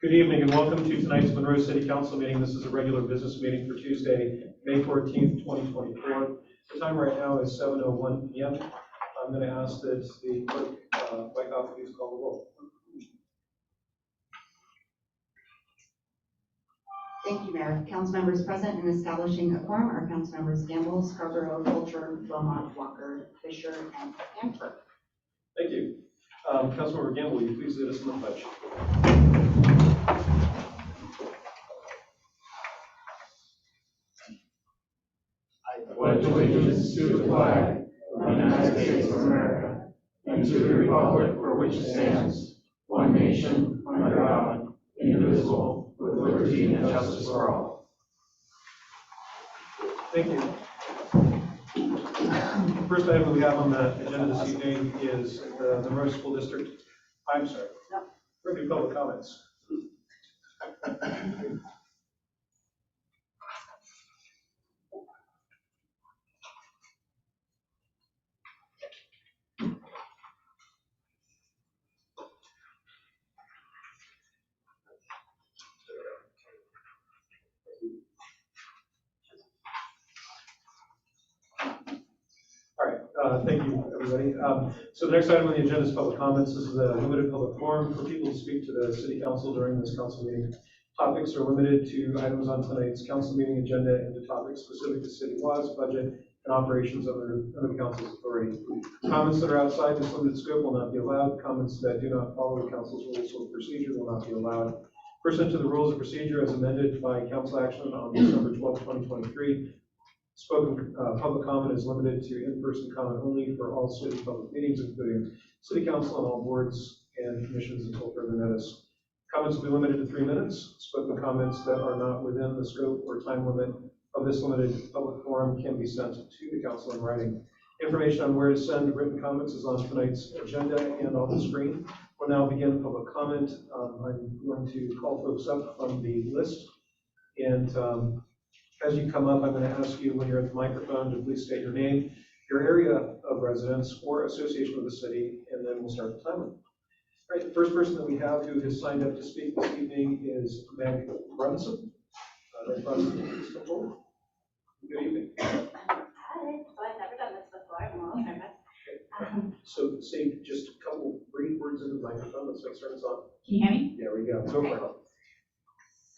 Good evening and welcome to tonight's Monroe City Council meeting. This is a regular business meeting for Tuesday, May 14th, 2024. The time right now is 7:01 p.m. I'm going to ask that the clerk, Whitehouse, please call the roll. Thank you, Mayor. Council members present and establishing a quorum are Council members Gamble, Scarborough, Fulcher, Beaumont, Walker, Fisher, and Hanford. Thank you. Councilmember Gamble, will you please lead us in the pledge? I pledge allegiance to the flag of the United States of America and to the republic for which it stands, one nation, under God, indivisible, with liberty and justice for all. Thank you. The first item that we have on the agenda this evening is the Monroe School District. I'm sorry. Review public comments. Thank you, everybody. So the next item on the agenda is public comments. This is a limited public forum for people to speak to the City Council during this council meeting. Topics are limited to items on tonight's council meeting agenda and to topics specific to city laws, budget, and operations under the council's authority. Comments that are outside this limited scope will not be allowed. Comments that do not follow the council's rules of procedure will not be allowed. Pursuant to the rules of procedure as amended by council action on December 12, 2023, spoken public comment is limited to in-person comment only for all city public meetings, including city council and all boards and commissions until further notice. Comments will be limited to 3 minutes. Spoken comments that are not within the scope or time limit of this limited public forum can be sent to the council in writing. Information on where to send written comments is on tonight's agenda and on the screen. We'll now begin public comment. I'm going to call folks up from the list, and as you come up, I'm going to ask you when you're at the microphone to please state your name, your area of residence or association with the city, and then we'll start the timer. All right, the first person that we have who has signed up to speak this evening is Meg Brunson. Meg Brunson, please come forward. Good evening. Hi, so I've never done this before. I'm a little nervous. So say just a couple brief words into the microphone. Let's start us off. Can you hear me? There we go. Go for it.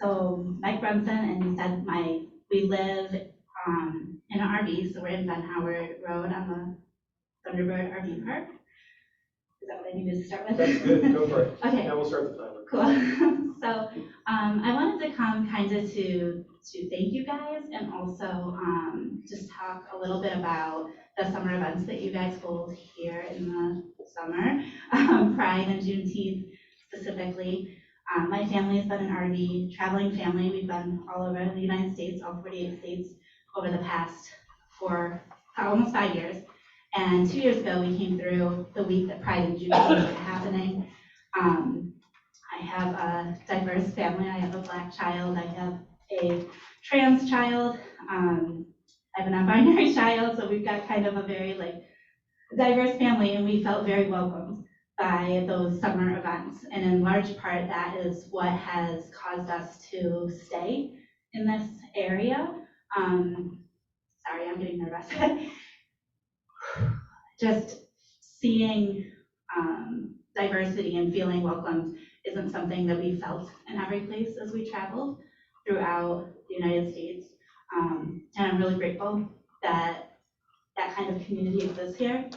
So Mike Brunson, and you said we live in an RV, so we're in Van Howard Road on the Thunderbird RV Park. Is that what I needed to start with? That's good. Go for it. Okay. Now we'll start the timer. Cool. So I wanted to come kind of to thank you guys and also just talk a little bit about the summer events that you guys hold here in the summer, Pride and Juneteenth specifically. My family has been an RV traveling family. We've been all over the United States, all 48 states, over the past almost 5 years. And 2 years ago, we came through the week that Pride and Juneteenth were happening. I have a diverse family. I have a Black child. I have a trans child. I have a non-binary child. So we've got kind of a very diverse family, and we felt very welcomed by those summer events. And in large part, that is what has caused us to stay in this area. Sorry, I'm getting nervous. Just seeing diversity and feeling welcomed isn't something that we felt in every place as we traveled throughout the United States. And I'm really grateful that that kind of community exists here,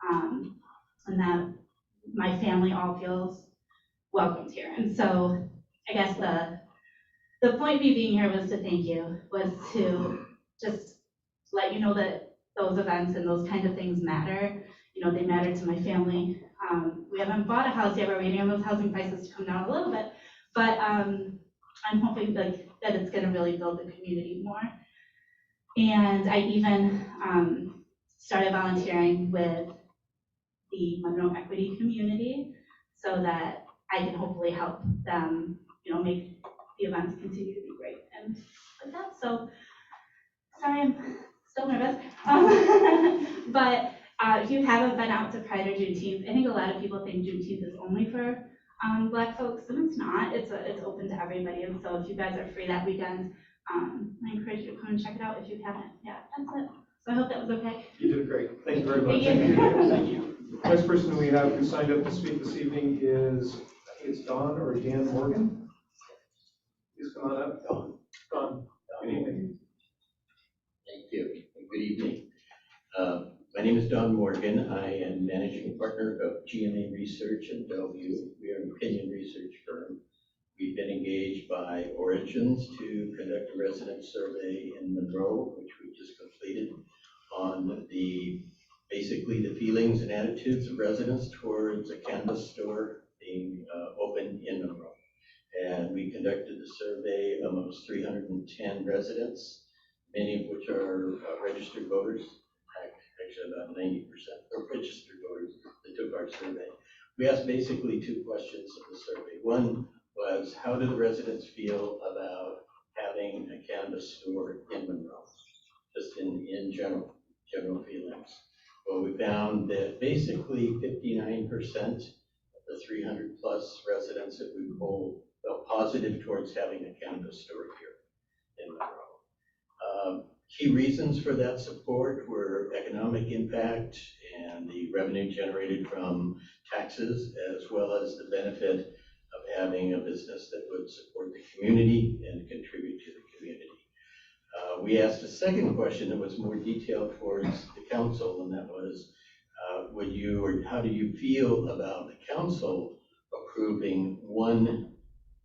and that my family all feels welcomed here. And so I guess the point of me being here was to thank you, was to just let you know that those events and those kind of things matter. You know, they matter to my family. We haven't bought a house yet. We're waiting on those housing prices to come down a little bit, but I'm hoping that it's going to really build the community more. And I even started volunteering with the Monroe equity community so that I can hopefully help them, make the events continue to be great and like that. So sorry, I'm still nervous. But if you haven't been out to Pride or Juneteenth, I think a lot of people think Juneteenth is only for Black folks, and it's not, it's open to everybody, and so if you guys are free that weekend, I encourage you to come and check it out if you haven't. Yeah, that's it. So I hope that was okay. You did great. Thank you very much. Thank you. Next person we have who signed up to speak this evening is, I think it's Don or Dan Morgan. Please come on up. Don, good evening. Thank you. Good evening. My name is Don Morgan. I am managing partner of GMA Research in Bellevue. We are an opinion research firm. We've been engaged by Origins to conduct a resident survey in Monroe, which we just completed, on basically the feelings and attitudes of residents towards a cannabis store being opened in Monroe. And we conducted the survey amongst 310 residents, many of which are registered voters. Actually, about 90% are registered voters that took our survey. We asked basically two questions in the survey. One was, how do the residents feel about having a cannabis store in Monroe? Just in general feelings. Well, we found that basically 59% of the 300 plus residents that we polled felt positive towards having a cannabis store here in Monroe. Key reasons for that support were economic impact and the revenue generated from taxes, as well as the benefit of having a business that would support the community and contribute to the community. We asked a second question that was more detailed towards the council, and that was, how do you feel about the council approving one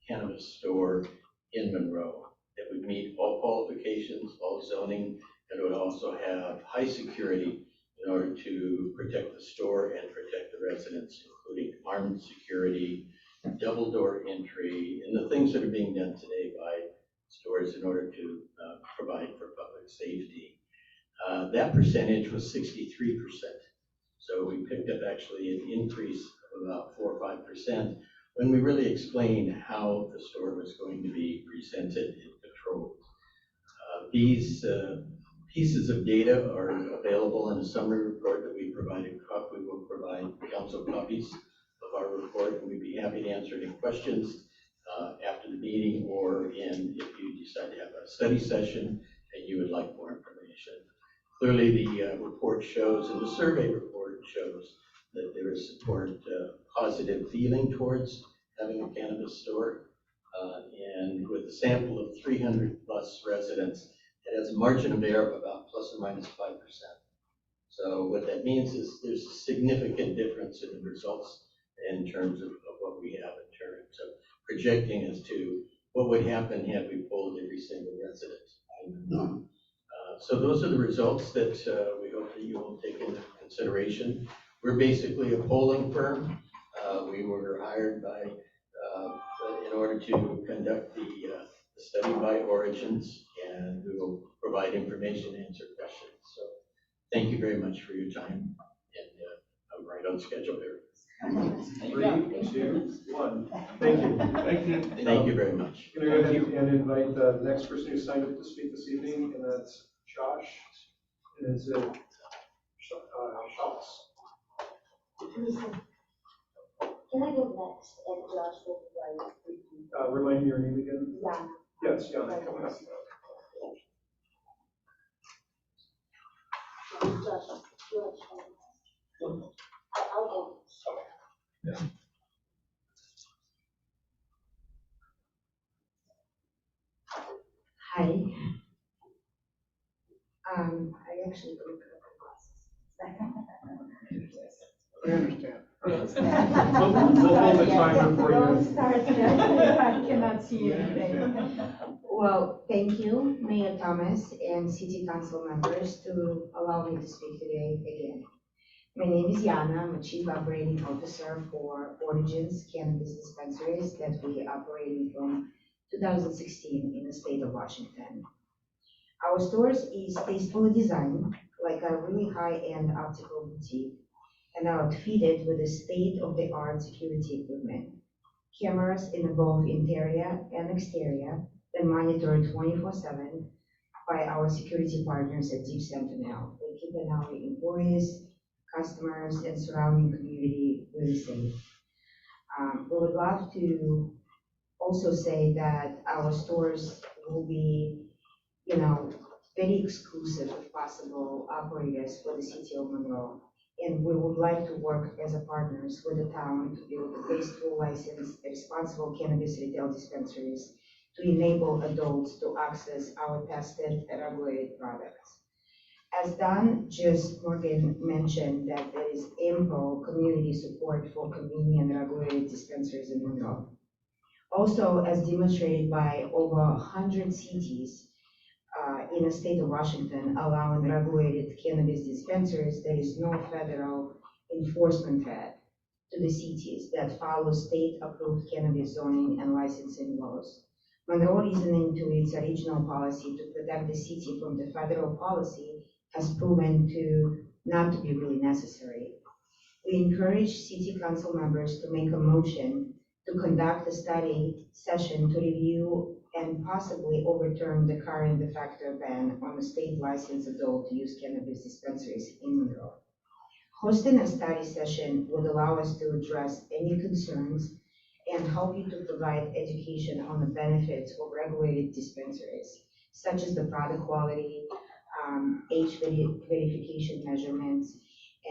cannabis store in Monroe that would meet all qualifications, all zoning, and would also have high security in order to protect the store and protect the residents, including armed security, double door entry, and the things that are being done today by stores in order to provide for public safety. That percentage was 63%. So we picked up actually an increase of about 4 or 5% when we really explained how the store was going to be presented and controlled. These pieces of data are available in a summary report that we provided. We will provide council copies of our report, and we'd be happy to answer any questions after the meeting, or if you decide to have a study session and you would like more information. Clearly, the report shows, and the survey report shows, that there is support, positive feeling towards having a cannabis store. And with a sample of 300 plus residents, it has a margin of error of about plus or minus 5%. So what that means is there's a significant difference in the results in terms of what we have in terms of projecting as to what would happen had we polled every single resident. So those are the results that we hope that you will take into consideration. We're basically a polling firm. We were hired in order to conduct the study by Origins, and we will provide information and answer questions. So thank you very much for your time, and I'm right on schedule here. 3, 2, 1. Thank you. Thank you. Thank you very much. I'm going to go ahead and invite the next person who signed up to speak this evening, and that's Josh. And it's Schultz. Can I go next and Josh will write? Remind me your name again? Yeah. Yes, Yana, coming up. Josh, I'll go. Yeah. Hi. I actually don't have I understand. glasses. We'll hold the timer for Don't you. start yet. I cannot see anything. Well, thank you, Mayor Thomas and City Council members, to allow me to speak today again. My name is Yana. I'm a Chief Operating Officer for Origins Cannabis Dispensaries that we operated from 2016 in the state of Washington. Our stores is tastefully designed like a really high-end optical boutique and outfitted with a state-of-the-art security equipment. Cameras in both interior and exterior that monitor 24/7 by our security partners at Deep Sentinel. We keep our employees, customers, and surrounding community really safe. We would love to also say that our stores will be, very exclusive if possible operators for the city of Monroe. And we would like to work as a partners with the town to build the phase two licensed responsible cannabis retail dispensaries to enable adults to access our tested and regulated products. As Don just Morgan mentioned, that there is ample community support for convenient regulated dispensaries in Monroe. Also, as demonstrated by over 100 cities in the state of Washington allowing regulated cannabis dispensaries, there is no federal enforcement threat to the cities that follow state-approved cannabis zoning and licensing laws. Monroe reasoning to its original policy to protect the city from the federal policy has proven to not to be really necessary. We encourage city council members to make a motion to conduct a study session to review and possibly overturn the current de facto ban on the state licensed adult use cannabis dispensaries in Monroe. Hosting a study session would allow us to address any concerns and help you to provide education on the benefits of regulated dispensaries, such as the product quality, age verification measurements,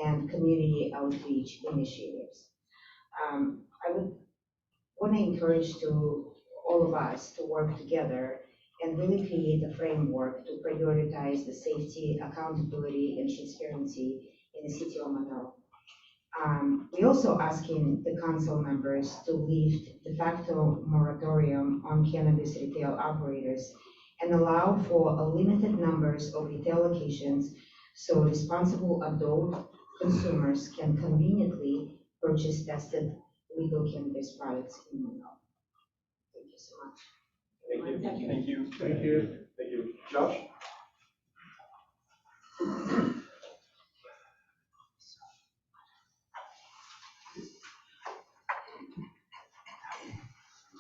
and community outreach initiatives. I would want to encourage to all of us to work together and really create a framework to prioritize the safety, accountability, and transparency in the city of Monroe. We're also asking the council members to lift de facto moratorium on cannabis retail operators and allow for a limited numbers of retail locations so responsible adult consumers can conveniently purchase tested legal cannabis products in Monroe. Thank you so much. Thank you. Thank you. Thank you. Thank you. Josh?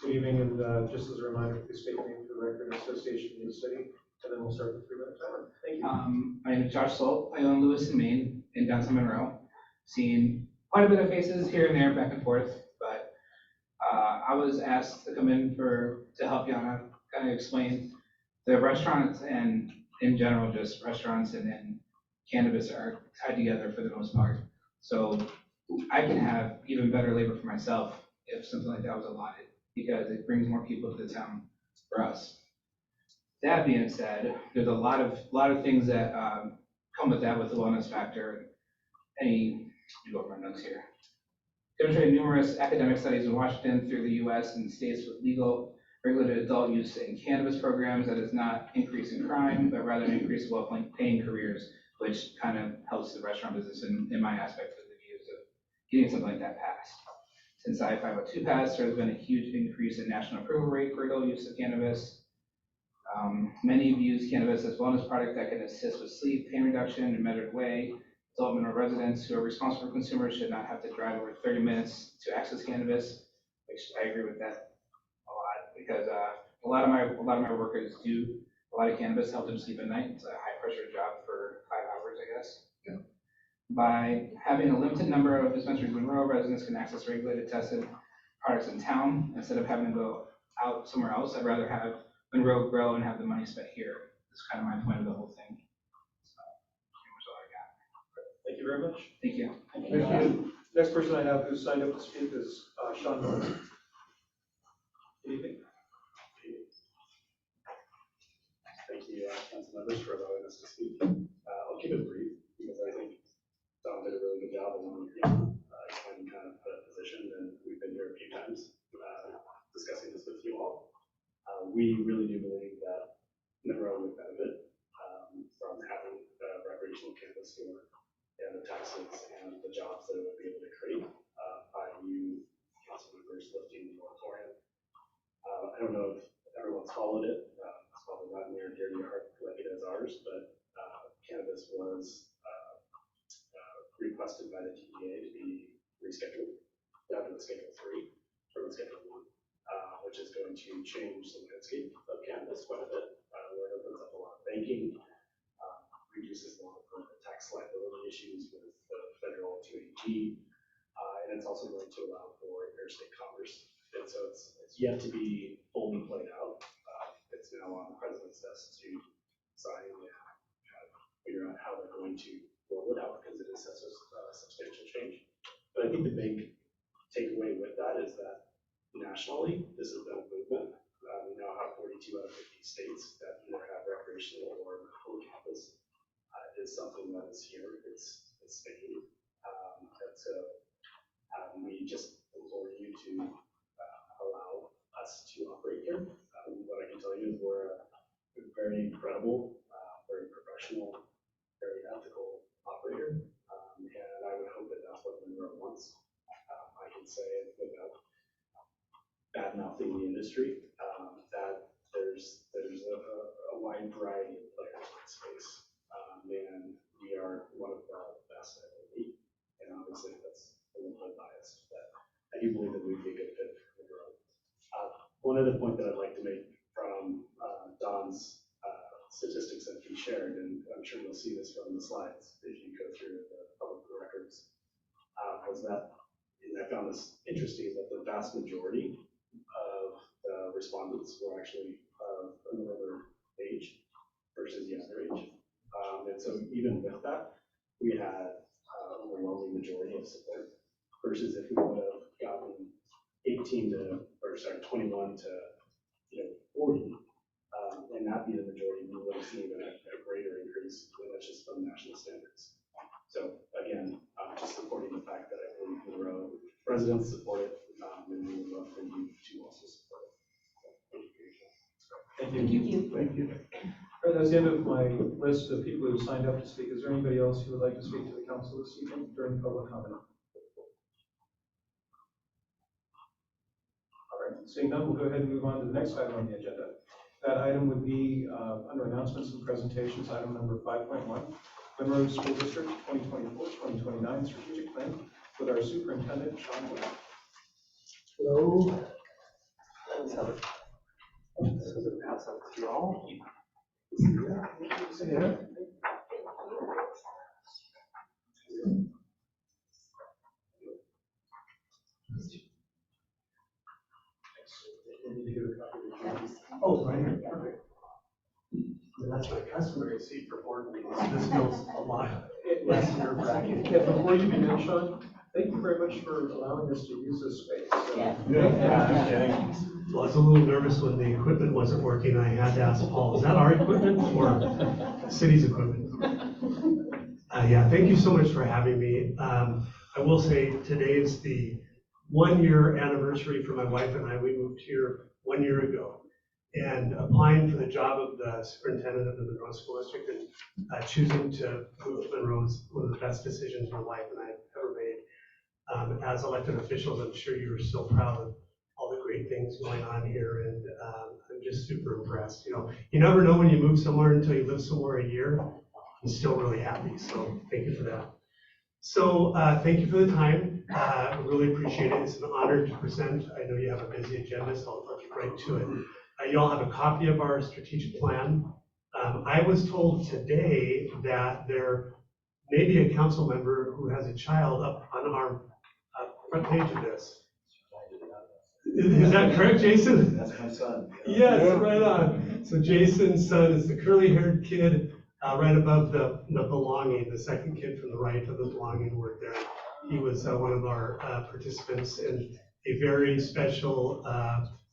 Good evening, and just as a reminder, please state your name for the record and association with the city, and then we'll start the 3-minute timer. Thank you. My name is Josh Solt. I own Lewis and Maine in downtown Monroe. Seen quite a bit of faces here and there, back and forth, but I was asked to come in to help Yana kind of explain the restaurants and in general, just restaurants and cannabis are tied together for the most part. So I can have even better labor for myself if something like that was allotted, because it brings more people to the town for us. That being said, there's a lot of things that come with that, with the wellness factor. Let me go over my notes here. Demonstrated numerous academic studies in Washington through the U.S. and states with legal regulated adult use in cannabis programs that is not increasing crime, but rather an increase of well-paying careers, which kind of helps the restaurant business in my aspect of the views of getting something like that passed. Since I-502 passed, there has been a huge increase in national approval rate for adult use of cannabis. Many use cannabis as a wellness product that can assist with sleep, pain reduction in a measured way. Adult Monroe residents who are responsible consumers should not have to drive over 30 minutes to access cannabis, which I agree with that a lot, because a lot of my workers do a lot of cannabis, help them sleep at night. It's a high pressure job for 5 hours, I guess. Yeah. By having a limited number of dispensaries in Monroe, residents can access regulated tested products in town instead of having to go out somewhere else. I'd rather have Monroe grow and have the money spent here. That's kind of my point of the whole thing. So, pretty much all I got. Thank you very much. Thank you. Thank you. Next person I have who's signed up to speak is Sean Miller. Good evening. Thank you, council members, for allowing us to speak. I'll keep it brief because I think Don did a really good job along with explaining kind of the position, and we've been here a few times discussing this with you all. We really do believe that Monroe would benefit from having a recreational cannabis store and the taxes and the jobs that it would be able to create by you council members lifting the moratorium. I don't know if everyone's followed it. It's probably not near and dear to your heart like it is ours, but cannabis was requested by the TDA to be rescheduled down to the Schedule 3 from the Schedule 1, which is going to change the landscape of cannabis quite a bit, where it opens up a lot of banking, reduces a lot of the tax liability issues with the federal 280G, and it's also going to allow for interstate commerce yet to be fully played out. It's now on the president's desk to sign and kind of figure out how they're going to roll it out, because it is such a substantial change. But I think the big takeaway with that is that nationally, this has been a movement. We now have 42 out of 50 states that either have recreational or medical campus. Is something that is here. It's staying. And so we just implore you to allow us to operate here. What I can tell you is we're a very credible, very professional, very ethical operator. And I would hope that that's what Monroe wants. I can say it without bad mouthing the industry, that there's a wide variety of players in the space. And we are one of the best at it. And obviously that's a little bit biased, but I do believe that we'd be a good fit for Monroe. One other point that I'd like to make from Don's statistics that he shared, and I'm sure you'll see this from the slides if you go through the public records, was that, and I found this interesting, that the vast majority of the respondents were actually of an older age versus younger age. And so even with that, we had overwhelming majority of support versus if we would have gotten 21 to 40, and that be the majority, we would have seen a greater increase, and that's just from national standards. So again, just supporting the fact that I believe Monroe residents support it, and we would love for you to also support it. So, thank you. Thank you. Thank you. All right, that's the end of my list of people who signed up to speak. Is there anybody else who would like to speak to the council this evening during public comment? All right, seeing none, we'll go ahead and move on to the next item on the agenda. That item would be under announcements and presentations, item number 5.1, Monroe School District 2024-2029 Strategic Plan with our Superintendent, Sean Wood. Hello. Let's have it. This is a pass out to you all. Yeah. Oh, right here. Perfect. That's my customary seat for board meetings. This feels a lot less nerve-wracking. Yeah, before you begin, Sean, thank you very much for allowing us to use this space. Well, I was a little nervous when the equipment wasn't working. I had to ask Paul, is that our equipment or the city's equipment? Yeah, thank you so much for having me. I will say today is the 1-year anniversary for my wife and I. We moved here 1 year ago. And applying for the job of the superintendent of the Monroe School District and choosing to move to Monroe is one of the best decisions my wife and I have ever made. As elected officials, I'm sure you are so proud of all the great things going on here, and I'm just super impressed. You never know when you move somewhere until you live somewhere a year. I'm still really happy, so thank you for that. So thank you for the time. I really appreciate it. It's an honor to present. I know you have a busy agenda, so I'll get right to it. You all have a copy of our strategic plan. I was told today that there may be a council member who has a child up on our front page of this. Is that correct, Jason? That's my son. Yes, right on. So Jason's son is the curly-haired kid right above the belonging, the second kid from the right of the belonging word there. He was one of our participants in a very special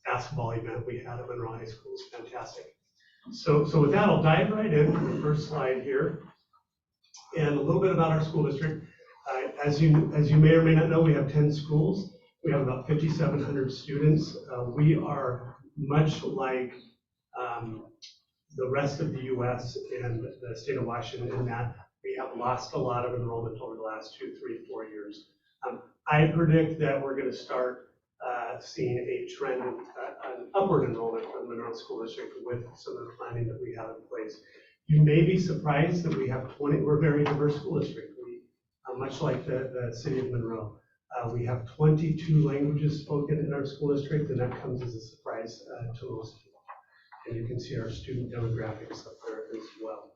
basketball event we had at Monroe High School. It was fantastic. So with that, I'll dive right into the first slide here. And a little bit about our school district. As you may or may not know, we have 10 schools. We have about 5,700 students. We are much like the rest of the U.S. and the state of Washington in that we have lost a lot of enrollment over the last 2, 3, 4 years. I predict that we're going to start seeing a trend of an upward enrollment for the Monroe School District with some of the planning that we have in place. You may be surprised that we have 20, we're a very diverse school district. We, much like the city of Monroe, we have 22 languages spoken in our school district, and that comes as a surprise to most people. And you can see our student demographics up there as well.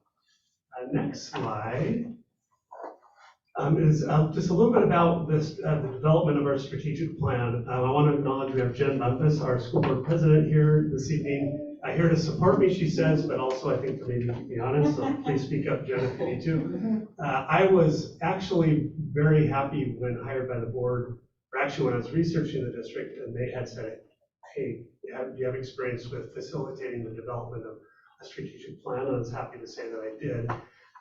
Next slide. is just a little bit about this, the development of our strategic plan. I want to acknowledge we have Jen Bumpus, our school board president, here this evening. Here to support me, she says, but also I think to maybe keep me honest, so please speak up, Jen, if you need to. I was actually very happy when hired by the board, or actually when I was researching the district, and they had said, hey, do you have experience with facilitating the development of a strategic plan? And I was happy to say that I did.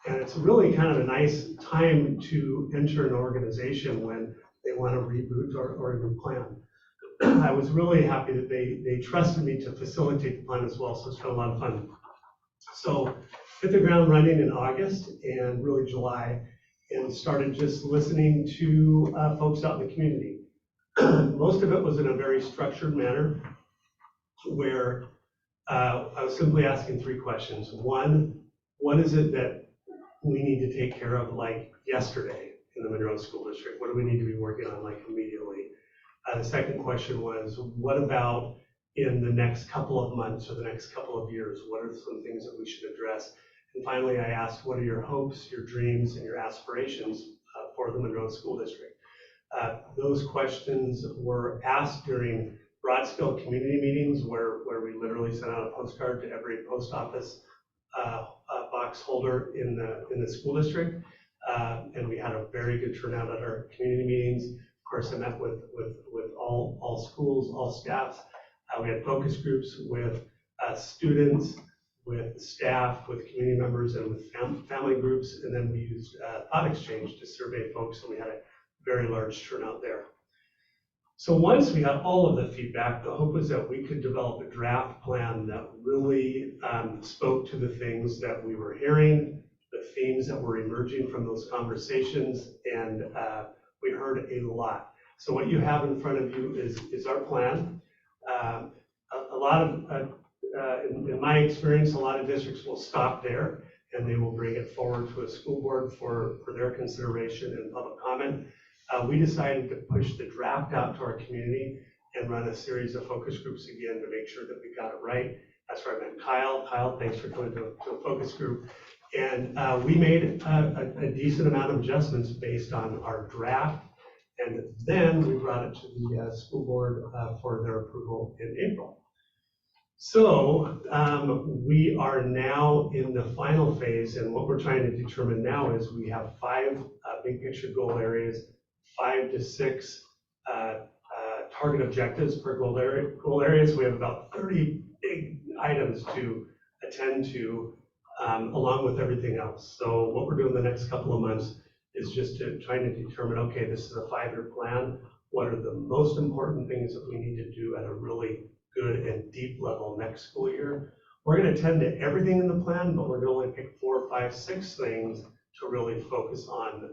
And it's really kind of a nice time to enter an organization when they want to reboot or a new plan. I was really happy that they trusted me to facilitate the plan as well, so it's been a lot of fun. So hit the ground running in August and really July, and started just listening to folks out in the community. Most of it was in a very structured manner, where I was simply asking 3 questions. One, what is it that we need to take care of like yesterday in the Monroe School District? What do we need to be working on like immediately? The second question was, what about in the next couple of months or the next couple of years? What are some things that we should address? And finally, I asked, what are your hopes, your dreams, and your aspirations for the Monroe School District? Those questions were asked during broad-scale community meetings where we literally sent out a postcard to every post office box holder in the school district, and we had a very good turnout at our community meetings. Of course, I met with all schools, all staffs. We had focus groups with students, with staff, with community members, and with family groups, and then we used thought exchange to survey folks, and we had a very large turnout there. So once we got all of the feedback, the hope was that we could develop a draft plan that really spoke to the things that we were hearing, the themes that were emerging from those conversations, and we heard a lot. So what you have in front of you is our plan. In my experience, a lot of districts will stop there and they will bring it forward to a school board for their consideration and public comment. We decided to push the draft out to our community and run a series of focus groups again to make sure that we got it right. That's where I met Kyle. Kyle, thanks for coming to a focus group. And we made a decent amount of adjustments based on our draft. And then we brought it to the school board for their approval in April. So we are now in the final phase, and what we're trying to determine now is we have 5 big picture goal areas, 5 to 6 target objectives per goal areas. We have about 30 big items to attend to, along with everything else. So what we're doing the next couple of months is just trying to determine, okay, this is a 5-year plan. What are the most important things that we need to do at a really good and deep level next school year? We're going to attend to everything in the plan, but we're going to only pick 4, 5, 6 things to really focus on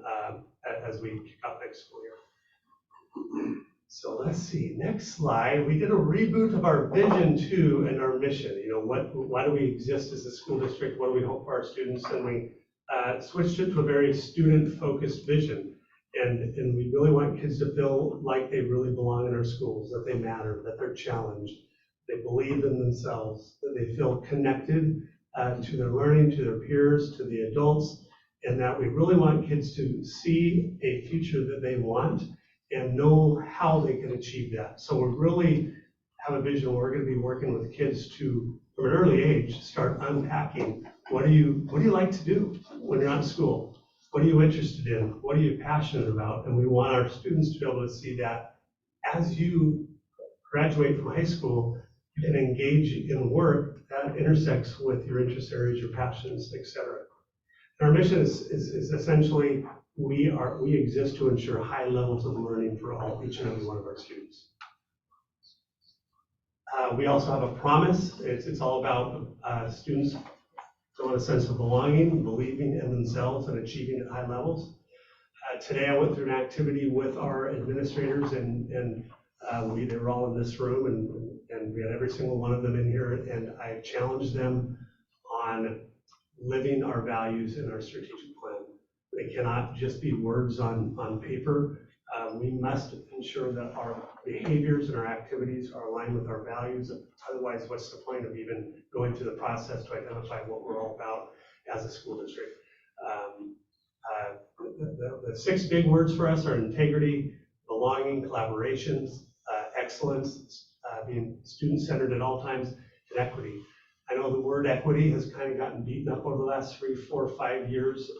as we kick off next school year. So let's see, next slide. We did a reboot of our vision too and our mission. You know, why do we exist as a school district? What do we hope for our students? And we switched it to a very student-focused vision. And we really want kids to feel like they really belong in our schools, that they matter, that they're challenged, they believe in themselves, that they feel connected to their learning, to their peers, to the adults, and that we really want kids to see a future that they want and know how they can achieve that. So we really have a vision where we're going to be working with kids to, from an early age, start unpacking what do you like to do when you're not in school? What are you interested in? What are you passionate about? And we want our students to be able to see that as you graduate from high school, you can engage in work that intersects with your interest areas, your passions, etc. Our mission is essentially we exist to ensure high levels of learning for each and every one of our students. We also have a promise. It's all about students feeling a sense of belonging, believing in themselves, and achieving at high levels. Today I went through an activity with our administrators, and they were all in this room, and we had every single one of them in here, and I challenged them on living our values in our strategic plan. They cannot just be words on paper. We must ensure that our behaviors and our activities are aligned with our values. Otherwise, what's the point of even going through the process to identify what we're all about as a school district? The six big words for us are integrity, belonging, collaborations, excellence, being student-centered at all times, and equity. I know the word equity has kind of gotten beaten up over the last 3, 4, 5 years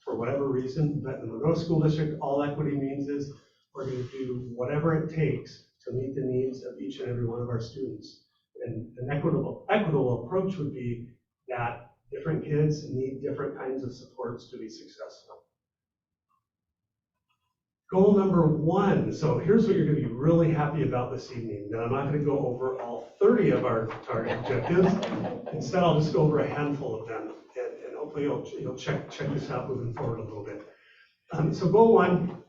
for whatever reason, but in the Monroe School District, all equity means is we're going to do whatever it takes to meet the needs of each and every one of our students. And an equitable approach would be that different kids need different kinds of supports to be successful. Goal number 1, so here's what you're going to be really happy about this evening. Now, I'm not going to go over all 30 of our target objectives. Instead, I'll just go over a handful of them, and hopefully you'll check this out moving forward a little bit. So goal 1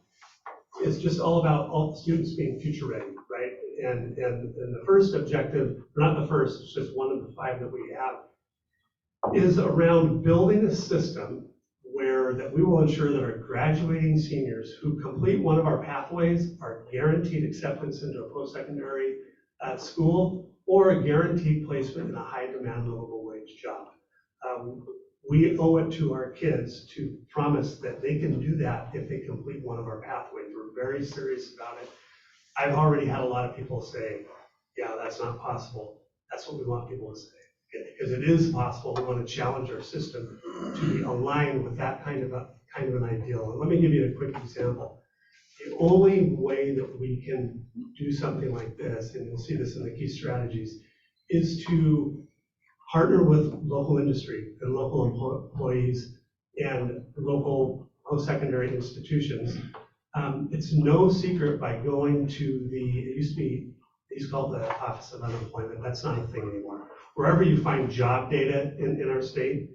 is just all about all students being future ready, right? And the first objective, or not the first, it's just one of the 5 that we have, is around building a system that we will ensure that our graduating seniors who complete one of our pathways are guaranteed acceptance into a post-secondary school or a guaranteed placement in a high-demand livable wage job. We owe it to our kids to promise that they can do that if they complete one of our pathways. We're very serious about it. I've already had a lot of people say, yeah, that's not possible. That's what we want people to say. Because it is possible. We want to challenge our system to be aligned with that kind of an ideal. And let me give you a quick example. The only way that we can do something like this, and you'll see this in the key strategies, is to partner with local industry and local employees and local post-secondary institutions. It's no secret by going to it used to call it the Office of Unemployment. That's not a thing anymore. Wherever you find job data in our state,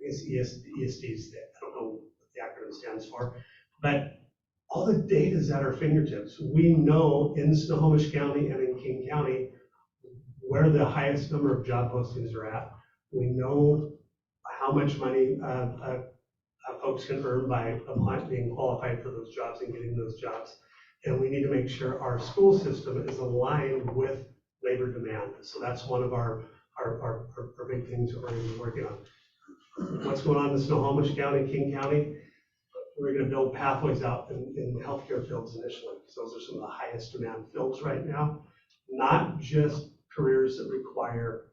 it's ESDs, I don't know what the acronym stands for, but all the data is at our fingertips. We know in Snohomish County and in King County where the highest number of job postings are at. We know how much money folks can earn by being qualified for those jobs and getting those jobs. And we need to make sure our school system is aligned with labor demand. So that's one of our big things that we're going to be working on. What's going on in Snohomish County, King County? We're going to build pathways out in the healthcare fields initially, because those are some of the highest demand fields right now. Not just careers that require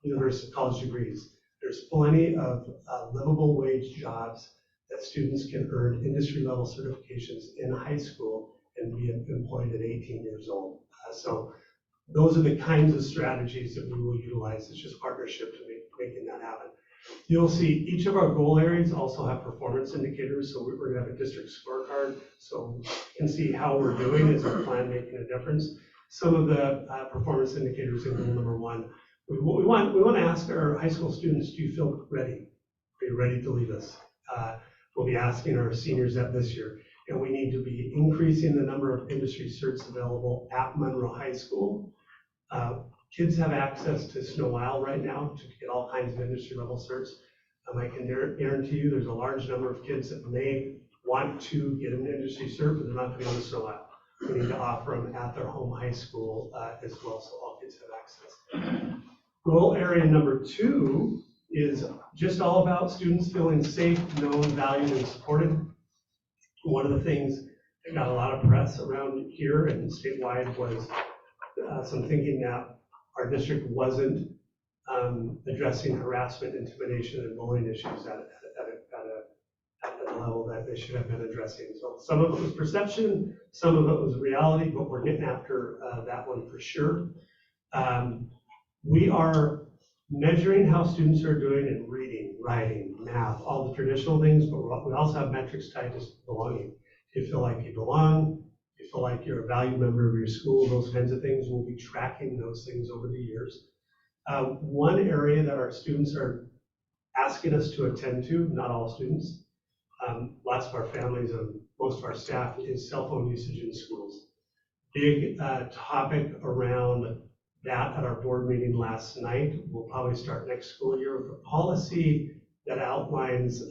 university college degrees. There's plenty of livable wage jobs that students can earn industry level certifications in high school and be employed at 18 years old. So those are the kinds of strategies that we will utilize. It's just partnership to making that happen. You'll see each of our goal areas also have performance indicators. So we're gonna have a district scorecard so you can see how we're doing. Is our plan making a difference? Some of the performance indicators in goal number 1, we want to ask our high school students, do you feel ready? Are you ready to lead us? We'll be asking our seniors that this year. And we need to be increasing the number of industry certs available at Monroe High School. Kids have access to Snow Isle right now to get all kinds of industry level certs. I can guarantee you there's a large number of kids that may want to get an industry cert, but they're not going to go to Snow Isle. We need to offer them at their home high school as well, so all kids have access. Goal area number 2 is just all about students feeling safe, known, valued, and supported. One of the things that got a lot of press around here and statewide was some thinking that our district wasn't addressing harassment, intimidation, and bullying issues at a level that they should have been addressing. So some of it was perception, some of it was reality, but we're getting after that one for sure. We are measuring how students are doing in reading, writing, math, all the traditional things, but we also have metrics tied to belonging. Do you feel like you belong? Do you feel like you're a valued member of your school? Those kinds of things. We'll be tracking those things over the years. One area that our students are asking us to attend to, not all students, lots of our families and most of our staff, is cell phone usage in schools. Big topic around that at our board meeting last night. We'll probably start next school year with a policy that outlines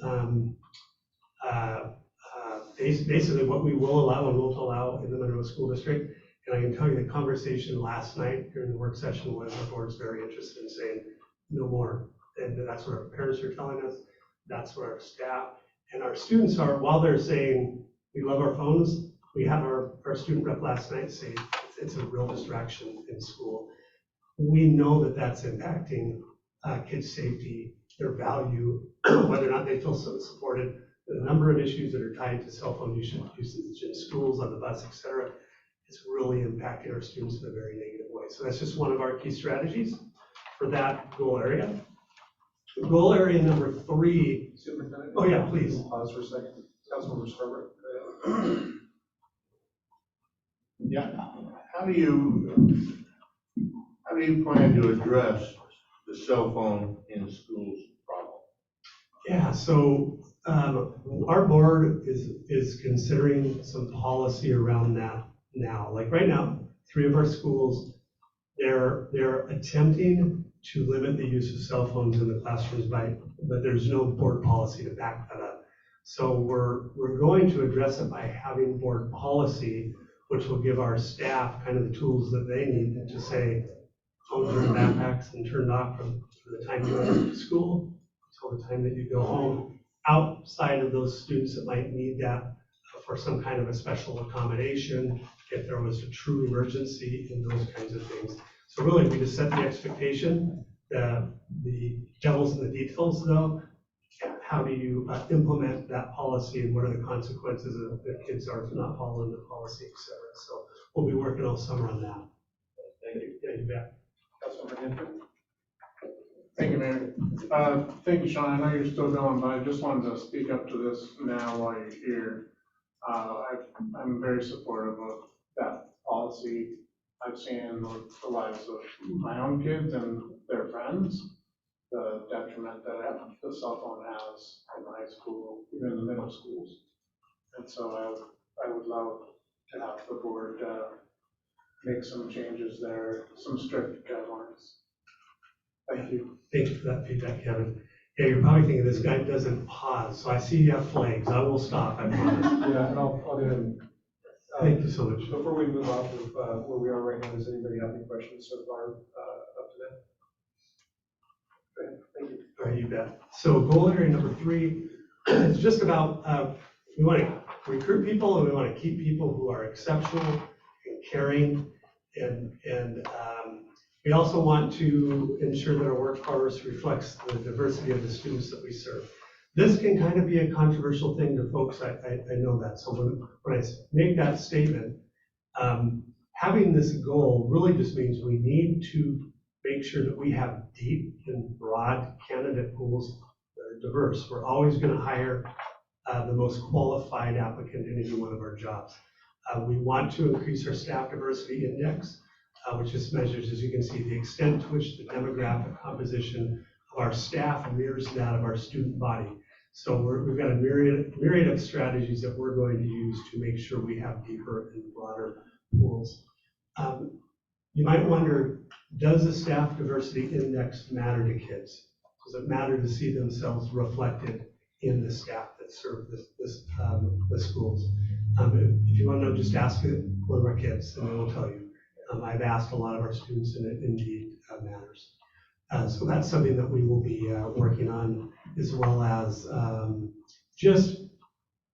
basically what we will allow and won't allow in the Monroe School District. And I can tell you the conversation last night during the work session was the board's very interested in saying no more. And that's what our parents are telling us. That's where our staff and our students are, while they're saying, we love our phones, we had our student rep last night say, it's a real distraction in school. We know that that's impacting kids' safety, their value, whether or not they feel so supported. The number of issues that are tied to cell phone usage in schools, on the bus, et cetera, is really impacting our students in a very negative way. So that's just one of our key strategies for that goal area. Goal area number 3. Superintendent? Oh, yeah, please. Pause for a second. Councilmember Scarborough. Yeah, how do you plan to address the cell phone in schools problem? Yeah, so our board is considering some policy around that now. Like right now, 3 of our schools, they're attempting to limit the use of cell phones in the classrooms but there's no board policy to back that up. So we're going to address it by having board policy, which will give our staff kind of the tools that they need to say, phones are in backpacks and turned off from the time you go to school until the time that you go home, outside of those students that might need that for some kind of a special accommodation, if there was a true emergency and those kinds of things. So really, we just set the expectation, the devil's in the details though. How do you implement that policy and what are the consequences if the kids are not following the policy, et cetera. So we'll be working all summer on that. Thank you. Yeah, you bet. Councilmember Hanford? Thank you, Mayor. Thank you, Sean. I know you're still going, but I just wanted to speak up to this now while you're here. I'm very supportive of that policy. I've seen with the lives of my own kids and their friends, the detriment that the cell phone has in the high school, even in the middle schools. And so I would love to have the board make some changes there, some strict guidelines. Thank you. Thank you for that feedback, Kevin. Yeah, you're probably thinking this guy doesn't pause, so I see you have flags. I will stop, I promise. Yeah, and I'll go ahead and. Thank you so much. Before we move off of where we are right now, does anybody have any questions so far up to that? Okay, thank you. All right, you bet. So goal area number 3 is just about, we want to recruit people and we want to keep people who are exceptional and caring. And we also want to ensure that our workforce reflects the diversity of the students that we serve. This can kind of be a controversial thing to folks, I know that. So when I make that statement, having this goal really just means we need to make sure that we have deep and broad candidate pools that are diverse. We're always going to hire the most qualified applicant in any one of our jobs. We want to increase our staff diversity index, which just measures, as you can see, the extent to which the demographic composition of our staff mirrors that of our student body. So we've got a myriad of strategies that we're going to use to make sure we have deeper and broader pools. You might wonder, does the staff diversity index matter to kids? Does it matter to see themselves reflected in the staff that serve the schools? If you want to know, just ask one of our kids and they will tell you. I've asked a lot of our students and it indeed matters. So that's something that we will be working on, as well as just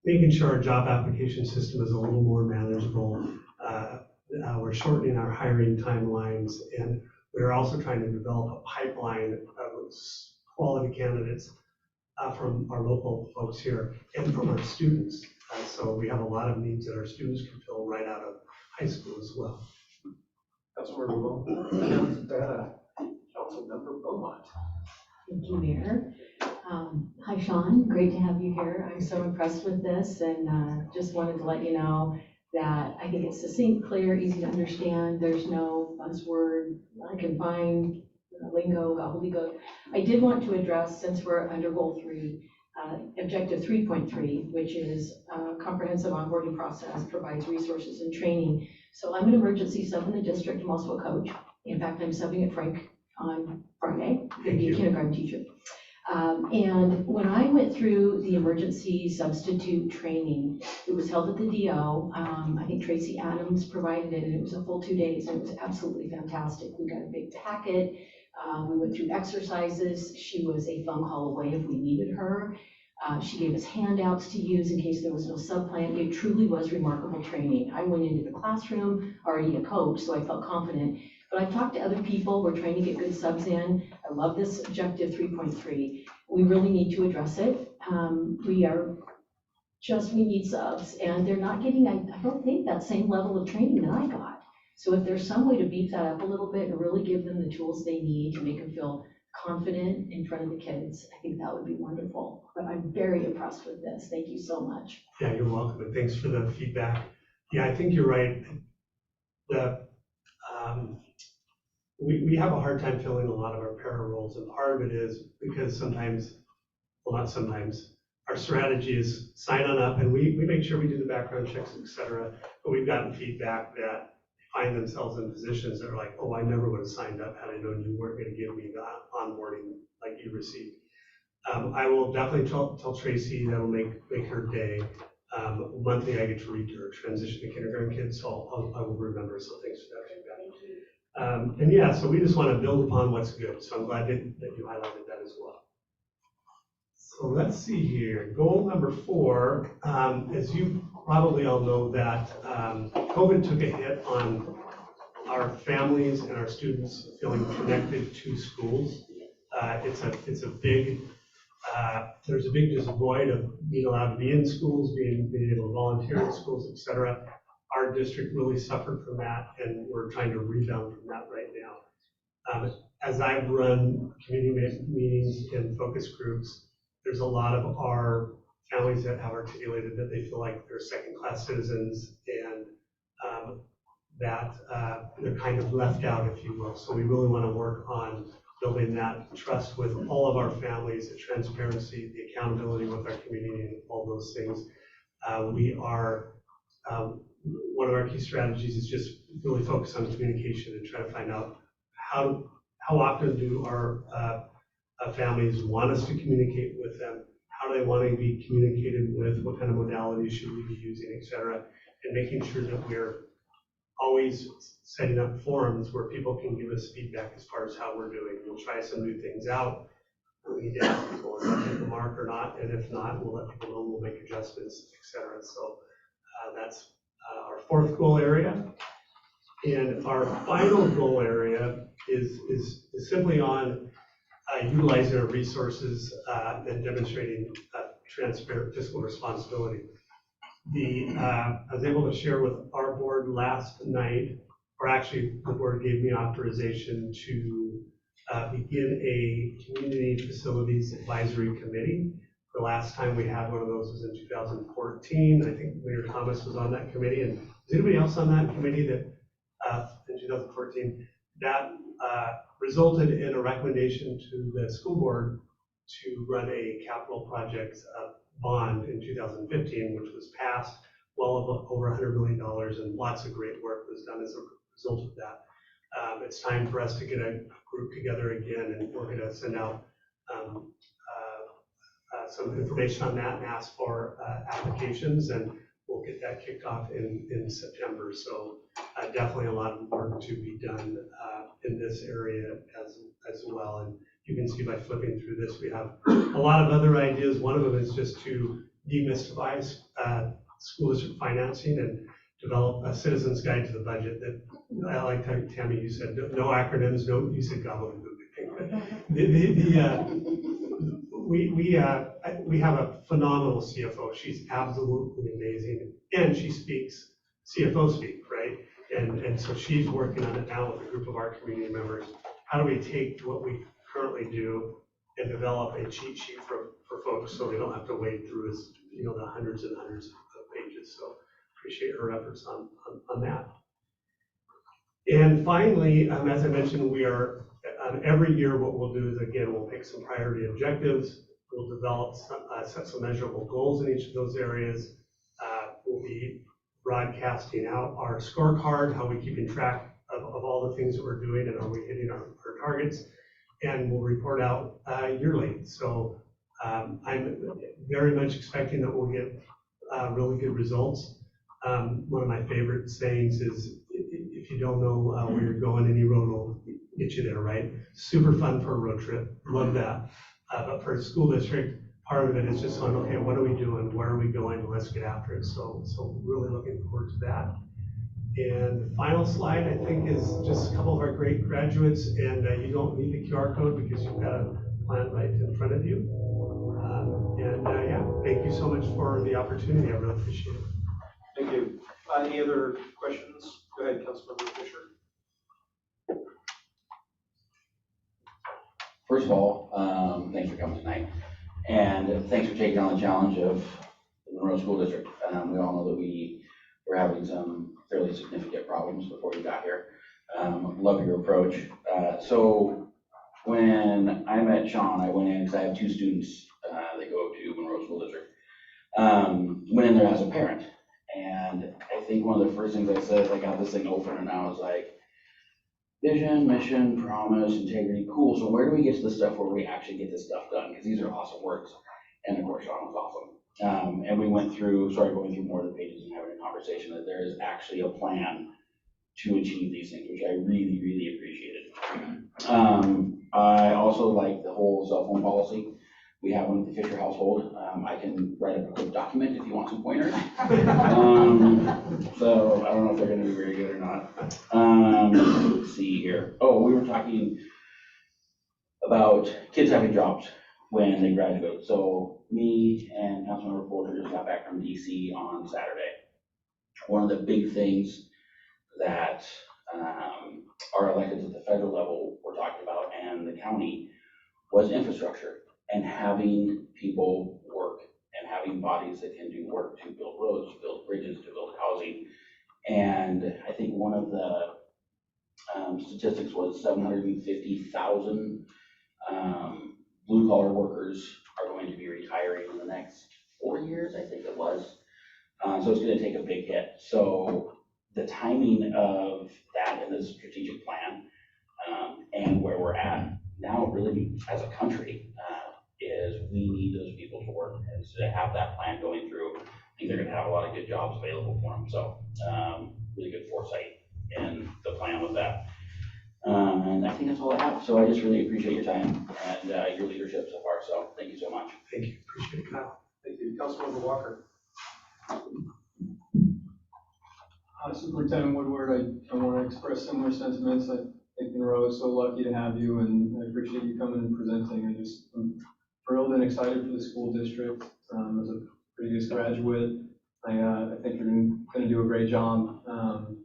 making sure our job application system is a little more manageable. We're shortening our hiring timelines, and we're also trying to develop a pipeline of quality candidates from our local folks here and from our students. So we have a lot of needs that our students can fill right out of high school as well. Councilmember Councilmember Beaumont. Thank you, Mayor. Hi, Sean. Great to have you here. I'm so impressed with this, and just wanted to let you know that I think it's succinct, clear, easy to understand. There's no buzzword I can find, lingo, gobbledygook. I did want to address, since we're under Goal 3, Objective 3.3, which is comprehensive onboarding process, provides resources and training. So I'm an emergency sub in the district. I'm also a coach. In fact, I'm subbing at Frank on Friday, the kindergarten teacher. And when I went through the emergency substitute training, it was held at the DO. I think Tracy Adams provided it, and it was a full 2 days, and it was absolutely fantastic. We got a big packet. We went through exercises. She was a phone call away if we needed her. She gave us handouts to use in case there was no subplan. It truly was remarkable training. I went into the classroom already a coach, so I felt confident. But I've talked to other people. We're trying to get good subs in. I love this objective 3.3. We really need to address it. We need subs, and they're not getting, I don't think, that same level of training that I got. So if there's some way to beef that up a little bit and really give them the tools they need to make them feel confident in front of the kids, I think that would be wonderful. But I'm very impressed with this. Thank you so much. Yeah, you're welcome, and thanks for the feedback. Yeah, I think you're right. We have a hard time filling a lot of our para roles, and part of it is because sometimes, well, not sometimes, our strategy is sign on up, and we make sure we do the background checks, et cetera, but we've gotten feedback that they find themselves in positions that are like, oh, I never would have signed up had I known you weren't going to give me the onboarding like you received. I will definitely tell Tracy that'll make her day. Monthly, I get to read to her transition to kindergarten kids, so I will remember. So thanks for that feedback. And yeah, so we just want to build upon what's good. So I'm glad that you highlighted that as well. So let's see here. Goal number 4, as you probably all know that COVID took a hit on our families and our students feeling connected to schools. It's a big, there's a big void of being allowed to be in schools, being able to volunteer in schools, et cetera. Our district really suffered from that, and we're trying to rebound from that right now. As I've run community meetings and focus groups, there's a lot of our families that have articulated that they feel like they're second-class citizens and that they're kind of left out, if you will. So we really want to work on building that trust with all of our families, the transparency, the accountability with our community, and all those things. One of our key strategies is just really focus on communication and try to find out how often do our families want us to communicate with them, how do they want to be communicated with, what kind of modalities should we be using, et cetera, and making sure that we're always setting up forums where people can give us feedback as far as how we're doing. We'll try some new things out. We need to ask people if they hit the mark or not, and if not, we'll let people know, we'll make adjustments, et cetera. So that's our 4th goal area. And our final goal area is simply on utilizing our resources and demonstrating transparent fiscal responsibility. I was able to share with our board last night, or actually the board gave me authorization to begin a community facilities advisory committee. The last time we had one of those was in 2014. I think Mayor Thomas was on that committee. And is anybody else on that committee that in 2014? That resulted in a recommendation to the school board to run a capital project bond in 2015, which was passed, well over $100 million, and lots of great work was done as a result of that. It's time for us to get a group together again, and we're going to send out some information on that and ask for applications, and we'll get that kicked off in September. So definitely a lot of work to be done in this area as well. And you can see by flipping through this, we have a lot of other ideas. One of them is just to demystify school district financing and develop a citizen's guide to the budget. That I like how Tammy, you said no acronyms, you said gobbledygook. We have a phenomenal CFO. She's absolutely amazing, and she speaks CFO speak, right? And so she's working on it now with a group of our community members. How do we take what we currently do and develop a cheat sheet for folks so they don't have to wade through the hundreds and hundreds of pages? So appreciate her efforts on that. And finally, as I mentioned, we are every year what we'll do is, again, we'll pick some priority objectives. We'll develop set some measurable goals in each of those areas. We'll be broadcasting out our scorecard, how we're keeping track of all the things that we're doing and are we hitting our targets, and we'll report out yearly. So I'm very much expecting that we'll get really good results. One of my favorite sayings is, if you don't know where you're going, any road will get you there, right? Super fun for a road trip, love that. But for a school district, part of it is just going, okay, what are we doing? Where are we going? Let's get after it. So really looking forward to that. And the final slide, I think, is just a couple of our great graduates, and you don't need the QR code because you've got a plan right in front of you. Yeah, thank you so much for the opportunity. I really appreciate it. Thank you. Any other questions? Go ahead, Councilmember Fisher. First of all, thanks for coming tonight, and thanks for taking on the challenge of the Monroe School District. We all know that we were having some fairly significant problems before you got here. Love your approach. So when I met Sean, I went in because I have two students that go to Monroe School District. Went in there as a parent, and I think one of the first things I said is I got this thing open, and I was like, vision, mission, promise, integrity, cool. So where do we get to the stuff where we actually get this stuff done? Because these are awesome words. And of course, Sean was awesome. And we went through, going through more of the pages and having a conversation that there is actually a plan to achieve these things, which I really, really appreciated. I also like the whole cell phone policy. We have one at the Fisher household. I can write up a quick document if you want some pointers. So I don't know if they're gonna be very good or not. Let's see here. Oh, we were talking about kids having jobs when they graduate. So me and Councilmember Folger just got back from DC on Saturday. One of the big things that our electeds at the federal level were talking about and the county was infrastructure and having people work and having bodies that can do work to build roads, to build bridges, to build housing. And I think one of the statistics was 750,000 blue collar workers are going to be retiring in the next 4 years, I think it was. So it's going to take a big hit. So the timing of that in the strategic plan and where we're at now really as a country is we need those people to work, and so to have that plan going through, I think they're going to have a lot of good jobs available for them. So really good foresight in the plan with that. And I think that's all I have. So I just really appreciate your time and your leadership so far. So thank you so much. Thank you. Appreciate it, Kyle. Thank you. Councilmember Walker. Superintendent Woodward, I want to express similar sentiments. I think Monroe is so lucky to have you, and I appreciate you coming and presenting. I'm thrilled and excited for the school district. As a previous graduate, I think you're going to do a great job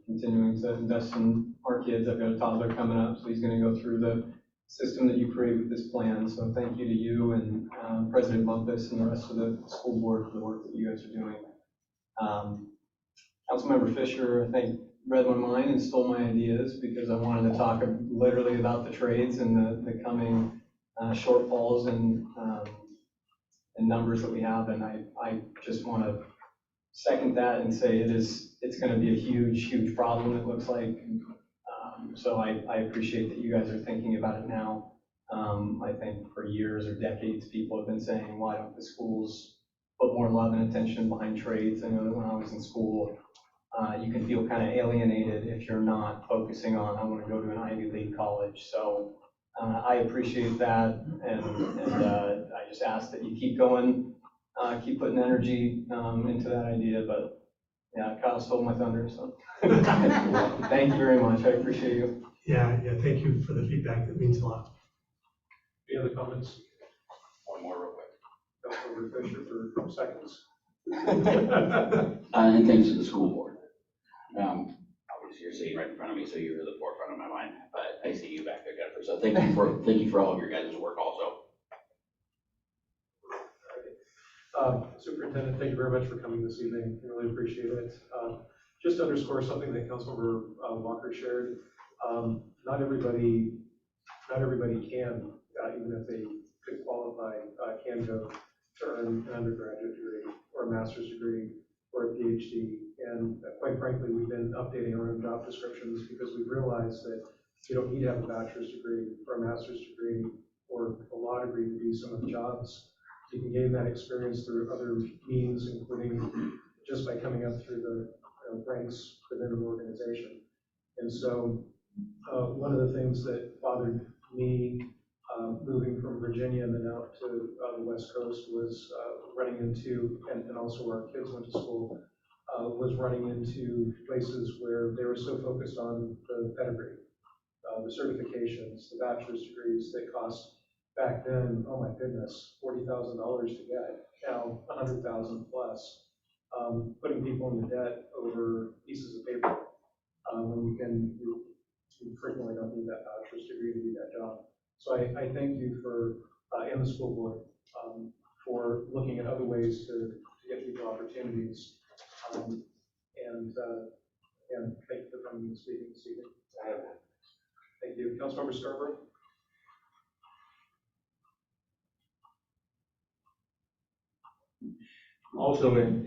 continuing to invest in our kids. I've got a toddler coming up, so he's going to go through the system that you created with this plan. So thank you to you and President Bumpus and the rest of the school board for the work that you guys are doing. Councilmember Fisher, I think, read my mind and stole my ideas because I wanted to talk literally about the trades and the coming shortfalls and numbers that we have. And I just want to second that and say it's going to be a huge, huge problem, it looks like. So I appreciate that you guys are thinking about it now. I think for years or decades, people have been saying, why don't the schools put more love and attention behind trades? I know that when I was in school, you can feel kind of alienated if you're not focusing on, I want to go to an Ivy League college. So I appreciate that, and I just ask that you keep going, keep putting energy into that idea. But yeah, Kyle stole my thunder, so thank you very much. I appreciate you. Yeah, thank you for the feedback. That means a lot. Any other comments? One more real quick. Councilmember Fisher for seconds. And thanks to the school board. Obviously you're sitting right in front of me, so you're at the forefront of my mind, but I see you back there, Jennifer. So thank you for all of your guys' work also. Superintendent, thank you very much for coming this evening. I really appreciate it. Just to underscore something that Councilmember Walker shared, not everybody can, even if they could qualify, can go to earn an undergraduate degree or a master's degree or a PhD. And quite frankly, we've been updating our own job descriptions because we've realized that you don't need to have a bachelor's degree or a master's degree or a law degree to do some of the jobs. You can gain that experience through other means, including just by coming up through the ranks within an organization. And so One of the things that bothered me moving from Virginia and then out to the West Coast was running into, and also where our kids went to school, was running into places where they were so focused on the pedigree, the certifications, the bachelor's degrees that cost back then, oh my goodness, $40,000 to get, now 100,000 plus, putting people into debt over pieces of paper when you frequently don't need that bachelor's degree to do that job. So I thank you for, and the school board, for looking at other ways to get people opportunities. And thank you for coming and speaking this evening. Thank you. Councilmember Scarborough? Also, to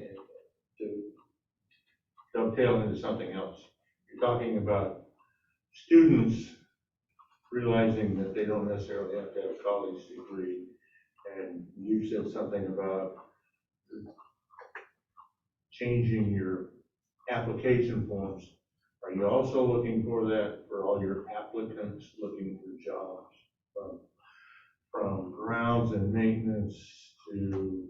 dovetail into something else, you're talking about students realizing that they don't necessarily have to have a college degree, and you said something about changing your application forms. Are you also looking for that for all your applicants looking for jobs, from grounds and maintenance to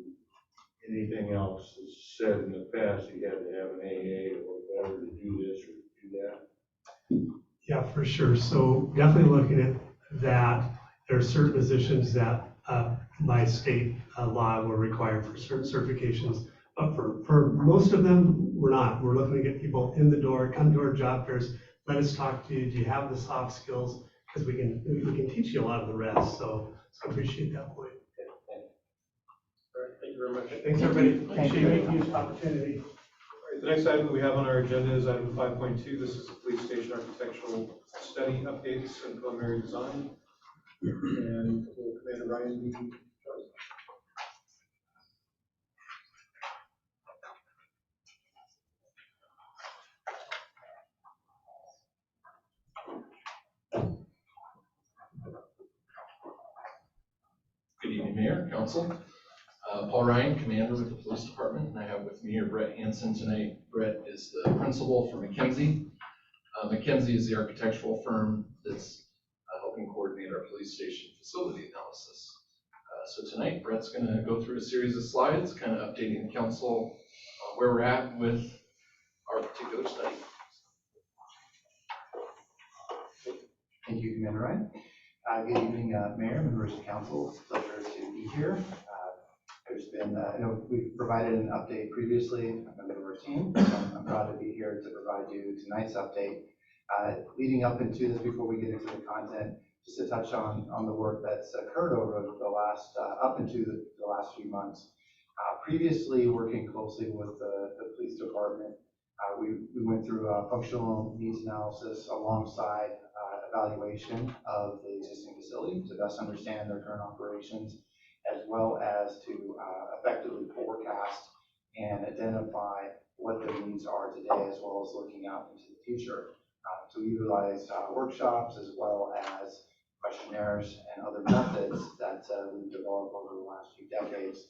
anything else that's said in the past, you had to have an AA or whatever to do this or do that? Yeah, for sure. So definitely looking at that. There are certain positions that by state law were required for certain certifications. But for most of them, we're not. We're looking to get people in the door, come to our job fairs, let us talk to you. Do you have the soft skills? Because we can teach you a lot of the rest. So I appreciate that point. All right, thank you very much. Thanks, everybody. Appreciate the opportunity. All right, the next item that we have on our agenda is item 5.2. This is the police station architectural study updates and preliminary design. And will Commander Ryan be joining? Good evening, Mayor, Council. Paul Ryan, Commander with the Police Department, and I have with me here Brett Hansen tonight. Brett is the principal for McKinsey. McKinsey is the architectural firm that's helping coordinate our police station facility analysis. So tonight, Brett's going to go through a series of slides, kind of updating the council where we're at with our particular study. Thank you, Commander Ryan. Good evening, Mayor, members of council. It's a pleasure to be here. There's been, I know we've provided an update previously. I'm a member of our team. I'm proud to be here to provide you tonight's update. Leading up into this, before we get into the content, just to touch on the work that's occurred over the last, up into the last few months. Previously, working closely with the police department, we went through a functional needs analysis alongside evaluation of the existing facility to best understand their current operations, as well as to effectively forecast and identify what their needs are today, as well as looking out into the future. So we utilized workshops as well as questionnaires and other methods that we've developed over the last few decades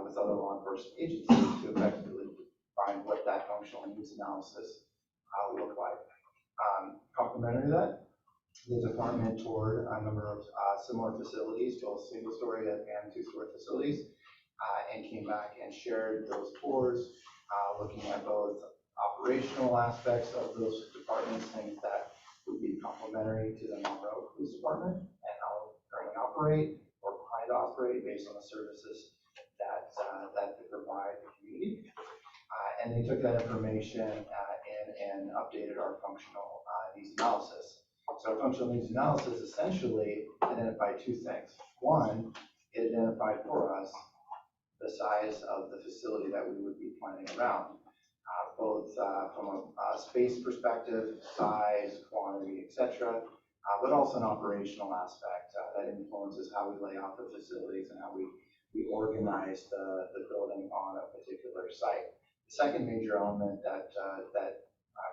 with other law enforcement agencies to effectively find what that functional needs analysis look like. Complementary to that, the department toured a number of similar facilities, both single-story and two-story facilities, and came back and shared those tours, looking at both operational aspects of those departments, things that would be complementary to the Monroe Police Department and how we currently operate or plan to operate based on the services that they provide the community. And they took that information and updated our functional needs analysis. So our functional needs analysis essentially identified two things. One, it identified for us the size of the facility that we would be planning around, both from a space perspective, size, quantity, etc., but also an operational aspect that influences how we lay out the facilities and how we organize the building on a particular site. The second major element that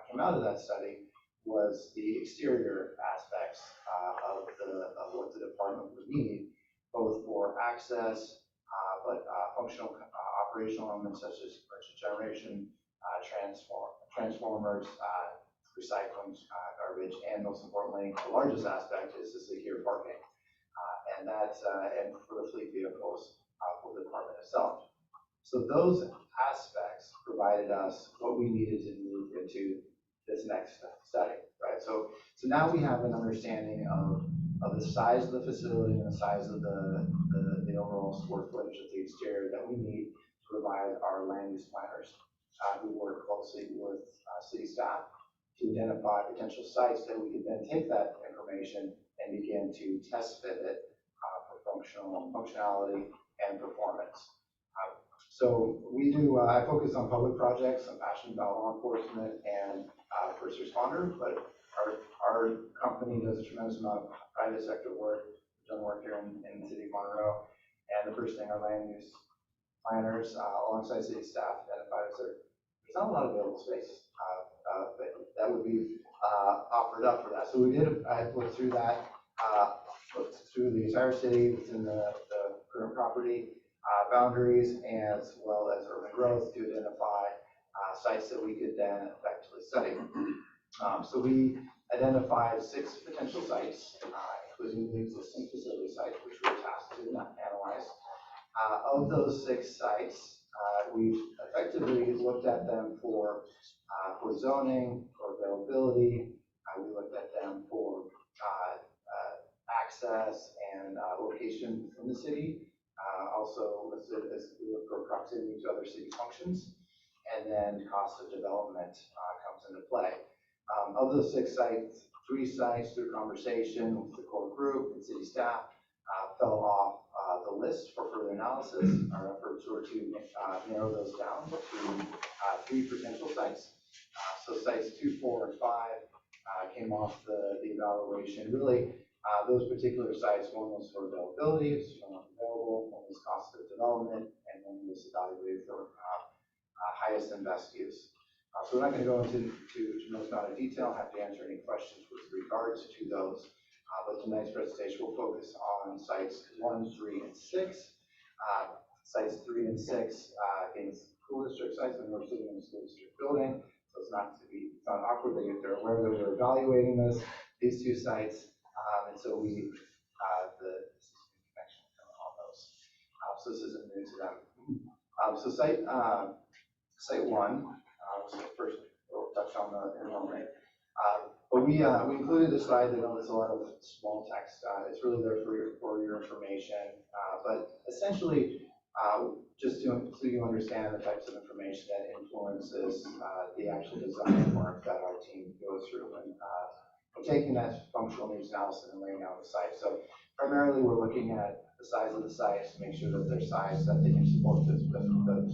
came out of that study was the exterior aspects of what the department would need, both for access, but functional operational elements such as emergency generation, transformers, recycling garbage, and most importantly, the largest aspect is the secure parking. And that's, and for the fleet vehicles for the department itself. So those aspects provided us what we needed to move into this next study, right? So now we have an understanding of the size of the facility and the size of the overall square footage of the exterior that we need to provide our land use planners who work closely with city staff to identify potential sites that we could then take that information and begin to test fit it for functionality and performance. So we do, I focus on public projects. I'm passionate about law enforcement and first responder, but our company does a tremendous amount of private sector work. We've done work here in the city of Monroe. And the first thing our land use planners alongside city staff identified is there's not a lot of available space that would be offered up for that. So we did, I looked through that, looked through the entire city within the current property boundaries, as well as urban growth, to identify sites that we could then effectively study. So we identified 6 potential sites, including the existing facility sites, which we were tasked to analyze. Of those 6 sites, we've effectively looked at them for zoning, for availability. We looked at them for access and location within the city. Also listed as we look for proximity to other city functions, and then cost of development comes into play. Of those 6 sites, 3 sites through conversation with the core group and city staff fell off the list for further analysis. Our efforts were to narrow those down to 3 potential sites. So sites 2, 4, and 5 came off the evaluation. Really, those particular sites, one was for availability, so one was available, one was cost of development, and one was evaluated for highest and best use. So we're not going to go into tremendous amount of detail. I have to answer any questions with regards to those. But tonight's presentation will focus on sites 1, 3, and 6. Sites 3 and 6 being school district sites, and we're sitting in the school district building, so it's not awkward that they're aware that we're evaluating these 2 sites. And so we, the connection on those. So this isn't new to them. So site 1, first we'll touch on in a moment. But we included this slide. I know there's a lot of small text. It's really there for your information. But essentially, just so you understand the types of information that influences the actual design work that our team goes through when taking that functional needs analysis and laying out the site. So primarily, we're looking at the size of the sites to make sure that they're sized that they can support the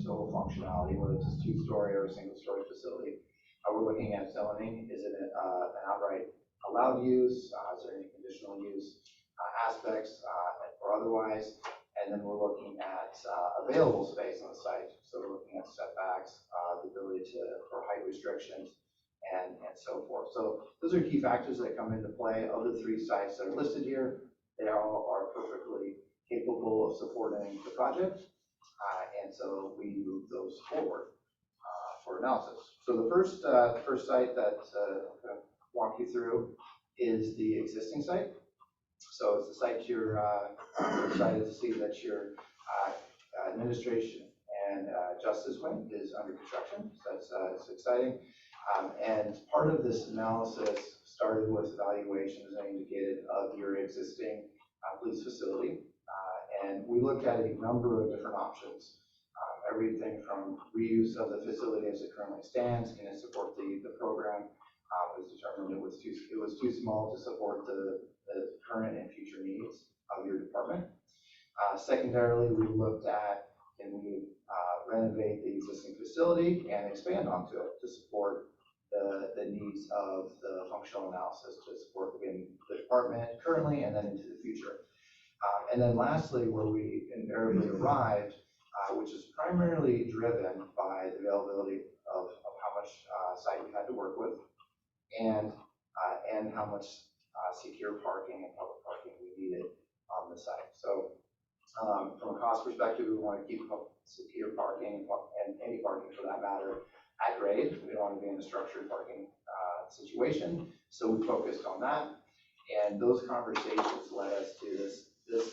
total functionality, whether it's a 2-story or a single-story facility. We're looking at zoning. Is it an outright allowed use? Is there any conditional use aspects or otherwise? And then we're looking at available space on the site. So we're looking at setbacks, the ability for height restrictions, and so forth. So those are key factors that come into play. Of the 3 sites that are listed here, they all are perfectly capable of supporting the project. And so we move those forward for analysis. So the first site that I'm going to walk you through is the existing site. So it's the site you're excited to see that your administration and justice wing is under construction. So that's exciting. And part of this analysis started with evaluation, as I indicated, of your existing police facility. And we looked at a number of different options. Everything from reuse of the facility as it currently stands, can it support the program? It was determined it was too small to support the current and future needs of your department. Secondarily, we looked at, can we renovate the existing facility and expand onto it to support the needs of the functional analysis to support the department currently and then into the future. And then lastly, where we invariably arrived, which is primarily driven by the availability of how much site we had to work with and how much secure parking and public parking we needed on the site. So from a cost perspective, we want to keep secure parking and any parking for that matter at grade. We don't want to be in a structured parking situation. So we focused on that. And those conversations led us to this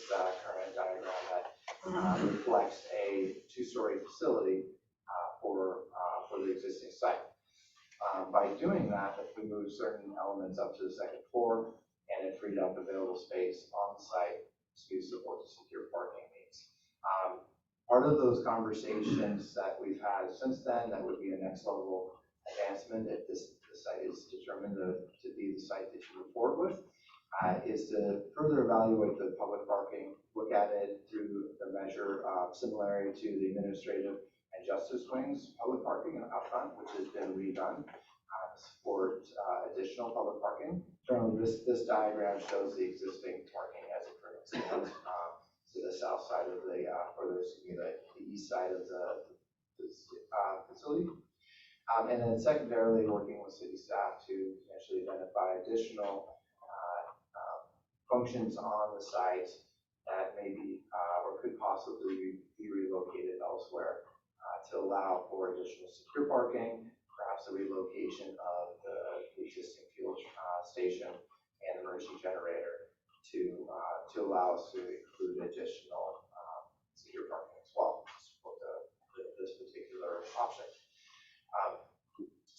current diagram that reflects a two-story facility for the existing site. By doing that, we moved certain elements up to the second floor, and it freed up available space on the site to support the secure parking needs. Part of those conversations that we've had since then, that would be a next level advancement if the site is determined to be the site that you move forward with, is to further evaluate the public parking, look at it through the measure of similarity to the administrative and justice wings public parking out front, which has been redone to support additional public parking. Currently, this diagram shows the existing parking as it currently stands to the south side of the, the east side of the facility. And then secondarily, working with city staff to potentially identify additional functions on the site that may be or could possibly be relocated elsewhere to allow for additional secure parking, perhaps a relocation of the existing fuel station and emergency generator to allow us to include additional secure parking as well to support this particular option.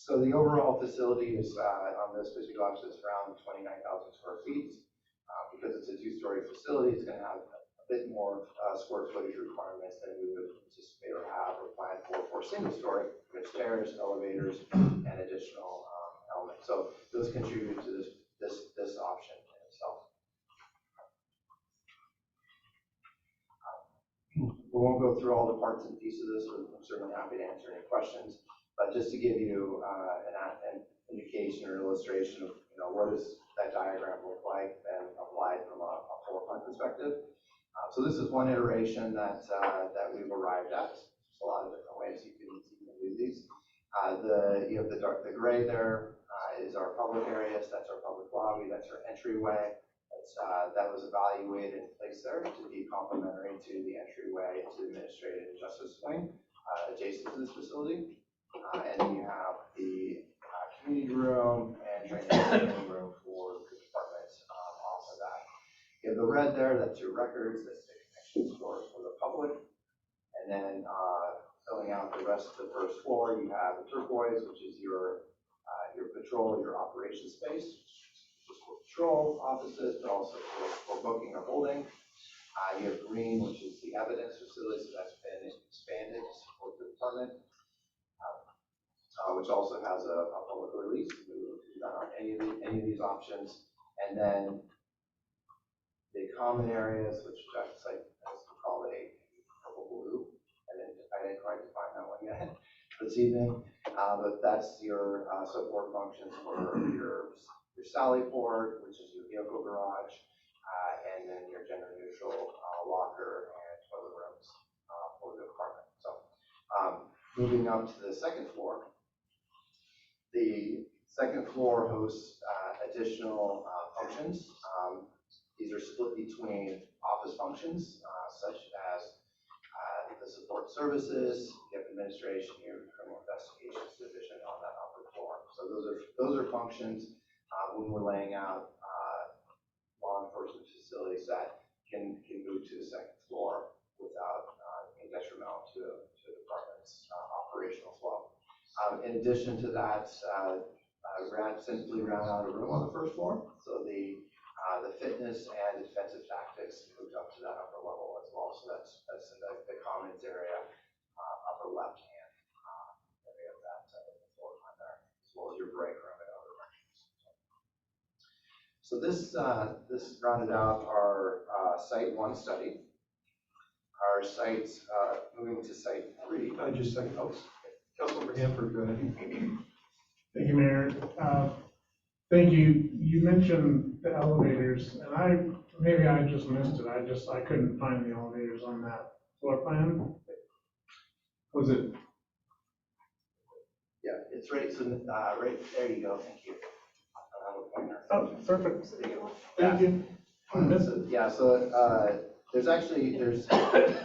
So the overall facility is on this particular option is around 29,000 square feet. Because it's a two-story facility, it's going to have a bit more square footage requirements than we would anticipate or have or plan for single-story, with stairs, elevators, and additional elements. So those contribute to this option in itself. We won't go through all the parts and pieces of this. I'm certainly happy to answer any questions. But just to give you an indication or illustration of what does that diagram look like and applied from a floor plan perspective. So this is one iteration that we've arrived at. There's a lot of different ways you can do these. The gray there is our public areas. That's our public lobby. That's our entryway. That was evaluated and placed there to be complementary to the entryway to the administrative and justice wing adjacent to this facility. And then you have the community room and training room for the departments off of that. You have the red there, that's your records, that's the connection store for the public. And then filling out the rest of the first floor, you have the turquoise, which is your patrol, your operations space, just for patrol offices, but also for booking or holding. You have green, which is the evidence facility, so that's been expanded to support the department. Which also has a public release. We've done on any of these options. And then the common areas, which Jeff like has called a purple blue. I didn't quite define that one yet this evening. But that's your support functions for your Sally port, which is your vehicle garage, and then your gender neutral locker and toilet rooms for the department. So moving up to the second floor. The second floor hosts additional functions. These are split between office functions, such as the support services, you have administration, your criminal investigations division on that upper floor. So those are functions when we're laying out law enforcement facilities that can move to the second floor without being detrimental to the department's operational flow. In addition to that, simply round out a room on the first floor. So the fitness and defensive tactics moved up to that upper level as well. So that's in the commons area, upper left hand area of that floor plan there, as well as your break room and other functions. So this rounded out our site 1 study. Our sites moving to site 3. Just a second, Councilmember Hanford, go ahead. Thank you, Mayor. Thank you. You mentioned the elevators, and maybe I just missed it. I couldn't find the elevators on that floor plan. Was it? Yeah, it's right. So right there you go. Thank you. I have a pointer. Oh, perfect. There you go. Thank you.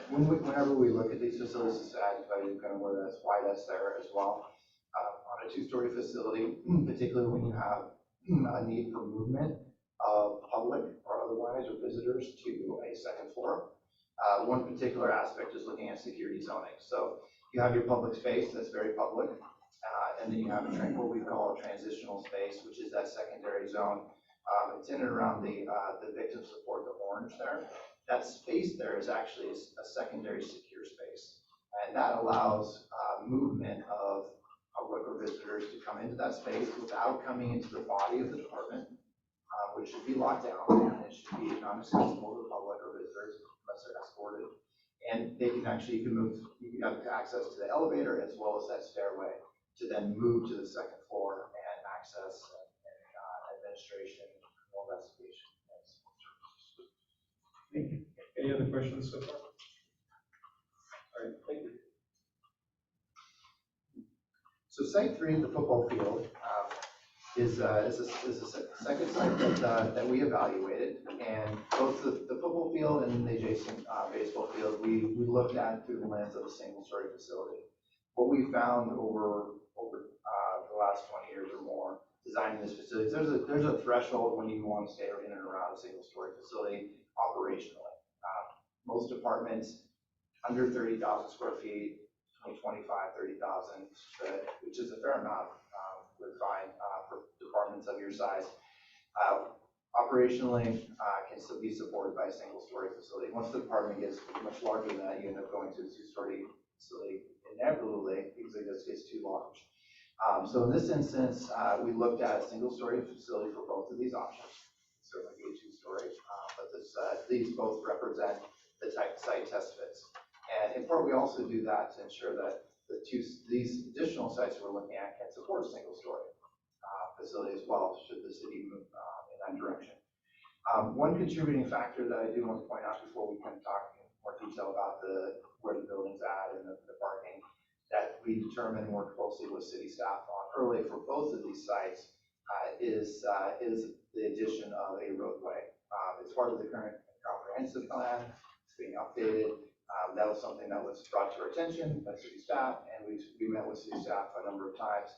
Whenever we look at these facilities, kind of why that's there as well. On a two-story facility, particularly when you have a need for movement of public or otherwise, or visitors to a second floor. One particular aspect is looking at security zoning. So you have your public space that's very public, and then you have what we call a transitional space, which is that secondary zone. It's in and around the victim support, the orange there. That space there is actually a secondary secure space. And that allows movement of public or visitors to come into that space without coming into the body of the department, which should be locked down, and it should be non-accessible to the public or visitors unless they're escorted. And they can actually, you can have access to the elevator as well as that stairway to then move to the second floor and access administration, criminal investigation, and support services. Thank you. Any other questions so far? All right, thank you. So site 3 at the football field is a second site that we evaluated, and both the football field and the adjacent baseball field, we looked at through the lens of a single-story facility. What we found over the last 20 years or more designing this facility, there's a threshold when you want to stay in and around a single-story facility operationally. Most apartments under 30,000 square feet, 25, 30,000, which is a fair amount, would find for departments of your size. Operationally, can still be supported by a single-story facility. Once the department gets much larger than that, you end up going to a two-story facility inevitably because it just gets too large. So in this instance, we looked at a single-story facility for both of these options. Certainly be a two-story, but these both represent the type site test fits. And in part, we also do that to ensure that these additional sites we're looking at can support a single-story facility as well, should the city move in that direction. One contributing factor that I do want to point out before we can talk in more detail about where the building's at and the parking, that we determined and worked closely with city staff on early for both of these sites is the addition of a roadway. It's part of the current comprehensive plan. It's being updated. That was something that was brought to our attention by city staff, and we met with city staff a number of times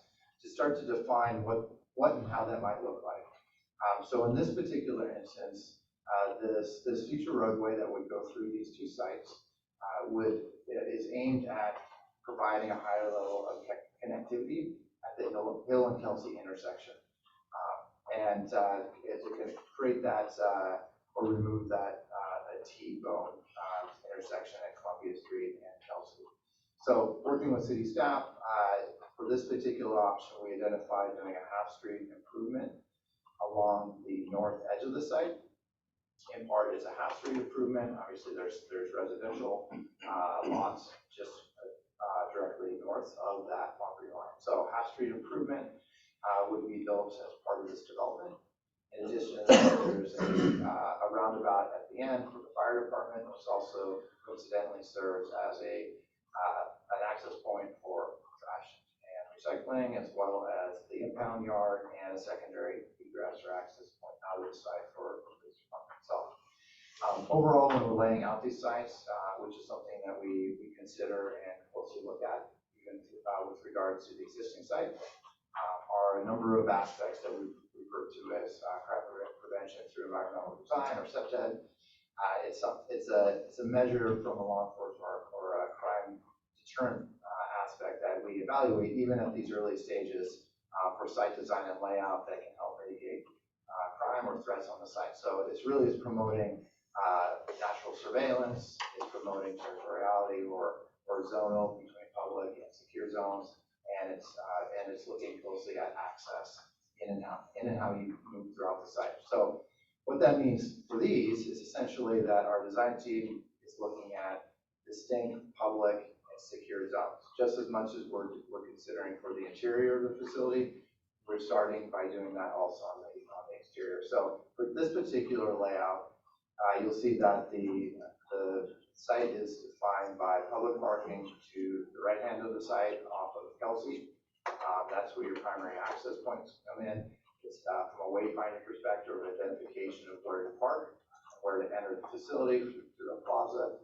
to start to define what and how that might look like. So in this particular instance, this future roadway that would go through these two sites is aimed at providing a higher level of connectivity at the Hill and Kelsey intersection. And it's going to create that or remove that T-bone intersection at Columbia Street and Kelsey. So working with city staff, for this particular option, we identified doing a half-street improvement along the north edge of the site. In part, it's a half-street improvement. Obviously, there's residential lots just directly north of that property line. So half-street improvement would be built as part of this development. In addition, there's a roundabout at the end for the fire department, which also coincidentally serves as an access point for trash and recycling, as well as the impound yard and a secondary egress or access point out of the site for the police department itself. Overall, when we're laying out these sites, which is something that we consider and closely look at, even with regards to the existing site, are a number of aspects that we refer to as crime prevention through environmental design or SEPTED. It's a measure from a law enforcement or a crime deterrent aspect that we evaluate even at these early stages for site design and layout that can help mitigate crime or threats on the site. So it's really promoting natural surveillance, it's promoting territoriality or zonal between public and secure zones, and it's looking closely at access in and how you move throughout the site. So what that means for these is essentially that our design team is looking at distinct public and secure zones. Just as much as we're considering for the interior of the facility, we're starting by doing that also on the exterior. So for this particular layout, you'll see that the site is defined by public parking to the right hand of the site off of Kelsey. That's where your primary access points come in. It's from a wayfinding perspective, identification of where to park, where to enter the facility through the plaza.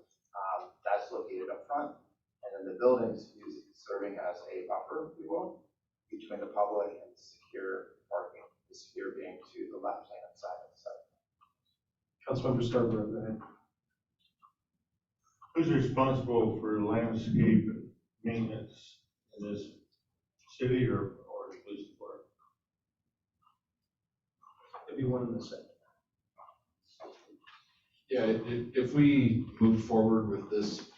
That's located up front. And then the building's serving as a buffer, if you will. between the public and secure parking, the secure being to the left-hand side of the site. Councilmember Scarborough, go ahead. Who's responsible for landscape maintenance in this city or the police department? It'd be one in the same. Yeah, if we move forward with this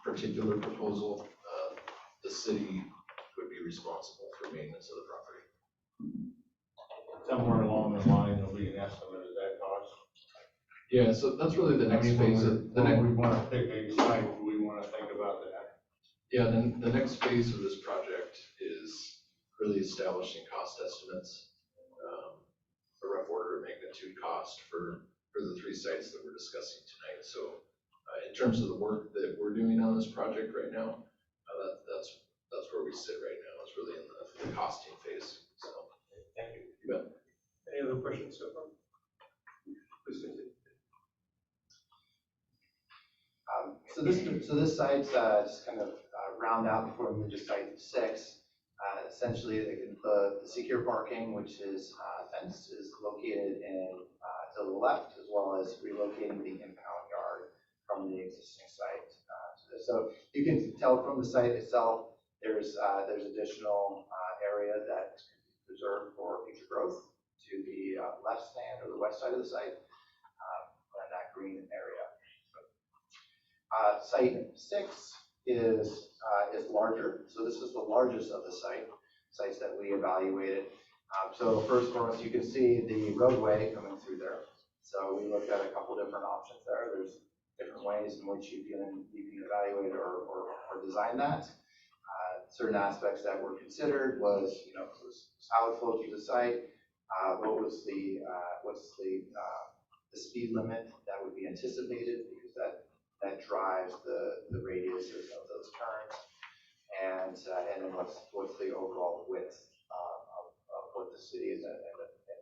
particular proposal, the city would be responsible for maintenance of the property. Somewhere along the line, there'll be an estimate of that cost. Yeah, so that's really the next phase of, the next. We want to pick a site, we want to think about that. Yeah, then the next phase of this project is really establishing cost estimates, a rough order of magnitude cost for the three sites that we're discussing tonight. So in terms of the work that we're doing on this project right now, that's where we sit right now, is really in the costing phase. So Thank you. you bet. Any other questions so far? Please continue. So this site, just kind of round out before we move to site 6. Essentially, the secure parking, which is fenced, is located to the left, as well as relocating the impound yard from the existing site to this. So you can tell from the site itself, there's additional area that can be preserved for future growth to the left stand or the west side of the site, and that green area. Site 6 is larger, so this is the largest of the sites that we evaluated. So first for us, you can see the roadway coming through there. So we looked at a couple different options there. There's different ways in which you can evaluate or design that. Certain aspects that were considered was, was how it flowed through the site, what's the speed limit that would be anticipated, because that drives the radius of those turns, and then what's the overall width of what the city and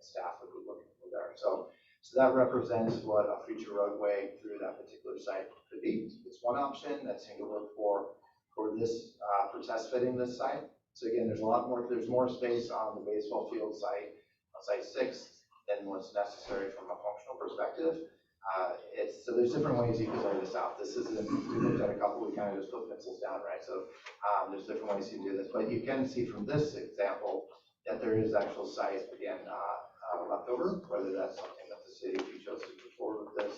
staff would be looking for there. So that represents what a future roadway through that particular site could be. It's one option that's singular for this for test fitting this site. So again, there's more space on the baseball field site on site 6 than what's necessary from a functional perspective. So there's different ways you can lay this out. This isn't, we looked at a couple, we kind of just put pencils down, right? So there's different ways you do this, but you can see from this example that there is actual site, again, left over, whether that's something that the city, if you chose to move forward with this,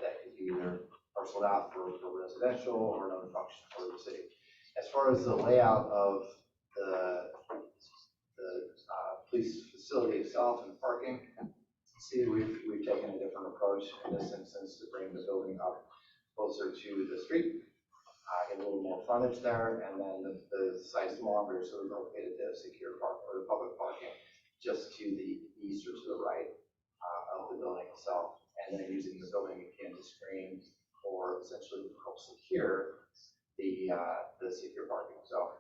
that could be either parceled out for residential or another function for the city. As far as the layout of the police facility itself and the parking, see, we've taken a different approach in this instance to bring the building up closer to the street, get a little more frontage there, and then the site's longer, so we located the secure park or the public parking just to the east or to the right of the building itself, and then using the building again to screen or essentially help secure the secure parking. So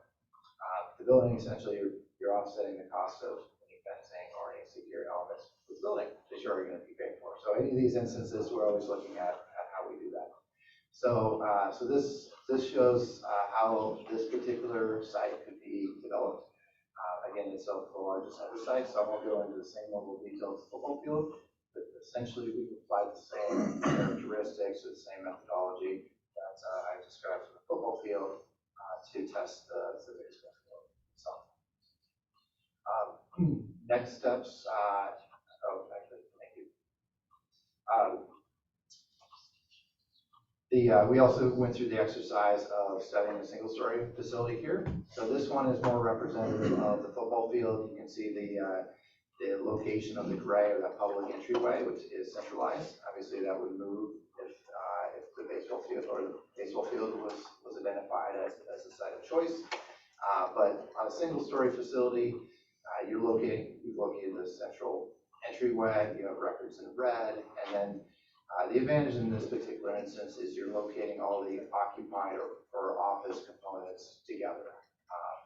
the building, essentially, you're offsetting the cost of any fencing or any secure elements with the building that you're already going to be paying for. So any of these instances, we're always looking at how we do that. So so this shows how this particular site could be developed. Again, it's the largest of the sites, so I won't go into the same level of detail as the football field, but essentially we applied the same characteristics or the same methodology that I described for the football field to test the baseball field. So next steps. Actually, thank you. We also went through the exercise of studying a single-story facility here. So this one is more representative of the football field. You can see the location of the gray or that public entryway, which is centralized. Obviously, that would move if the baseball field was identified as a site of choice. But on a single-story facility, you've located the central entryway. You have records in red, and then the advantage in this particular instance is you're locating all the occupied or office components together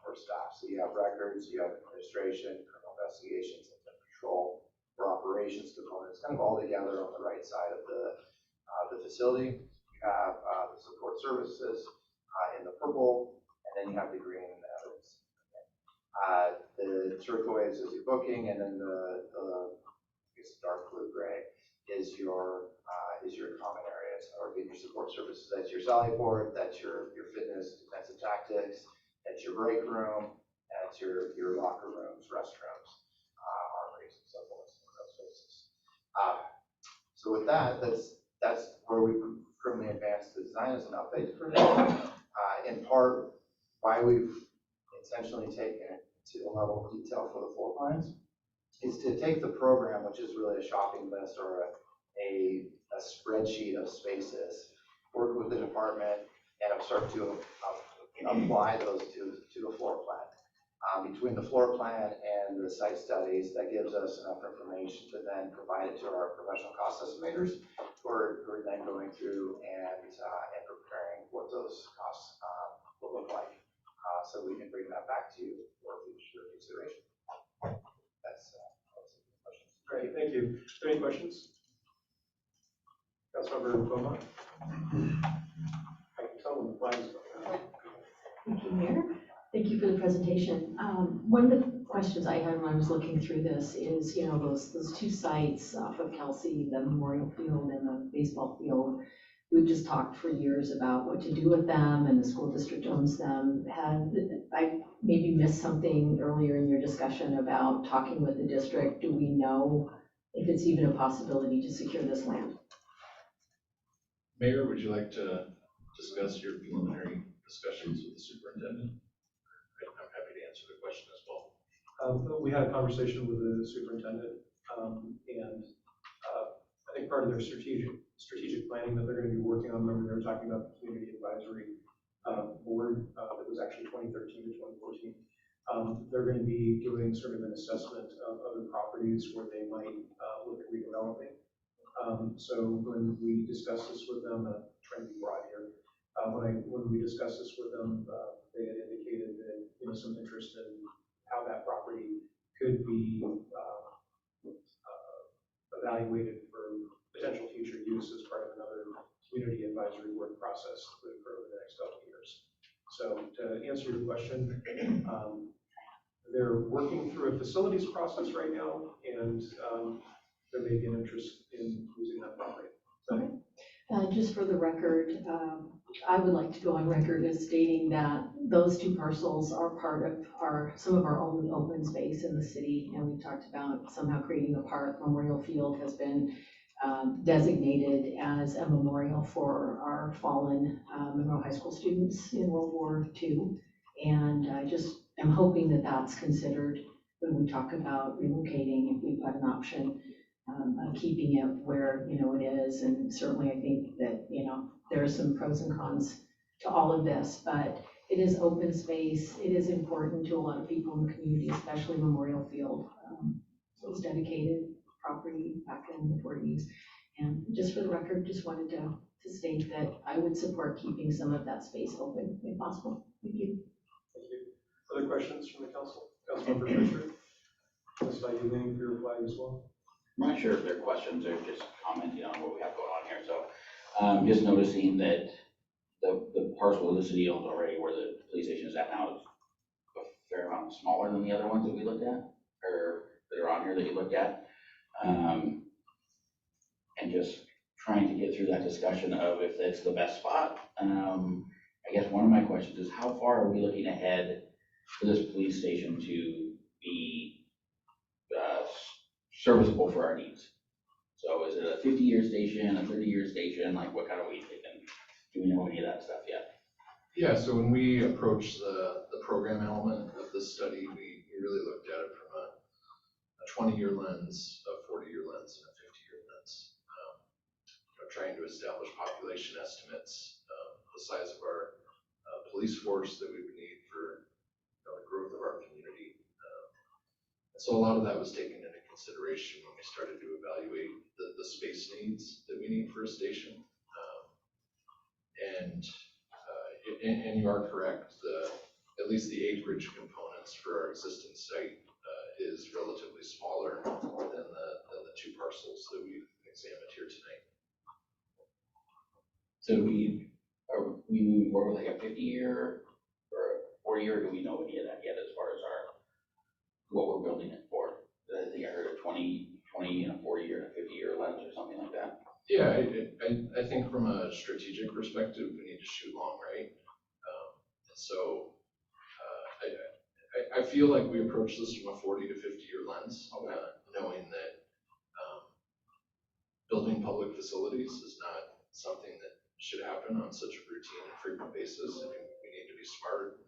for staff. So you have records, you have administration, criminal investigations, and control for operations components, kind of all together on the right side of the facility. You have the support services in the purple, and then you have the green in the others. The turquoise is your booking, and then I guess dark blue gray is your common areas, or your support services. That's your sally port, that's your fitness, defensive tactics, that's your break room, that's your locker rooms, restrooms, armories, and so forth, in those spaces. So with that, that's where we've currently advanced the design as an update for now. In part, why we've intentionally taken it to a level of detail for the floor plans is to take the program, which is really a shopping list or a spreadsheet of spaces, work with the department and start to apply those to the floor plan. Between the floor plan and the site studies, that gives us enough information to then provide it to our professional cost estimators who are then going through and preparing what those costs will look like. So we can bring that back to you for future consideration. That's the questions. Great, thank you. Are there any questions? Councilmember Beaumont? I can tell when the flag is going up. Thank you, Mayor. Thank you for the presentation. One of the questions I had when I was looking through this is, you know, those two sites off of Kelsey, the Memorial Field and the baseball field, we've just talked for years about what to do with them, and the school district owns them. I maybe missed something earlier in your discussion about talking with the district. Do we know if it's even a possibility to secure this land? Mayor, would you like to discuss your preliminary discussions with the superintendent? I'm happy to answer the question as well. We had a conversation with the superintendent, and I think part of their strategic planning that they're going to be working on, remember they were talking about the community advisory board that was actually 2013 to 2014. They're going to be doing sort of an assessment of other properties where they might look at redeveloping. So when we discussed this with them, trying to be broad here, when we discussed this with them, they had indicated that, you know, some interest in how that property could be evaluated for potential future use as part of another community advisory board process that would occur over the next couple of years. So to answer your question, they're working through a facilities process right now, and there may be an interest in using that property. Okay. Just for the record, I would like to go on record as stating that those two parcels are part of some of our only open space in the city, and we've talked about somehow creating a park. Memorial Field has been designated as a memorial for our fallen Monroe High School students in World War II, and I just am hoping that that's considered when we talk about relocating, if we've got an option. Keeping it where, you know, it is, and certainly I think that, you know, there are some pros and cons to all of this, but it is open space. It is important to a lot of people in the community, especially Memorial Field. It was dedicated property back in the 40s, and just for the record, just wanted to state that I would support keeping some of that space open if possible. Thank you. Thank you. Other questions from the council? Councilmember Fisher? Ms. Name for your flag as well. I'm not sure if they're questions or just commenting on what we have going on here. So just noticing that the parcel the city owns already where the police station is at now is a fair amount smaller than the other ones that we looked at, or that are on here that you looked at. And just trying to get through that discussion of if that's the best spot. I guess one of my questions is how far are we looking ahead for this police station to be serviceable for our needs? So is it a 50-year station, a 30-year station? Like what kind of we thinking? Do we know any of that stuff yet? Yeah, so when we approached the program element of this study, we really looked at it from a 20-year lens, a 40-year lens, and a 50-year lens. Trying to establish population estimates, the size of our police force that we would need for the growth of our community. So a lot of that was taken into consideration when we started to evaluate the space needs that we need for a station. And you are correct, at least the acreage components for our existing site is relatively smaller than the two parcels that we've examined here tonight. So are we moving forward with like a 50-year or a 40-year? Do we know any of that yet as far as our what we're building it for. I think I heard a 20 and a 40 or a 50-year lens or something like that. Yeah, I think from a strategic perspective, we need to shoot long, right? So I feel like we approach this from a 40 to 50-year lens, knowing that building public facilities is not something that should happen on such a routine and frequent basis. I mean, we need to be smart.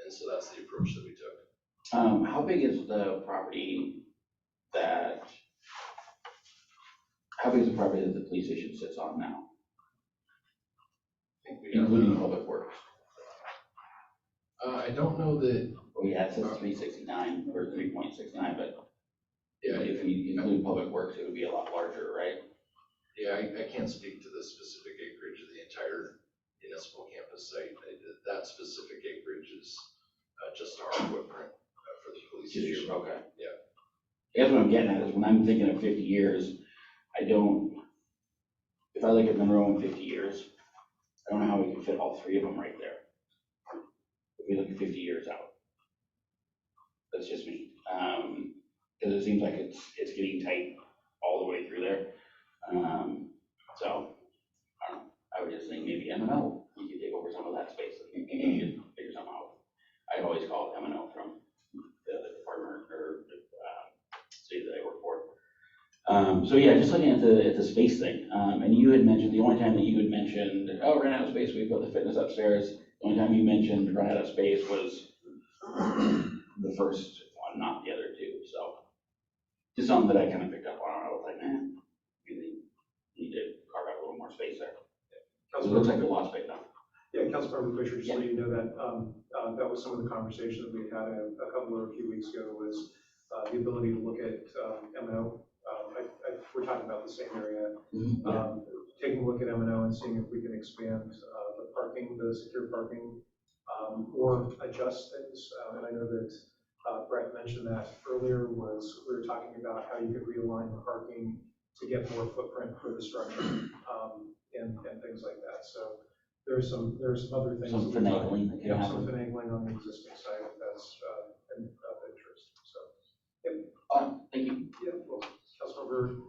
And so that's the approach that we took. How big is the property that the police station sits on now, I think we including public works? I don't know that. Oh yeah, it says 369 or 3.69, but Yeah, if you include public works, it would be a lot larger, right? Yeah, I can't speak to the specific acreage of the entire municipal campus site. That specific acreage is just our footprint for the police station. Okay. Yeah. I guess what I'm getting at is when I'm thinking of 50 years, if I look at Monroe in 50 years, I don't know how we can fit all three of them right there. If we look at 50 years out. That's just me. Because it seems like it's getting tight all the way through there. So, I don't know. I would just think maybe M&O, you could take over some of that space and figure something out. I always call it M&O from the department or city that I work for. So yeah, just looking at the space thing, and you had mentioned, the only time that you had mentioned, oh, ran out of space, we put the fitness upstairs. The only time you mentioned run out of space was the first one, not the other two. So just something that I kind of picked up on. I was like, man, you need to carve out a little more space there. It looks like a lot space now. Yeah, Councilmember Fisher, just so you know that that was some of the conversation that we had a few weeks ago was the ability to look at M&O. We're talking about the same area. Taking a look at M&O and seeing if we can expand the secure parking, or adjust things. And I know that Brett mentioned that earlier we were talking about how you could realign the parking to get more footprint for the structure, and things like that. So there's some other things. Some finagling that can happen. Some finagling on the existing site that's of interest. So, yeah. Thank you. Yeah, well, Councilmember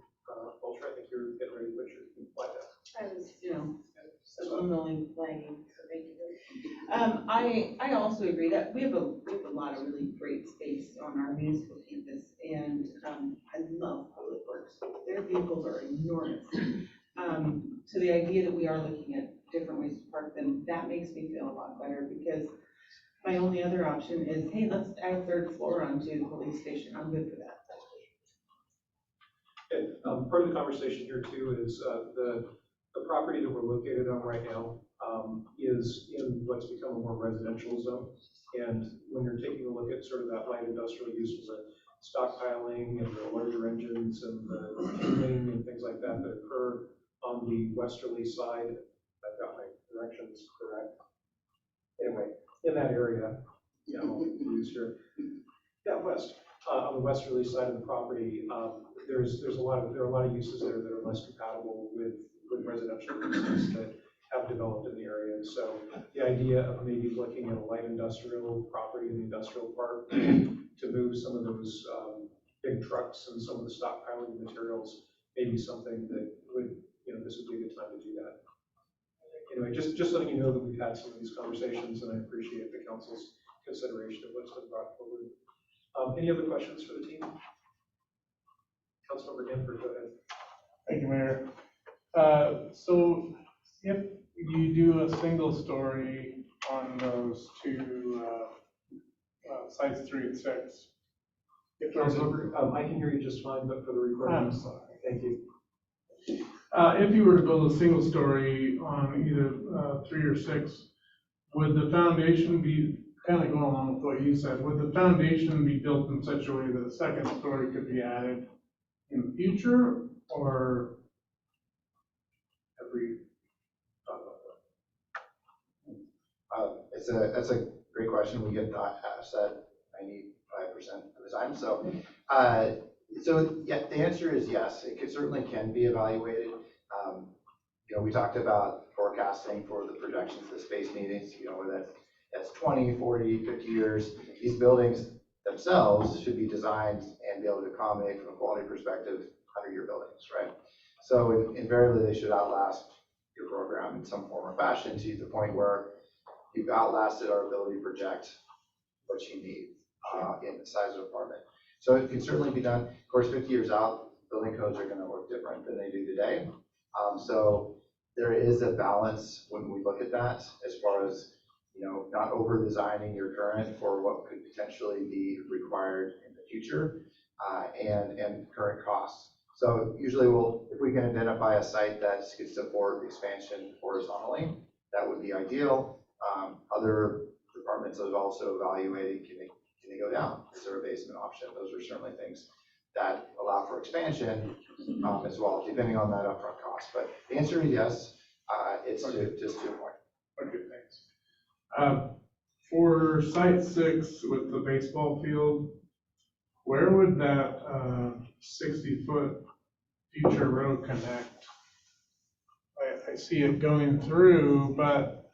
Bolger, I think you're getting ready to put your slide down. I was, subliminally flagging, so thank you. I also agree that we have a lot of really great space on our municipal campus, and I love public works. Their vehicles are enormous. So the idea that we are looking at different ways to park them, that makes me feel a lot better, because my only other option is, hey, let's add a third floor onto the police station. I'm good for that. And part of the conversation here too is the property that we're located on right now is in what's become a more residential zone. And when you're taking a look at sort of that light industrial use with the stockpiling and the larger engines and the fueling and things like that that occur on the westerly side, I've got my directions correct. Anyway, in that area, yeah, I'll use here. Yeah, west. On the westerly side of the property, there are a lot of uses there that are less compatible with residential uses that have developed in the area. So the idea of maybe looking at a light industrial property in the industrial park to move some of those big trucks and some of the stockpiling materials may be something that would, this would be a good time to do that. Anyway, just letting you know that we've had some of these conversations, and I appreciate the council's consideration of what's been brought forward. Any other questions for the team? Councilmember Danford, go ahead. Thank you, Mayor. So if you do a single story on those two sites 3 and 6, if there's I can hear you just fine, but for the recording, I'm sorry. Thank you. If you were to build a single story on either 3 or 6, would the foundation be, kind of going along with what you said, would the foundation be built in such a way that a second story could be added in the future, or have we thought about that? That's a great question. We get asked that 95% of the time. So, yeah, the answer is yes. It certainly can be evaluated. We talked about forecasting for the projections of the space needs. Where that that's 20, 40, 50 years. These buildings themselves should be designed and be able to accommodate from a quality perspective 100-year buildings, right? So invariably, they should outlast your program in some form or fashion to the point where you've outlasted our ability to project what you need in the size of apartment. So it can certainly be done. Of course, 50 years out, building codes are going to look different than they do today. So there is a balance when we look at that, as far as, you know, not over designing your current for what could potentially be required in the future, and current costs. So usually if we can identify a site that could support expansion horizontally, that would be ideal. Other departments have also evaluated, can they go down? Is there a basement option? Those are certainly things that allow for expansion as well, depending on that upfront cost. But the answer is yes. It's just to a point. Okay, thanks. For site 6 with the baseball field, where would that 60-foot future road connect? I see it going through, but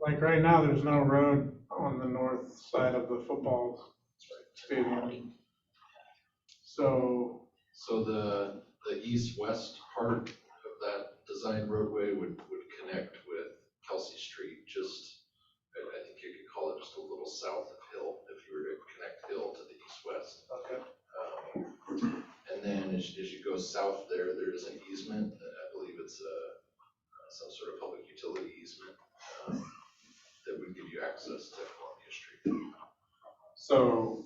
like right now, there's no road on the north side of the football stadium. So the east-west part of that design roadway would connect with Kelsey Street, just, I think you could call it just a little south of Hill, if you were to connect Hill to the east-west. Okay. And then as you go south there is an easement, I believe it's some sort of public utility easement that would give you access to Columbia Street. So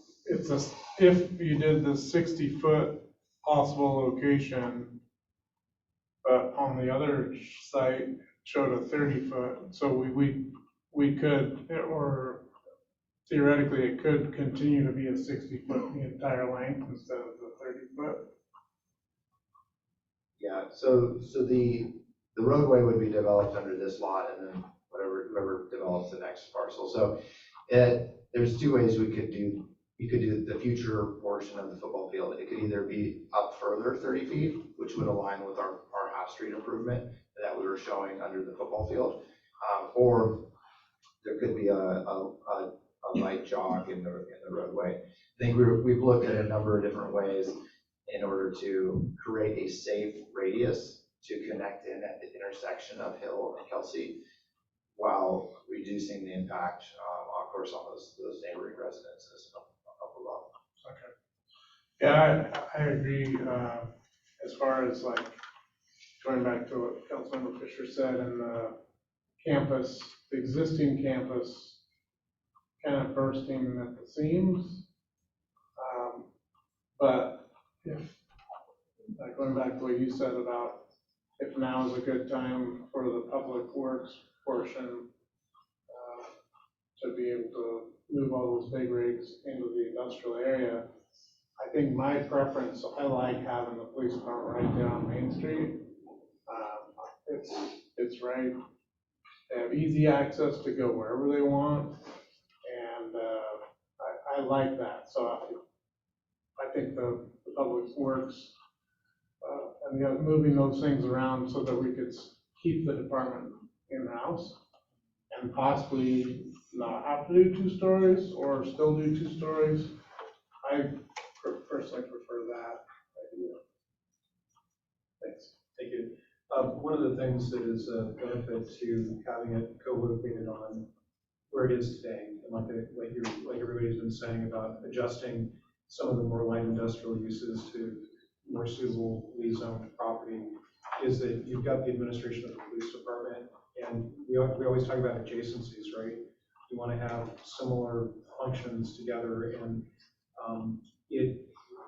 if you did the 60-foot possible location, but on the other site showed a 30-foot, so we could, or theoretically, it could continue to be a 60-foot the entire length instead of the 30-foot. Yeah, so the roadway would be developed under this lot, and then whoever develops the next parcel. So there's two ways we could do. You could do the future portion of the football field. It could either be up further 30 feet, which would align with our half street improvement that we were showing under the football field, or there could be a light jog in the roadway. I think we've looked at a number of different ways in order to create a safe radius to connect in at the intersection of Hill and Kelsey, while reducing the impact, of course, on those neighboring residences up above. Okay. Yeah, I agree. As far as like going back to what Councilmember Fisher said, and the campus, the existing campus, kind of bursting at the seams. But if, like going back to what you said about if now is a good time for the public works portion to be able to move all those big rigs into the industrial area, I think my preference, I like having the police department right there on Main Street. It's right, they have easy access to go wherever they want, and I like that. So I think the public works and moving those things around so that we could keep the department in-house and possibly not have to do 2 stories or still do 2 stories. I personally prefer that idea. Thanks. Thank you. One of the things that is a benefit to having it co-located on where it is today, and like everybody's been saying about adjusting some of the more light industrial uses to more suitably zoned property, is that you've got the administration of the police department, and we always talk about adjacencies, right? You want to have similar functions together, and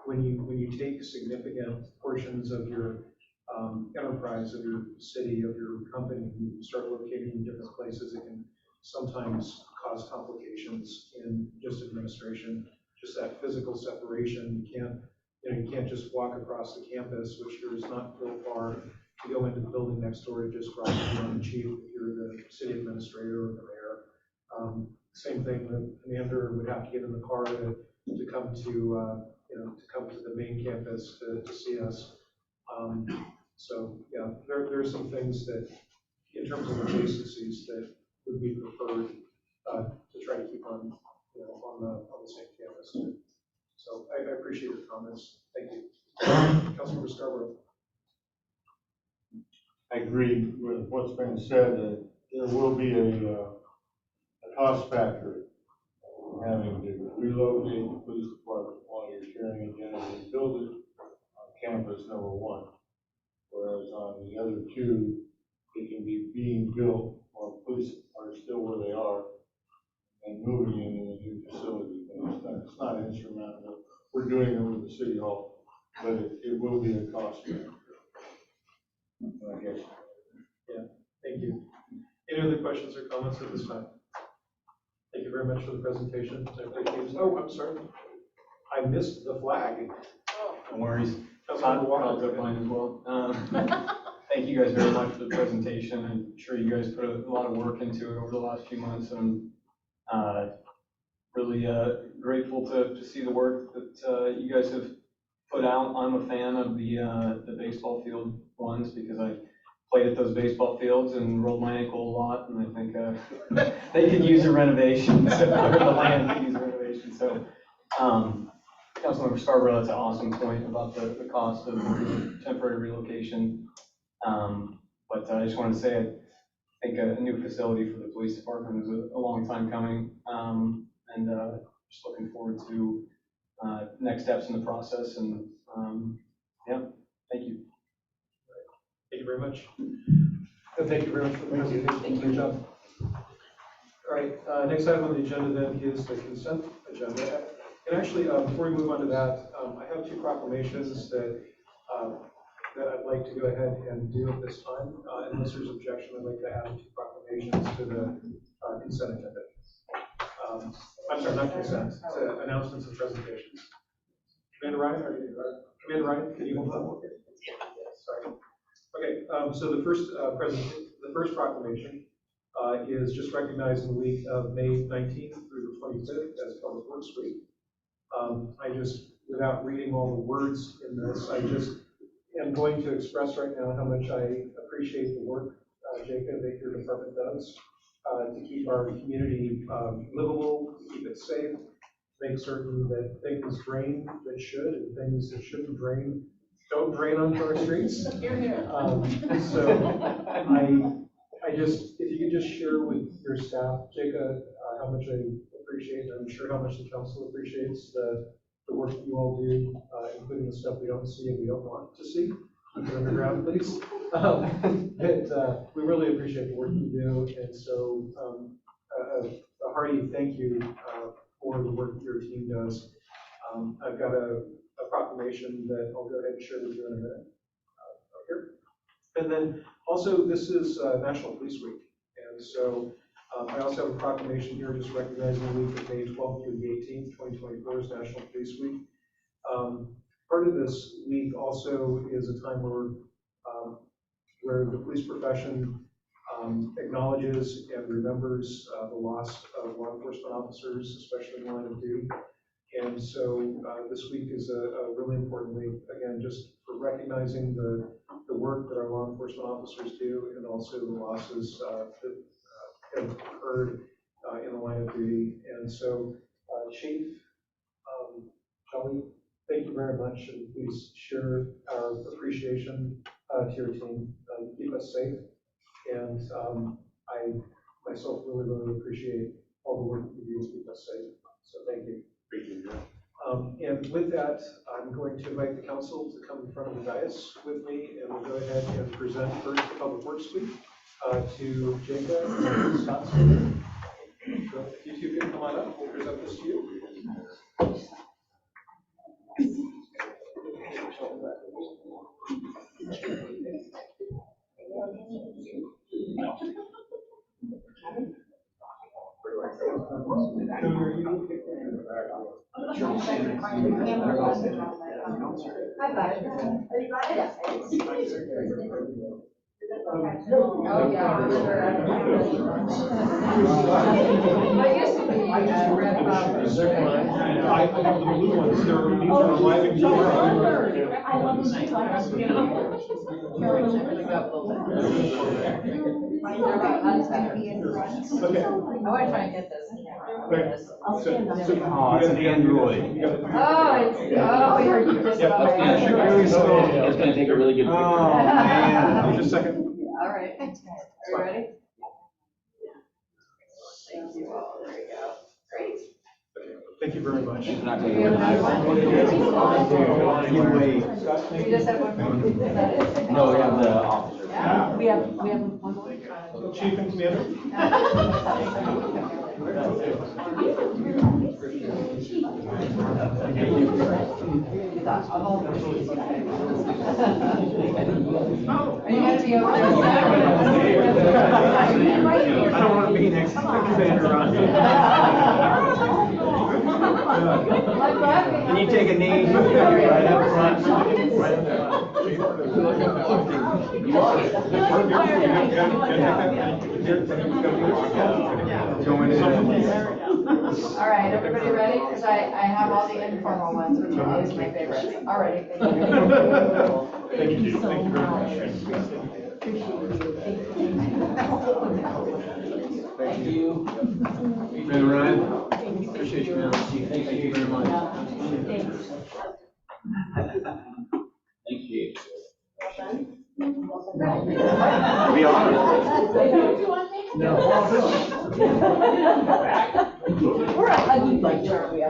when you take significant portions of your enterprise, of your city, of your company, and you start locating in different places, it can sometimes cause complications in just administration. Just that physical separation, you can't just walk across the campus, which is not real far, to go into the building next door to just drop in on the chief if you're the city administrator or the mayor. Same thing, the commander would have to get in the car to come to the main campus to see us. So yeah, there are some things that, in terms of adjacencies, that would be preferred to try to keep on, on the same campus. So I appreciate your comments. Thank you. Councilmember Scarborough. I agree with what's been said, that there will be a cost factor in having to relocate the police department while you're sharing a generally build it on campus number one. Whereas on the other two, it can be being built while police are still where they are and moving into the new facility. And it's not insurmountable. We're doing it with the city hall, but it will be a cost factor. I guess. Yeah, thank you. Any other questions or comments at this time? Thank you very much for the presentation. I appreciate it. Oh, I'm sorry. I missed the flag. No worries. Councilmember Walker. I'll take mine as well. Thank you guys very much for the presentation. I'm sure you guys put a lot of work into it over the last few months, and I'm really grateful to see the work that you guys have put out. I'm a fan of the baseball field ones because I played at those baseball fields and rolled my ankle a lot, and I think they could use a renovation, or the land could use a renovation. So, Councilmember Scarborough, that's an awesome point about the cost of temporary relocation. But I just wanted to say, I think a new facility for the police department is a long time coming, and just looking forward to next steps in the process. And yeah, thank you. Thank you very much. And thank you very much for the presentation. Thank you. Good job. All right, next item on the agenda then is the consent agenda. And actually, before we move on to that, I have two proclamations that I'd like to go ahead and do at this time. Unless there's objection, I'd like to add two proclamations to the consent agenda. I'm sorry, not consent, to announcements and presentations. Commander Ryan, Commander Ryan, can you hold on? Sorry. Okay, so the first proclamation is just recognizing the week of May 19th through the 25th as Public Works Week. I just, without reading all the words in this, I just am going to express right now how much I appreciate the work, Jacob, that your department does to keep our community livable, to keep it safe, make certain that things drain that should and things that shouldn't drain don't drain onto our streets. So I just, if you could just share with your staff, Jacob, how much I appreciate, and I'm sure how much the council appreciates the work that you all do, including the stuff we don't see and we don't want to see. Keep it underground, please. We really appreciate the work you do, and so a hearty thank you for the work your team does. I've got a proclamation that I'll go ahead and share with you in a minute here. And then also, this is National Police Week, and so I also have a proclamation here just recognizing the week of May 12th through the 18th, 2024 is National Police Week. Part of this week also is a time where the police profession acknowledges and remembers the loss of law enforcement officers, especially in the line of duty. And so this week is a really important week, again, just for recognizing the work that our law enforcement officers do and also the losses that have occurred in the line of duty. And so, Chief Kelly, thank you very much, and please share our appreciation to your team. Keep us safe, and I myself really, really appreciate all the work you do to keep us safe. So thank you. Thank you. And with that, I'm going to invite the council to come in front of the dais with me, and we'll go ahead and present first the Public Works Week to Jacob and Scott. So if you two can come on up, we'll present this to you. I have the blue ones. These are live and I love this. Who's gonna be in front? Okay. I want to try and get this. Okay. I'll stand down. Oh, it's an Android. You're just. Yep. It's gonna take a really good picture. Oh, man. Just a second. All right. Are you ready? Thank you all. There you go. Great. Thank you very much. She's not gonna We have another one? Anyway. We just have one more? Is that it? No, we have the officer. Yeah, we have one more. Chief and Commander. Are you gonna be over there? I don't want to be next to Commander Ron. Can you take a knee? Right up front. Right up front. Going in. All right, everybody ready? Because I have all the informal ones, which are always my favorites. All right. Thank you. Thank you very much. Thank you. Man, Ryan. Appreciate you, man. Thank you very much. Thank you. Be honest. No. We're a huggy bunch, aren't we? You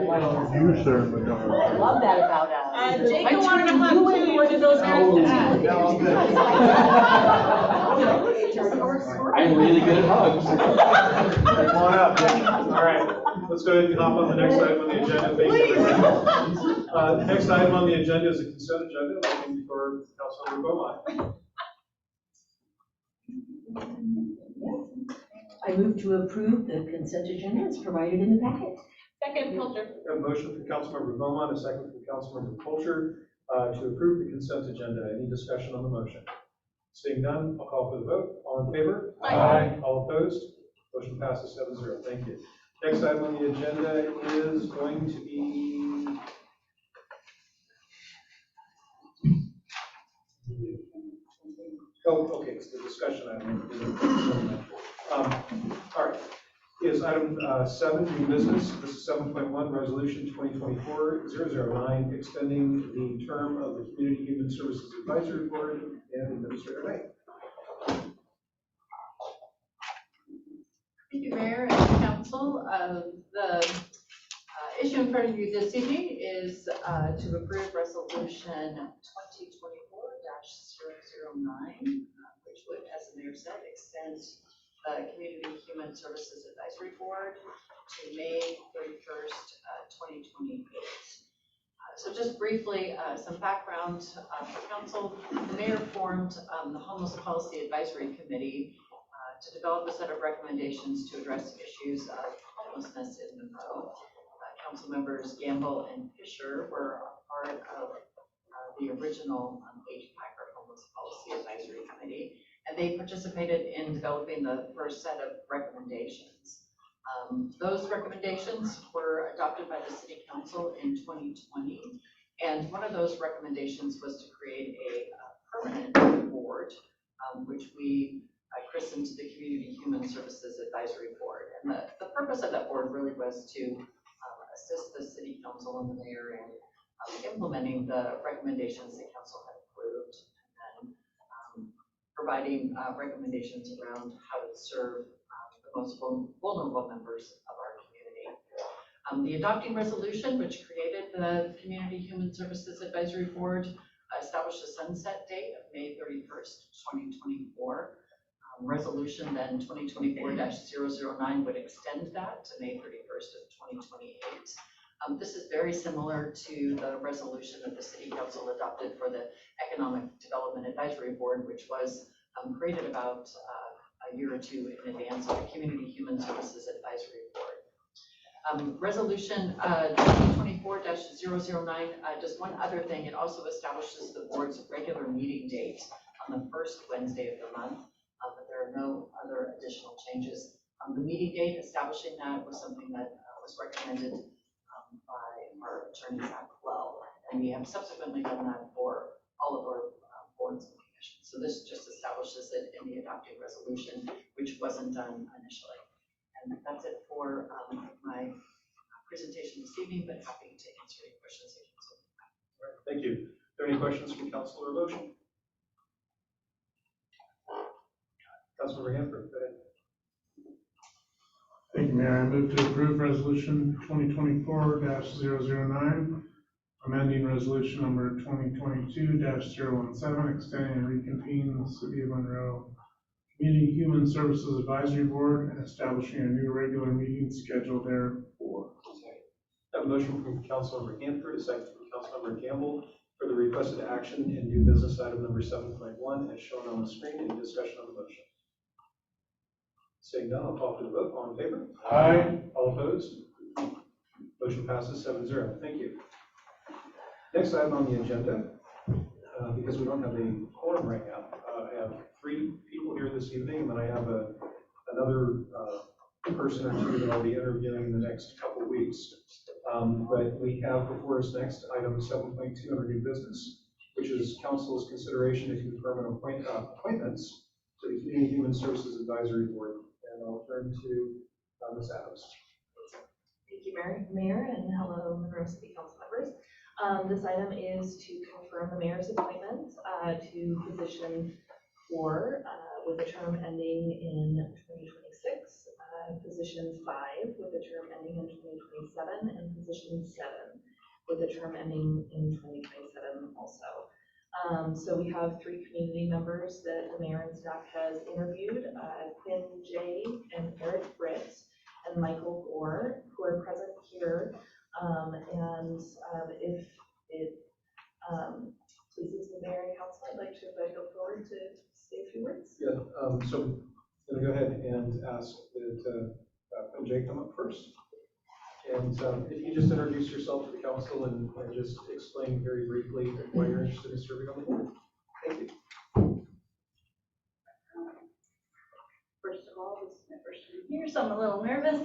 certainly are. I love that about us. Jacob wanted to hug too. One of those guys. I'm really good at hugs. Come on up. All right, let's go ahead and hop on the next item on the agenda. Thank you, everyone. The next item on the agenda is a consent agenda, looking for Councilmember Beaumont. I move to approve the consent agenda as provided in the packet. Second filter. A motion from Councilmember Beaumont, a second from Councilmember Culture, to approve the consent agenda. Any discussion on the motion? Seeing none, I'll call for the vote. All in favor? Aye. All opposed? Motion passes 7-0. Thank you. Next item on the agenda is going to be okay, it's the discussion item. All right, is item 7, new business. This is 7.1, resolution 2024-009, extending the term of the Community Human Services Advisory Board and Administrator Knight. Thank you, Mayor and Council. The issue in front of you this evening is to approve resolution 2024-009, which would, as the mayor said, extend the Community Human Services Advisory Board to May 31st, 2028. So just briefly, some background for council. The mayor formed the Homeless Policy Advisory Committee to develop a set of recommendations to address issues of homelessness in Monroe. Council members Gamble and Fisher were a part of the original H-Packer Homeless Policy Advisory Committee, and they participated in developing the first set of recommendations. Those recommendations were adopted by the City Council in 2020, and one of those recommendations was to create a permanent board, which we christened the Community Human Services Advisory Board. And the purpose of that board really was to assist the City Council and the Mayor in implementing the recommendations the Council had approved, and providing recommendations around how to serve the most vulnerable members of our community. The adopting resolution, which created the Community Human Services Advisory Board, established a sunset date of May 31st, 2024. Resolution then 2024-009 would extend that to May 31st of 2028. This is very similar to the resolution that the City Council adopted for the Economic Development Advisory Board, which was created about a year or two in advance of the Community Human Services Advisory Board. Resolution 2024-009 does one other thing. It also establishes the board's regular meeting date on the first Wednesday of the month, but there are no other additional changes. The meeting date establishing that was something that was recommended by our attorney, Zach Well, and we have subsequently done that for all of our boards and commissions. So this just establishes it in the adopted resolution, which wasn't done initially. And that's it for my presentation this evening, but happy to answer any questions that you have. All right, thank you. Are there any questions from council or motion? Councilmember Hanford, go ahead. Thank you, Mayor. I move to approve resolution 2024-009, amending resolution number 2022-017, extending and reconvening the City of Monroe Community Human Services Advisory Board and establishing a new regular meeting schedule therefor. I have a motion from Councilmember Hanford, a second from Councilmember Campbell for the requested action in new business item number 7.1 as shown on the screen. Any discussion on the motion? Seeing none, I'll call for the vote. All in favor? Aye. All opposed? Motion passes 7-0. Thank you. Next item on the agenda, because we don't have a quorum right now, I have 3 people here this evening, and then I have another person or two that I'll be interviewing in the next couple of weeks. But we have before us next item 7.2 under new business, which is council's consideration to confirm appointments to the Community Human Services Advisory Board. And I'll turn to Ms. Adams. Thank you, Mayor, and hello, Monroe City Council members. This item is to confirm the mayor's appointment to position 4 with a term ending in 2026, position 5 with a term ending in 2027, and position 7 with a term ending in 2027 also. So we have 3 community members that the mayor and staff has interviewed, Quinn J. and Eric Britt and Michael Gore, who are present here. If it pleases the mayor and council, I'd like to invite go forward to say a few words. Yeah, so I'm going to go ahead and ask that Quinn J. come up first. And if you just introduce yourself to the council and just explain very briefly why you're interested in serving on the board. Thank you. First of all, this is my first time here, so I'm a little nervous.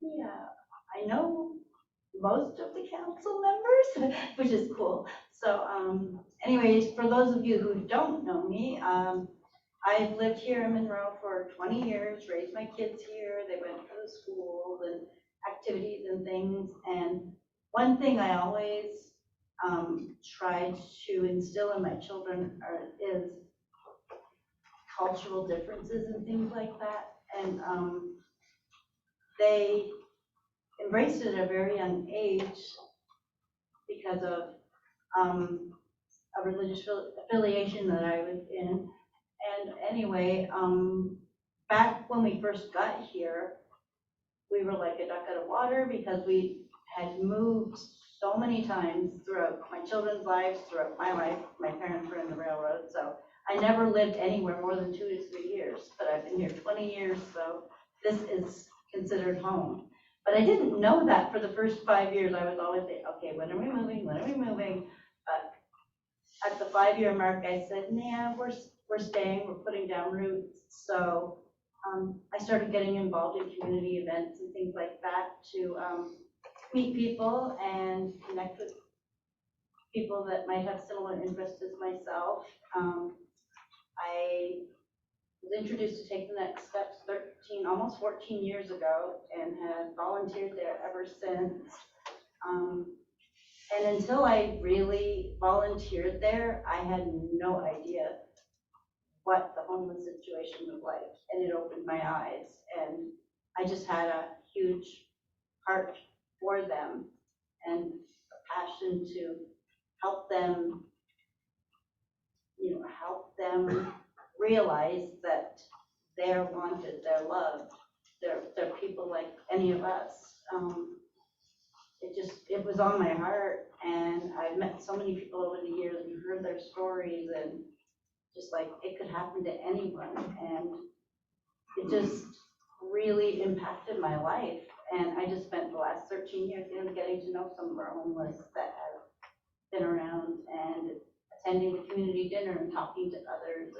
Yeah, I know most of the council members, which is cool. So anyways, for those of you who don't know me, I've lived here in Monroe for 20 years, raised my kids here. They went to the schools and activities and things. And one thing I always try to instill in my children is cultural differences and things like that. And they embraced it at a very young age because of a religious affiliation that I was in. And anyway, back when we first got here, we were like a duck out of water because we had moved so many times throughout my children's lives, throughout my life. My parents were in the railroad, so I never lived anywhere more than 2 to 3 years, but I've been here 20 years, so this is considered home. But I didn't know that for the first 5 years. I was always saying, okay, when are we moving? When are we moving? But at the 5-year mark, I said, nah, we're staying, we're putting down roots. So I started getting involved in community events and things like that to meet people and connect with people that might have similar interests as myself. I was introduced to Take the Next Steps almost 14 years ago and have volunteered there ever since. And until I really volunteered there, I had no idea what the homeless situation was like, and it opened my eyes. And I just had a huge heart for them and a passion to help them, help them realize that they're wanted, they're loved, they're people like any of us. It was on my heart, and I've met so many people over the years and heard their stories, and just like it could happen to anyone, and it just really impacted my life. And I just spent the last 13 years getting to know some of our homeless that have been around and attending the community dinner and talking to others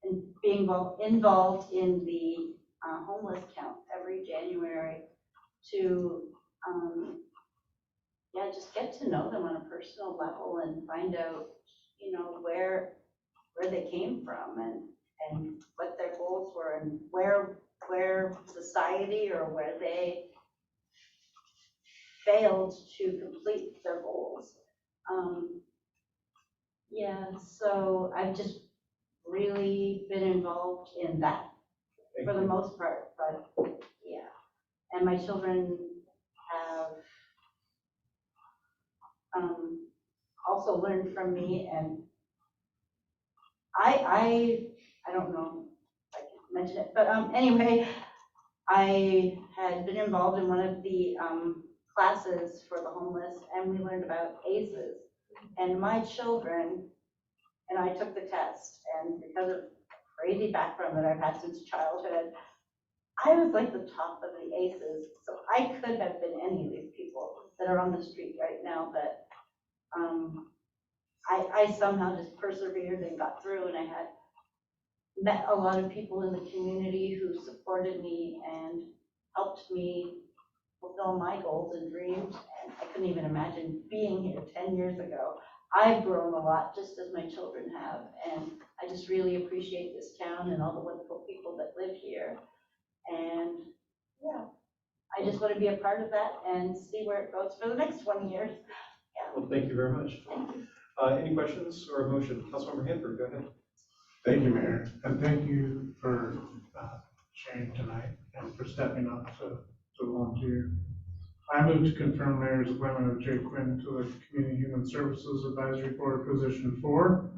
and being involved in the homeless count every January to just get to know them on a personal level and find out, where where they came from and what their goals were and where society or where they failed to complete their goals. Yeah, so I've just really been involved in that for the most part, but yeah. And my children have also learned from me, and I don't know if I can mention it, but anyway, I had been involved in one of the classes for the homeless, and we learned about ACEs. And my children, and I took the test, and because of crazy background that I've had since childhood, I was like the top of the ACEs. So I could have been any of these people that are on the street right now, but I somehow just persevered and got through, and I had met a lot of people in the community who supported me and helped me fulfill my goals and dreams. And I couldn't even imagine being here 10 years ago. I've grown a lot, just as my children have, and I just really appreciate this town and all the wonderful people that live here. And yeah, I just want to be a part of that and see where it goes for the next 20 years. Yeah. Well, thank you very much. Any questions or a motion? Councilmember Hanford, go ahead. Thank you, Mayor, and thank you for sharing tonight and for stepping up to volunteer. I move to confirm Mayor's appointment of Jay Quinn to the Community Human Services Advisory Board position 4,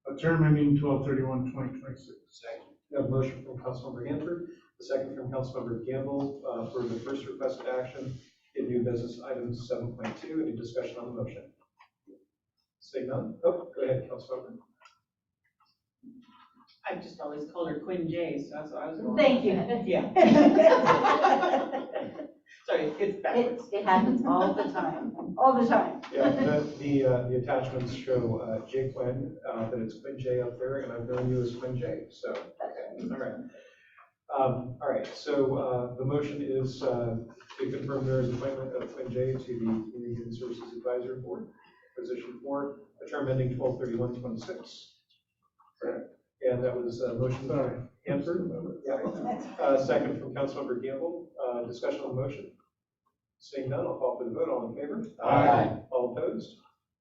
a term ending 12/31/2026. Second. We have a motion from Councilmember Hanford, a second from Councilmember Gamble for the first requested action in new business items 7.2. Any discussion on the motion? Seeing none. Oh, go ahead, Councilmember. I've just always called her Quinn J, so that's what I was going. Thank you. Yeah. Sorry, it's backwards. It happens all the time, all the time. Yeah, the attachments show J Quinn, that it's Quinn J up there, and I've known you as Quinn J, so, okay, all right. All right, so the motion is to confirm Mayor's appointment of Quinn J to the Community Human Services Advisory Board, position 4, a term ending 12/31/26. Correct. And that was a motion by Hanford. Yeah. Second from Councilmember Gamble. Discussion on the motion. Seeing none, I'll call for the vote. All in favor? Aye. All opposed?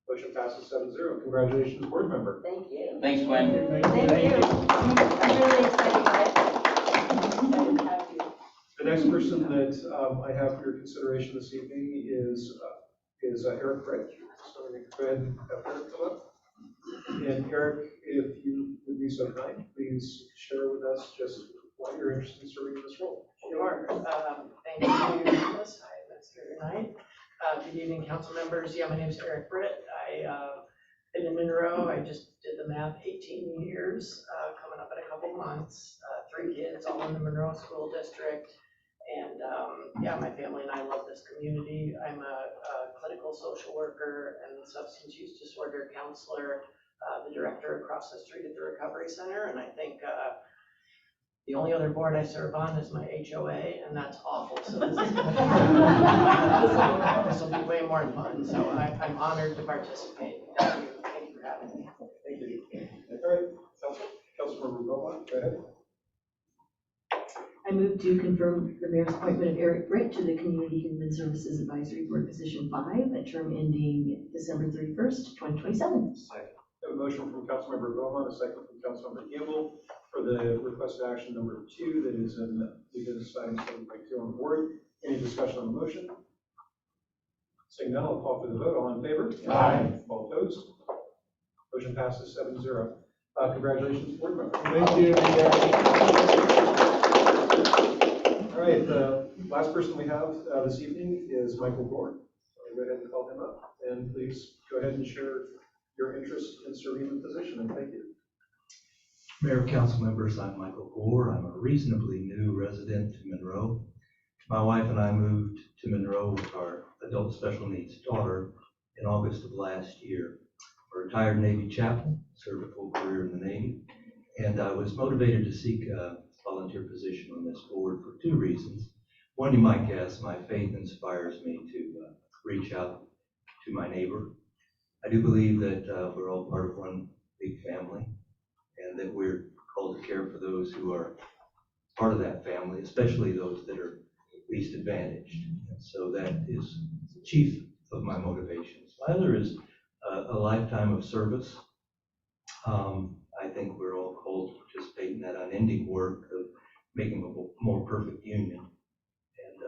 Motion passes 7-0. Congratulations, board member. Thank you. Thanks, Gwen. Thank you. I'm really excited by it. The next person that I have for your consideration this evening is Eric Britt. So we're going to go ahead and have Eric come up. And Eric, if you would be so kind, please share with us just why you're interested in serving in this role. Sure. Thank you, Nicholas. Hi, that's here tonight. Good evening, council members. Yeah, my name is Eric Britt. I been in Monroe. I just did the math, 18 years, coming up in a couple months. 3 kids, all in the Monroe School District. And yeah, my family and I love this community. I'm a clinical social worker and substance use disorder counselor, the director across the street at the Recovery Center. And I think the only other board I serve on is my HOA, and that's awful. So this will be way more fun. So I'm honored to participate. Thank you. Thank you for having me. Thank you. All right, Councilmember Beaumont, go ahead. I move to confirm the mayor's appointment of Eric Britt to the Community Human Services Advisory Board position 5, a term ending December 31st, 2027. Second. We have a motion from Councilmember Beaumont, a second from Councilmember Gamble for the requested action number 2 that is in new business item 7.2 on the board. Any discussion on the motion? Seeing none, I'll call for the vote. All in favor? Aye. All opposed? Motion passes 7-0. Congratulations, board member. Thank you. All right, the last person we have this evening is Michael Gore. So I'll go ahead and call him up, and please go ahead and share your interest in serving the position, and thank you. Mayor, council members, I'm Michael Gore. I'm a reasonably new resident to Monroe. My wife and I moved to Monroe with our adult special needs daughter in August of last year. I'm a retired Navy chaplain, served a full career in the Navy, and I was motivated to seek a volunteer position on this board for 2 reasons. One, you might guess, my faith inspires me to reach out to my neighbor. I do believe that we're all part of one big family, and that we're called to care for those who are part of that family, especially those that are least advantaged. And so that is chief of my motivations. My other is a lifetime of service. I think we're all called to participate in that unending work of making a more perfect union. And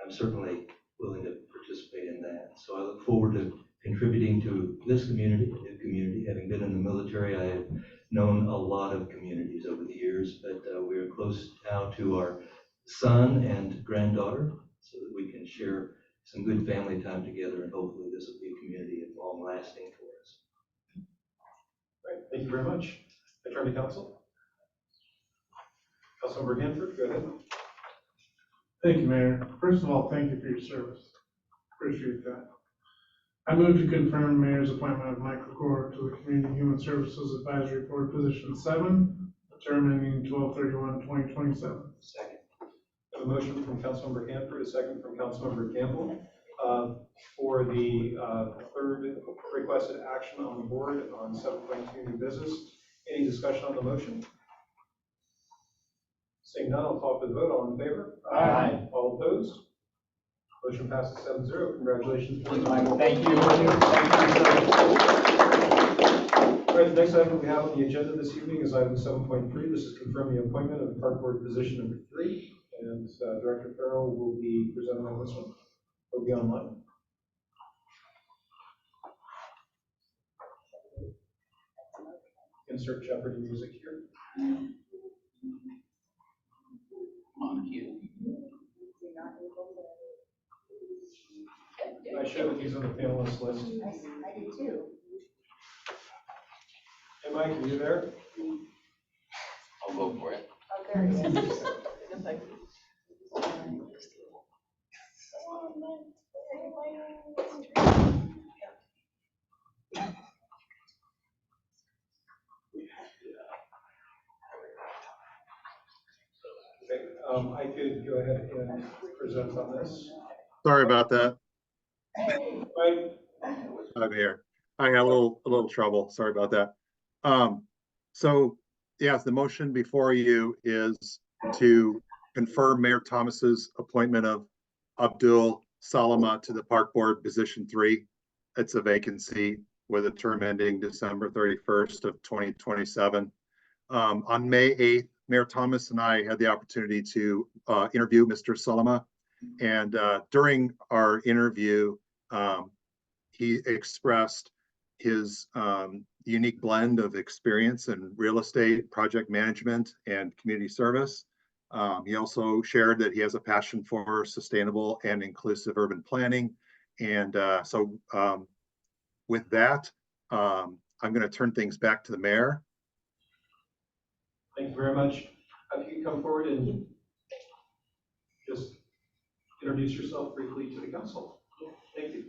I'm certainly willing to participate in that. So I look forward to contributing to this community, a new community. Having been in the military, I have known a lot of communities over the years, but we are close now to our son and granddaughter so that we can share some good family time together, and hopefully this will be a community of long lasting for us. Right, thank you very much. I turn to council. Councilmember Hanford, go ahead. Thank you, Mayor. First of all, thank you for your service. Appreciate that. I move to confirm Mayor's appointment of Michael Gore to the Community Human Services Advisory Board, position 7, term ending 12/31/2027. Second. I have a motion from Councilmember Hanford, a second from Councilmember Campbell, for the third requested action on the board on 7.2 new business. Any discussion on the motion? Seeing none, I'll call for the vote. All in favor? Aye. All opposed? Motion passes 7-0. Congratulations. Michael, thank you. All right, the next item we have on the agenda this evening is item 7.3. This is confirming the appointment of the park board position number 3. And Director Farrell will be presenting on this one. He'll be online. Insert Jeopardy music here. On cue. I show that he's on the panelist list. I did too. Hey, Mike, are you there? I'll go for it. Oh, there he is. Okay, I could go ahead and present on this. Sorry about that. Right. I'm here. I had a little trouble. Sorry about that. So yes, the motion before you is to confirm Mayor Thomas's appointment of Abdul Salama to the Park Board, position 3. It's a vacancy with a term ending December 31st of 2027. On May 8th, Mayor Thomas and I had the opportunity to interview Mr. Salama. And during our interview, he expressed his unique blend of experience in real estate, project management, and community service. He also shared that he has a passion for sustainable and inclusive urban planning. And so with that, I'm going to turn things back to the mayor. Thank you very much. If you could come forward and just introduce yourself briefly to the council. Thank you.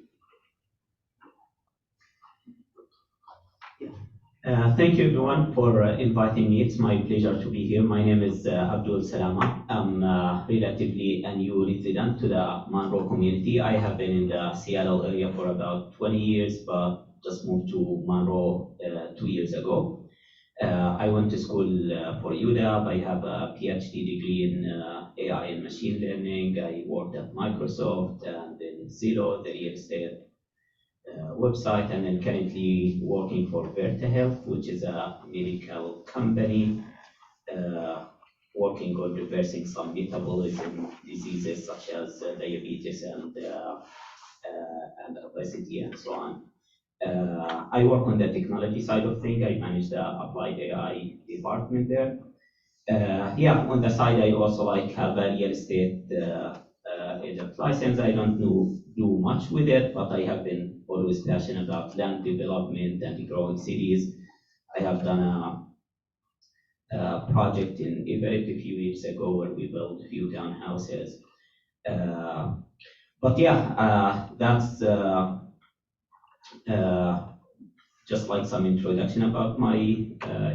Thank you everyone for inviting me. It's my pleasure to be here. My name is Abdul Salama. I'm relatively a new resident to the Monroe community. I have been in the Seattle area for about 20 years, but just moved to Monroe 2 years ago. I went to school for UW. I have a PhD degree in AI and machine learning. I worked at Microsoft and in Zillow, the real estate website, and then currently working for Verta Health, which is a medical company working on reversing some metabolism diseases such as diabetes and obesity and so on. I work on the technology side of things. I manage the applied AI department there. On the side, I also have a real estate agent license. I don't do much with it, but I have been always passionate about land development and growing cities. I have done a project in Everett a few years ago where we built a few townhouses. That's just like some introduction about my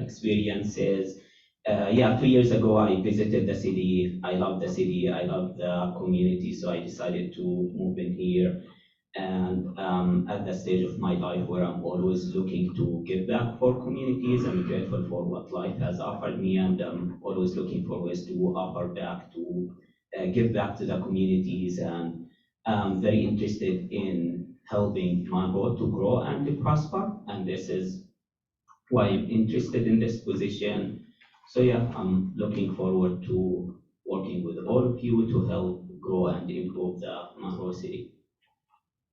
experiences. 2 years ago, I visited the city. I love the city. I love the community. So I decided to move in here. And at the stage of my life where I'm always looking to give back for communities, I'm grateful for what life has offered me, and I'm always looking for ways to offer back, to give back to the communities, and I'm very interested in helping Monroe to grow and to prosper, and this is why I'm interested in this position. So yeah, I'm looking forward to working with all of you to help grow and improve the Monroe City.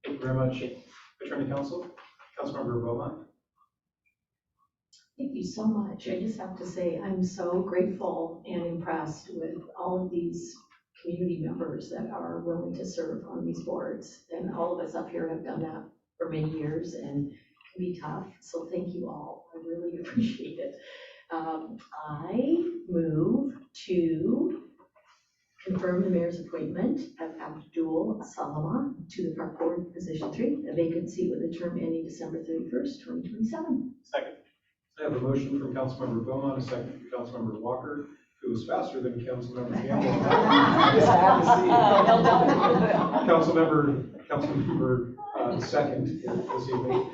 Thank you very much. Attorney Counsel, Councilmember Beaumont. Thank you so much. I just have to say, I'm so grateful and impressed with all of these community members that are willing to serve on these boards. And all of us up here have done that for many years and can be tough. So thank you all. I really appreciate it. I move to confirm the mayor's appointment of Abdul Salama to the Park Board, Position 3, a vacant seat with a term ending December 31st, 2027. Second. I have a motion from Councilmember Beaumont, a second from Councilmember Walker, who was faster than Councilmember Gamble. Councilmember second this evening.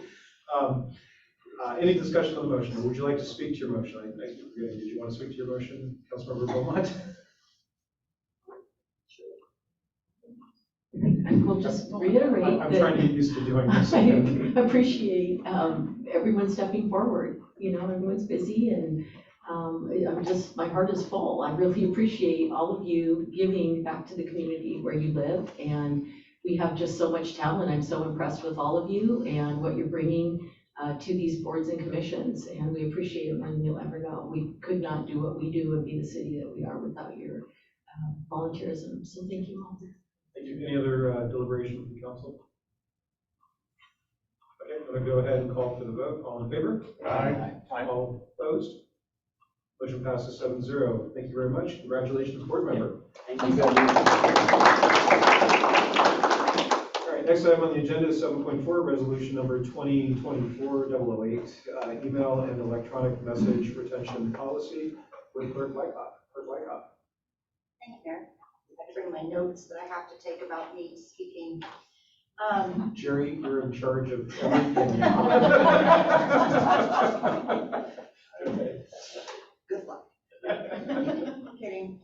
Any discussion on the motion, or would you like to speak to your motion? I keep forgetting. Did you want to speak to your motion, Councilmember Beaumont? I will just reiterate I'm trying to get used to doing this. I appreciate everyone stepping forward. You know, everyone's busy, and I'm just, my heart is full. I really appreciate all of you giving back to the community where you live, and we have just so much talent. I'm so impressed with all of you and what you're bringing to these boards and commissions, and we appreciate it more than you'll ever know. We could not do what we do and be the city that we are without your volunteerism. So thank you all. Thank you. Any other deliberation from council? Okay, I'm going to go ahead and call for the vote. All in favor? Aye. All opposed? Motion passes 7-0. Thank you very much. Congratulations, board member. Thank you. All right, next item on the agenda is 7.4, resolution number 2024-008, email and electronic message retention policy with Clerk Wyckoff. Clerk Wyckoff. Thank you, Mayor. I bring my notes that I have to take about me speaking. Jerry, you're in charge of everything. Okay. Good luck. Kidding.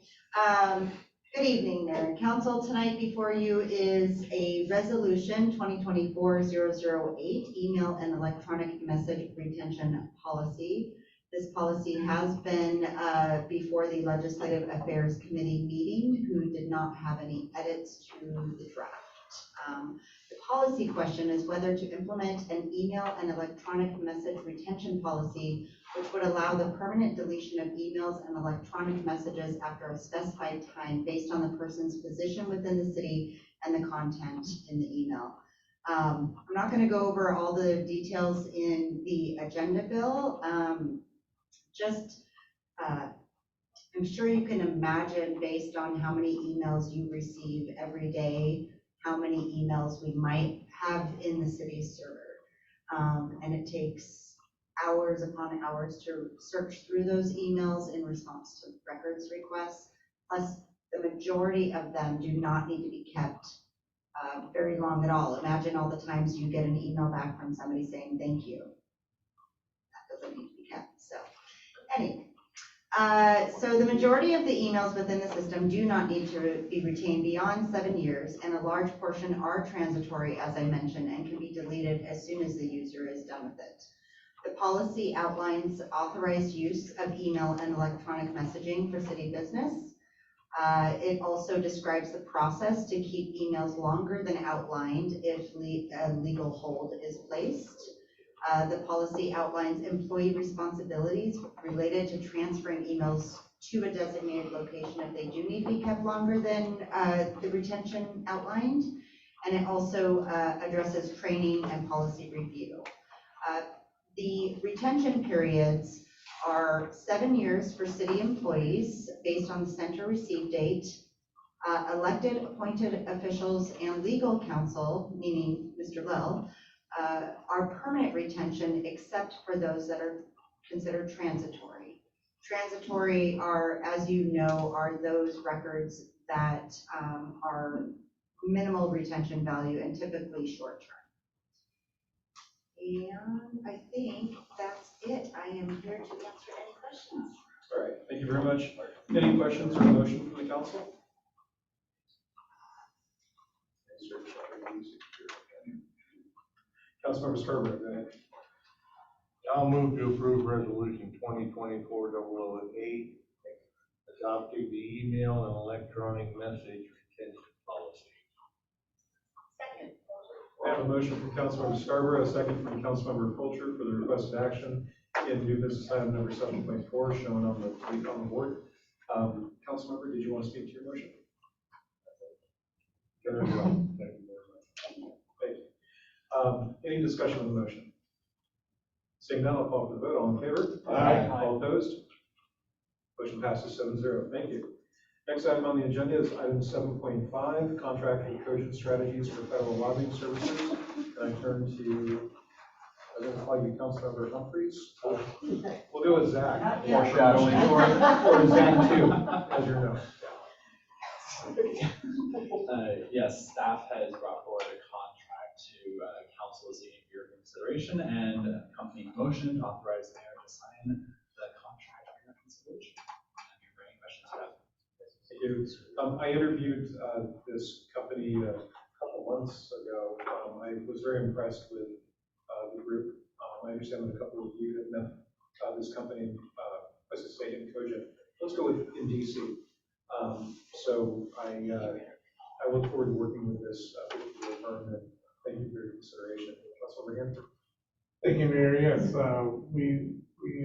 Good evening, Mayor and Council. Tonight before you is a resolution 2024-008, email and electronic message retention policy. This policy has been before the Legislative Affairs Committee meeting, who did not have any edits to the draft. The policy question is whether to implement an email and electronic message retention policy which would allow the permanent deletion of emails and electronic messages after a specified time based on the person's position within the city and the content in the email. I'm not going to go over all the details in the agenda bill. I'm sure you can imagine, based on how many emails you receive every day, how many emails we might have in the city server. And it takes hours upon hours to search through those emails in response to records requests. Plus, the majority of them do not need to be kept very long at all. Imagine all the times you get an email back from somebody saying thank you. That doesn't need to be kept. So anyway. So the majority of the emails within the system do not need to be retained beyond 7 years, and a large portion are transitory, as I mentioned, and can be deleted as soon as the user is done with it. The policy outlines authorized use of email and electronic messaging for city business. It also describes the process to keep emails longer than outlined if a legal hold is placed. The policy outlines employee responsibilities related to transferring emails to a designated location if they do need to be kept longer than the retention outlined. And it also addresses training and policy review. The retention periods are 7 years for city employees based on the center receive date. Elected, appointed officials and legal counsel, meaning Mr. Lell, are permanent retention except for those that are considered transitory. Transitory are, as you know, are those records that are minimal retention value and typically short term. And I think that's it. I am here to answer any questions. All right, thank you very much. Any questions or motion from the council? Councilmember Scarborough, go ahead. I'll move to approve resolution 2024-008, adopting the email and electronic message retention policy. Second. I have a motion from Councilmember Scarborough, a second from Councilmember Fulcher for the requested action in new business item number 7.4, shown on the board. Councilmember, did you want to speak to your motion? Very well. Thank you very much. Thank you. Any discussion on the motion? Seeing none, I'll call for the vote. All in favor? Aye. All opposed? Motion passes 7-0. Thank you. Next item on the agenda is item 7.5, contract with Cogent Strategies for federal lobbying services. And I turn to, I'm going to call you Councilmember Humphreys. We'll go with Zach. Foreshadowing. Or Zach too, as you know. Yes, staff has brought forward a contract to council this evening for your consideration and accompanying motion to authorize the mayor to sign the contract for your consideration. And if you have any questions, Thank you. I interviewed this company a couple months ago. I was very impressed with the group. I understand that a couple of you have met this company, as I say, in Cogent. Let's go with in DC. So I look forward to working with this particular firm, and thank you for your consideration. Councilmember Hanford. Thank you, Mayor. Yes, we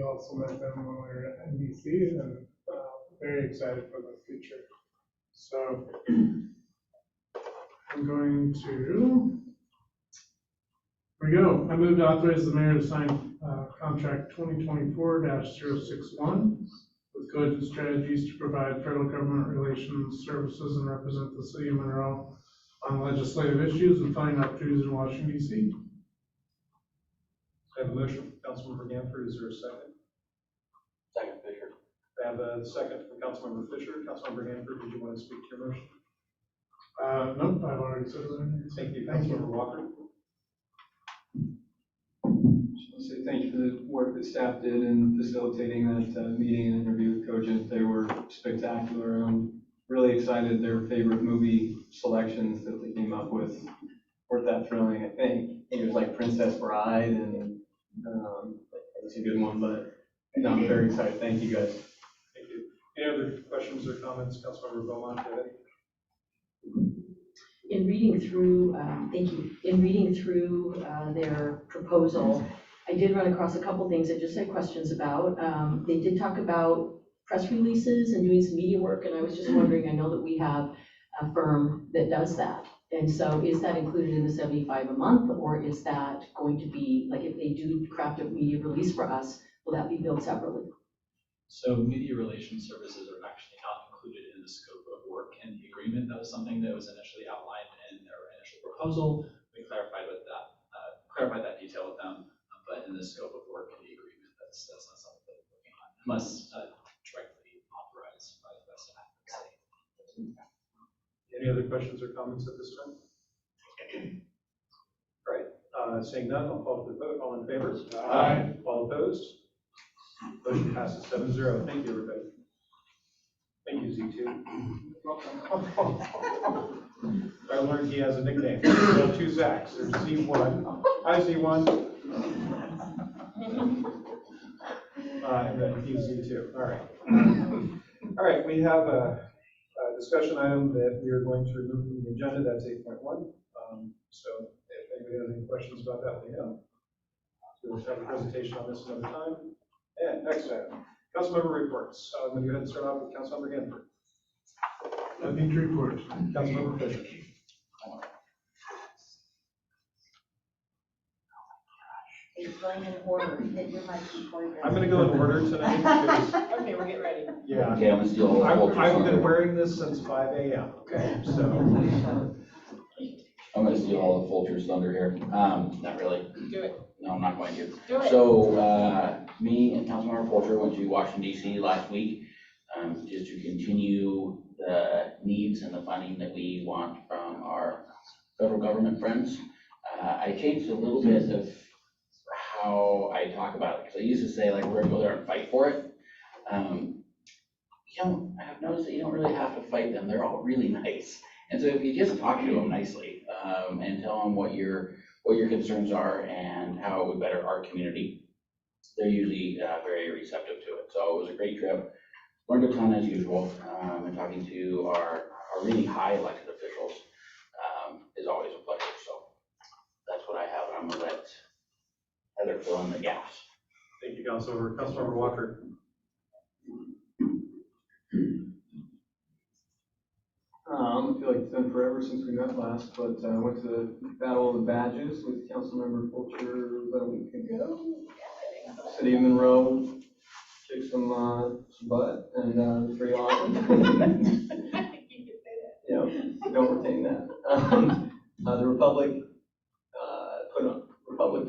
also met them when we were at NBC, and very excited for the future. So I'm going to, here we go. I move to authorize the mayor to sign contract 2024-061 with Cogent Strategies to provide federal government relations services and represent the city of Monroe on legislative issues and funding opportunities in Washington, D.C. I have a motion from Councilmember Hanford. Is there a second? Second, Fisher. I have a second from Councilmember Fisher. Councilmember Hanford, did you want to speak to your motion? Nope, I've already said it. Thank you. Councilmember Walker. I'll say thank you for the work that staff did in facilitating that meeting and interview with Cogent. They were spectacular. I'm really excited. Their favorite movie selections that they came up with weren't that thrilling, I think. It was like Princess Bride, and that's a good one, but no, I'm very excited. Thank you, guys. Thank you. Any other questions or comments? Councilmember Beaumont, go ahead. In reading through, thank you, in reading through their proposal, I did run across a couple things that just had questions about. They did talk about press releases and doing some media work, and I was just wondering, I know that we have a firm that does that. And so is that included in the 75 a month, or is that going to be, like if they do craft a media release for us, will that be billed separately? So media relations services are actually not included in the scope of work in the agreement. That was something that was initially outlined in their initial proposal. We clarified that detail with them, but in the scope of work in the agreement, that's not something that we're working on, unless directly authorized by the staff. Any other questions or comments at this time? All right, seeing none, I'll call for the vote. All in favor? Aye. All opposed? Motion passes 7-0. Thank you, everybody. Thank you, Z2. I learned he has a nickname. There are two Zachs. There's Z1. Hi, Z1. And then he's Z2. All right. All right, we have a discussion item that we are going to remove from the agenda. That's 8.1. So if anybody has any questions about that, let me know. We'll have a presentation on this another time. And next item, councilmember reports. I'm going to go ahead and start off with Councilmember Hanford. Nothing to report. Councilmember Fisher. It's going in order. Hit your mic before you. I'm going to go in order tonight. Because, Okay, we're getting ready. yeah. Okay, I'm gonna steal all the Fulcher I've thunder. been wearing this since 5 a.m. Okay, so. I'm gonna steal all the Fulcher's thunder here. Not really. Do it. No, I'm not going to. Do it. So, me and Councilmember Fulcher went to Washington DC last week. just to continue the needs and the funding that we want from our federal government friends. I changed a little bit of how I talk about it, because I used to say, like, we're gonna go there and fight for it. I've noticed that you don't really have to fight them. They're all really nice. And so if you just talk to them nicely, and tell them what your concerns are and how it would better our community, they're usually very receptive to it. So it was a great trip. Learned a ton as usual, and talking to our really high elected officials is always a pleasure. So that's what I have, and I'm gonna let Heather fill in the gaps. Thank you, Councilmember Walker. I feel like it's been forever since we met last, but I went to the Battle of the Badges with Councilmember Fulcher about a week ago. City of Monroe kicked some butt, and it was pretty awesome. Yeah, don't retain that. The Republic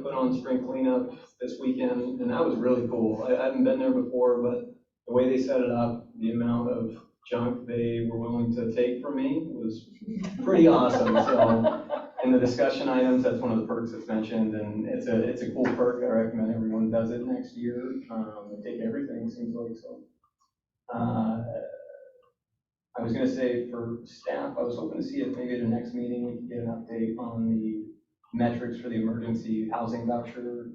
put on spring cleanup this weekend, and that was really cool. I hadn't been there before, but the way they set it up, the amount of junk they were willing to take from me was pretty awesome. So in the discussion items, that's one of the perks that's mentioned, and it's a cool perk. I recommend everyone does it next year. They take everything, seems like. So I was gonna say, for staff, I was hoping to see if maybe at the next meeting we could get an update on the metrics for the emergency housing voucher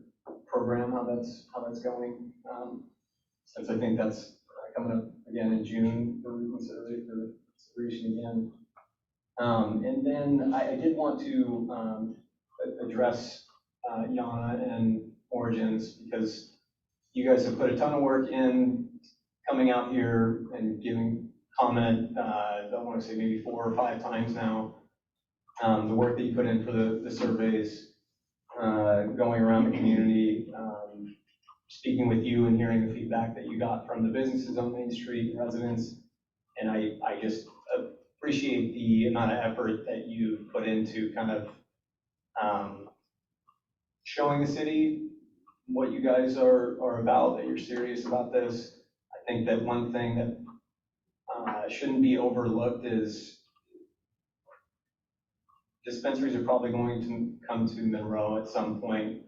program, how that's going. Since I think that's coming up again in June for consideration again. And then I did want to address Yana and Origins, because you guys have put a ton of work in coming out here and giving comment, I want to say maybe 4 or 5 times now. The work that you put in for the surveys, going around the community, speaking with you and hearing the feedback that you got from the businesses on Main Street, residents. And I just appreciate the amount of effort that you put into kind of showing the city what you guys are about, that you're serious about this. I think that one thing that shouldn't be overlooked is dispensaries are probably going to come to Monroe at some point,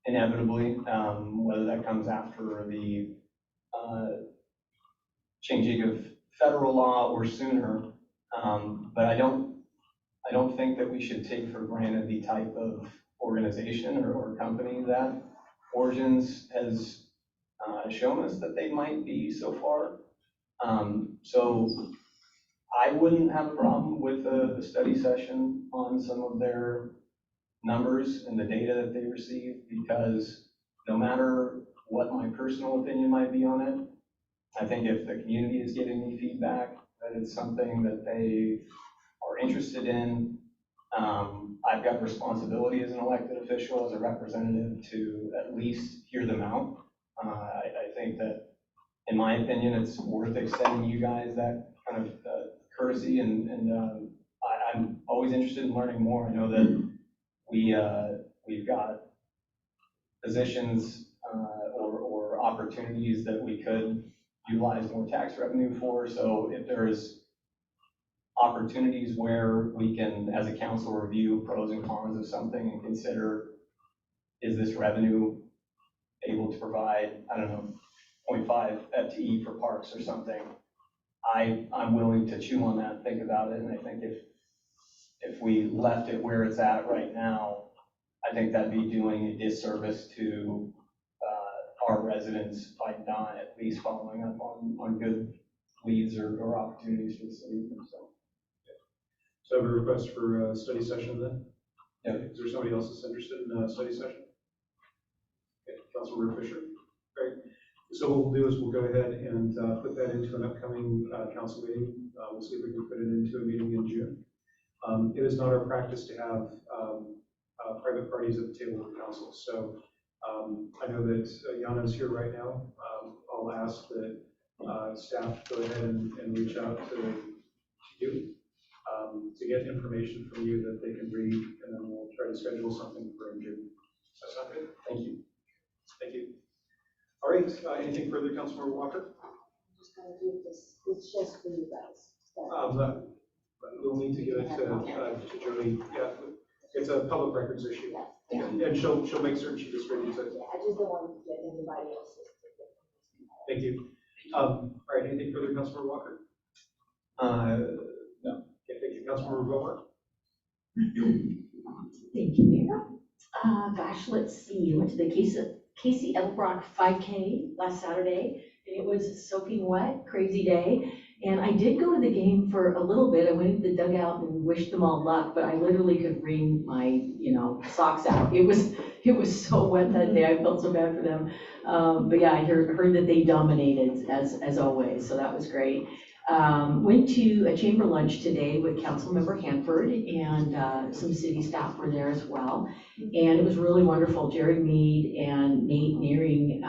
inevitably, whether that comes after the changing of federal law or sooner. But I don't think that we should take for granted the type of organization or company that Origins has shown us that they might be so far. So I wouldn't have a problem with a study session on some of their numbers and the data that they receive, because no matter what my personal opinion might be on it, I think if the community is giving me feedback that it's something that they are interested in, I've got responsibility as an elected official, as a representative, to at least hear them out. I think that, in my opinion, it's worth extending you guys that kind of courtesy, and I'm always interested in learning more. I know that we've got positions or opportunities that we could utilize more tax revenue for. So if there's opportunities where we can, as a council, review pros and cons of something and consider, is this revenue able to provide, I don't know, 0.5 FTE for parks or something, I'm willing to chew on that, think about it. And I think if we left it where it's at right now, I think that'd be doing a disservice to our residents by not at least following up on good leads or opportunities for the city. So I have a request for a study session then? Yeah. Is there somebody else that's interested in a study session? Okay, Councilmember Fisher. Great. So what we'll do is we'll go ahead and put that into an upcoming council meeting. We'll see if we can put it into a meeting in June. It is not our practice to have private parties at the table of the council. So I know that Yana is here right now. I'll ask that staff go ahead and reach out to you to get information from you that they can read, and then we'll try to schedule something for in June. Does that sound good? Thank you. Thank you. All right, anything further, Councilmember Walker? Just It's just for you guys. We'll need to give it to Jody. Yeah, it's a public records issue. And she'll make certain she distributes it. I just don't want to get anybody else's. Thank you. All right, anything further, Councilmember Walker? No. Okay, thank you, Councilmember Bowman. Thank you, Mayor. Gosh, let's see, went to the Casey Elbrock 5K last Saturday, and it was soaking wet, crazy day. And I did go to the game for a little bit. I went to the dugout and wished them all luck, but I literally could wring my, socks out. It was so wet that day. I felt so bad for them. But yeah, I heard that they dominated as always, so that was great. Went to a chamber lunch today with Councilmember Hanford, and some city staff were there as well. And it was really wonderful. Jared Mead and Nate Nearing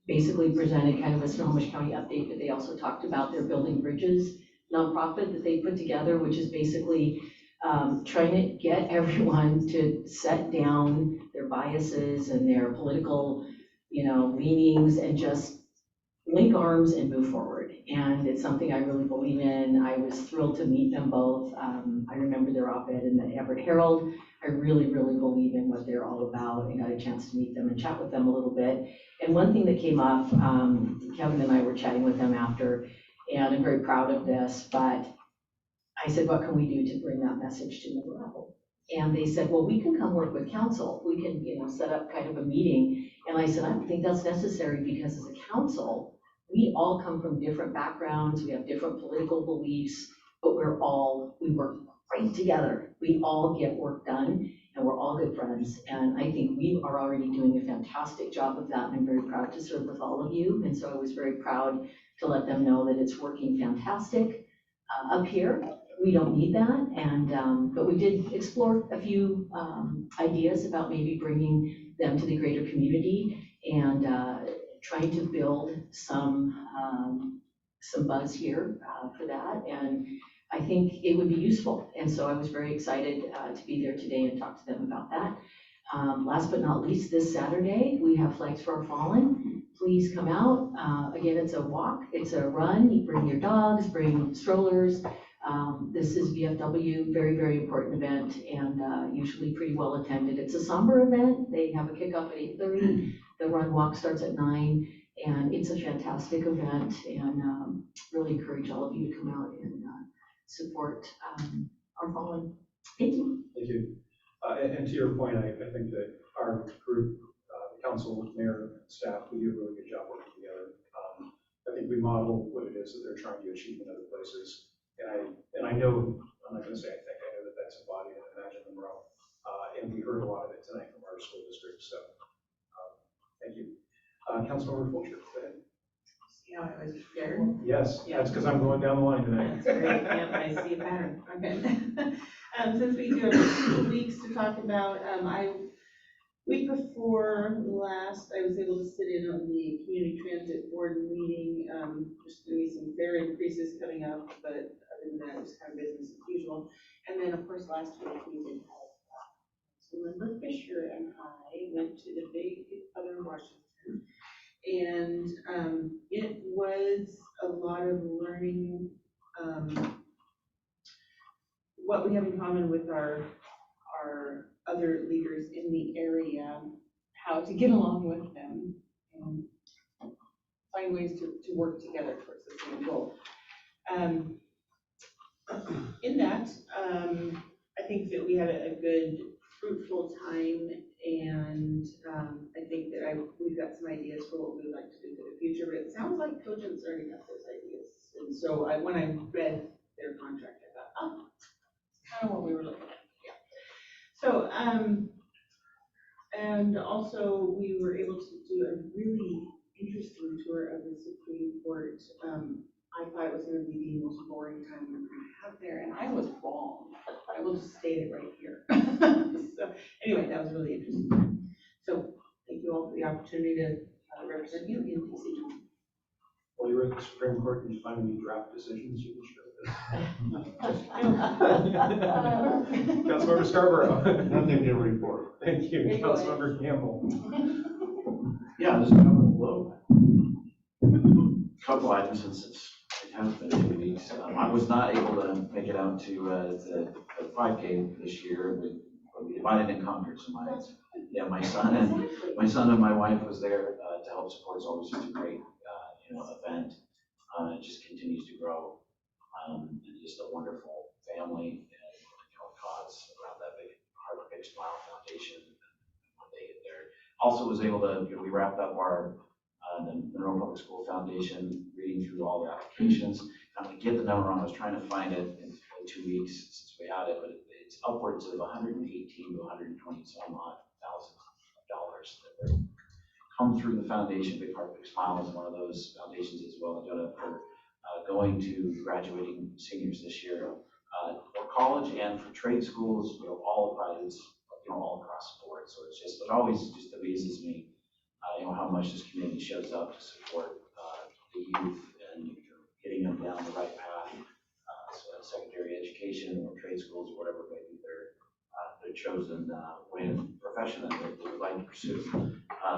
basically presented kind of a Snohomish County update, but they also talked about their Building Bridges nonprofit that they put together, which is basically trying to get everyone to set down their biases and their political, leanings and just link arms and move forward. And it's something I really believe in. I was thrilled to meet them both. I remember their op-ed in the Everett Herald. I really, really believe in what they're all about, and got a chance to meet them and chat with them a little bit. And one thing that came up, Kevin and I were chatting with them after, and I'm very proud of this, but I said, what can we do to bring that message to Monroe? And they said, well, we can come work with council. We can, set up kind of a meeting. And I said, I don't think that's necessary, because as a council, we all come from different backgrounds. We have different political beliefs, but we work great together. We all get work done, and we're all good friends. And I think we are already doing a fantastic job of that. And I'm very proud to serve with all of you. And so I was very proud to let them know that it's working fantastic up here. We don't need that. And, but we did explore a few ideas about maybe bringing them to the greater community and trying to build some buzz here for that. And I think it would be useful. And so I was very excited to be there today and talk to them about that. Last but not least, this Saturday, we have Flags for Our Fallen. Please come out. Again, it's a walk, it's a run. You bring your dogs, bring strollers. This is VFW, very, very important event, and usually pretty well attended. It's a somber event. They have a kickoff at 8:30. The run walk starts at 9, and it's a fantastic event, and really encourage all of you to come out and support our fallen. Thank you. Thank you. And to your point, I think that our group, council, mayor, staff, we do a really good job working together. I think we model what it is that they're trying to achieve in other places. And I know, I'm not going to say I think, I know that that's embodied in Imagine Monroe. And we heard a lot of it tonight from our school district. So thank you. Councilmember Fulcher, go ahead. See how I was scared? Yes, that's because I'm going down the line tonight. That's great. Yep, I see a pattern. Okay. Since we do have 2 weeks to talk about, week before last, I was able to sit in on the community transit board meeting. There's going to be some fare increases coming up, but other than that, it's kind of business as usual. And then, of course, last week we did have Councilmember Fisher and I went to the big Southern Washington, and it was a lot of learning what we have in common with our other leaders in the area, how to get along with them, and find ways to work together towards the same goal. In that, I think that we had a good, fruitful time, and I think that we've got some ideas for what we would like to do for the future, but it sounds like Cogent's already got those ideas. And so when I read their contract, I thought, oh, that's kind of what we were looking at. So, and also we were able to do a really interesting tour of the Supreme Court. I thought it was going to be the most boring time we were going to have there, and I was wrong. I will just state it right here. So anyway, that was really interesting. So thank you all for the opportunity to represent you in DC. While you were at the Supreme Court, did you find any draft decisions you can share with us? Councilmember Scarborough. Nothing to report. Thank you. Councilmember Campbell. Yeah, just comment below. couple items since it has been 2 weeks. I was not able to make it out to the 5K this year. We divided and conquered. So my son and my wife was there to help support. It's always just a great event. It just continues to grow. And just a wonderful family and cause around that big Heart Big Smile Foundation when they get there. Also was able to, we wrapped up our the Monroe Public School Foundation, reading through all the applications. I'm going to get the number on. I was trying to find it in 2 weeks since we had it, but it's upwards of 118 to 120 some odd thousand dollars that come through the foundation. Big Heart Big Smile is one of those foundations as well. I've done it for going to graduating seniors this year for college and for trade schools, all privates, all across the board. So it always just amazes me, how much this community shows up to support the youth and getting them down the right path. So in secondary education or trade schools or whatever maybe their chosen way of profession that they would like to pursue.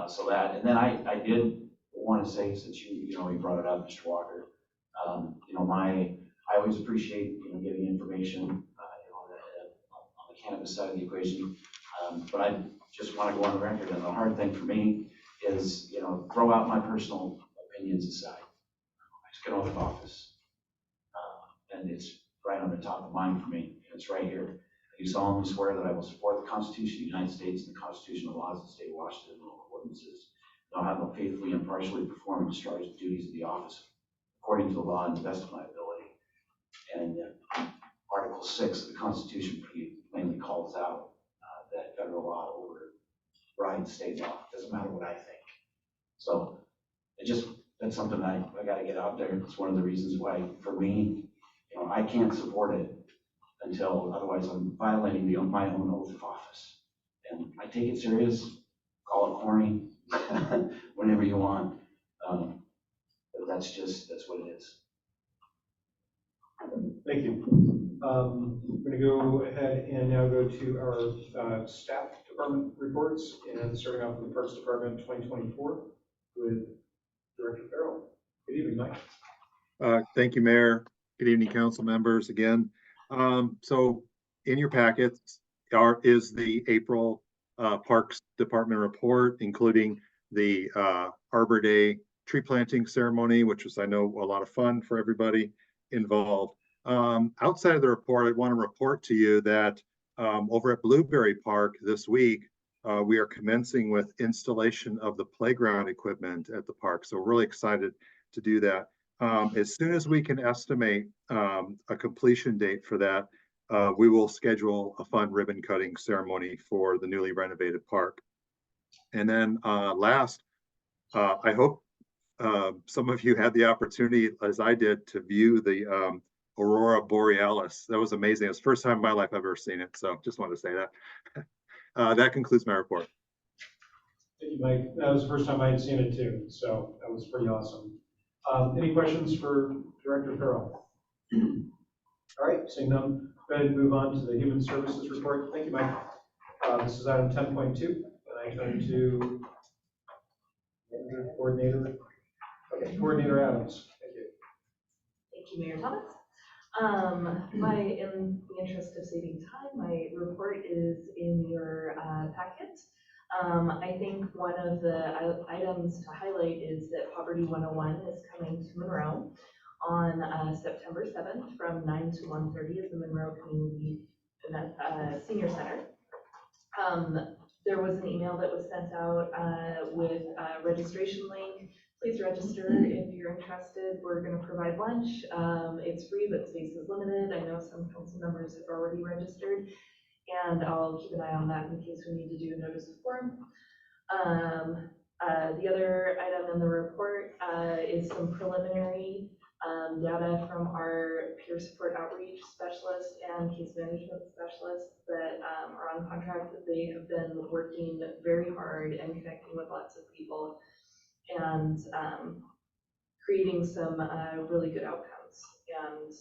So that, and then I did want to say, since you brought it up, Mr. Walker, I always appreciate getting information on the cannabis side of the equation, but I just want to go on the record, and the hard thing for me is throw out my personal opinions aside. I just get oath of office, and it's right on the top of mind for me. It's right here. I do solemnly swear that I will support the Constitution of the United States and the constitutional laws of the state of Washington and local ordinances. And I will faithfully and impartially perform and discharge the duties of the office according to the law and the best of my ability. And Article 6 of the Constitution pretty plainly calls out that federal law overrides state law. It doesn't matter what I think. So that's something I got to get out there. It's one of the reasons why, for me, I can't support it until otherwise I'm violating my own oath of office. And I take it serious. Call it corny, whenever you want. But that's what it is. Thank you. We're going to go ahead and now go to our staff department reports, and starting off with the Parks Department 2024 with Director Farrell. Good evening, Mike. Thank you, Mayor. Good evening, council members again. So in your packets is the April Parks Department report, including the Arbor Day tree planting ceremony, which was, I know, a lot of fun for everybody involved. Outside of the report, I want to report to you that over at Blueberry Park this week, we are commencing with installation of the playground equipment at the park. So we're really excited to do that. As soon as we can estimate a completion date for that, we will schedule a fun ribbon cutting ceremony for the newly renovated park. And then last, I hope some of you had the opportunity, as I did, to view the Aurora Borealis. That was amazing. It's the first time in my life I've ever seen it. So just wanted to say that. That concludes my report. Thank you, Mike. That was the first time I had seen it too. So that was pretty awesome. Any questions for Director Farrell? All right, seeing none, go ahead and move on to the Human Services report. Thank you, Mike. This is item 10.2, and I turn to Coordinator. Okay, Coordinator Adams. Thank you. Thank you, Mayor Thomas. In the interest of saving time, my report is in your packet. I think one of the items to highlight is that Poverty 101 is coming to Monroe on September 7th from 9 to 1:30 at the Monroe Community Senior Center. There was an email that was sent out with a registration link. Please register if you're interested. We're going to provide lunch. It's free, but space is limited. I know some council members have already registered, and I'll keep an eye on that in case we need to do a notice of quorum. The other item in the report is some preliminary data from our peer support outreach specialists and case management specialists that are on contract. That they have been working very hard and connecting with lots of people and creating some really good outcomes. And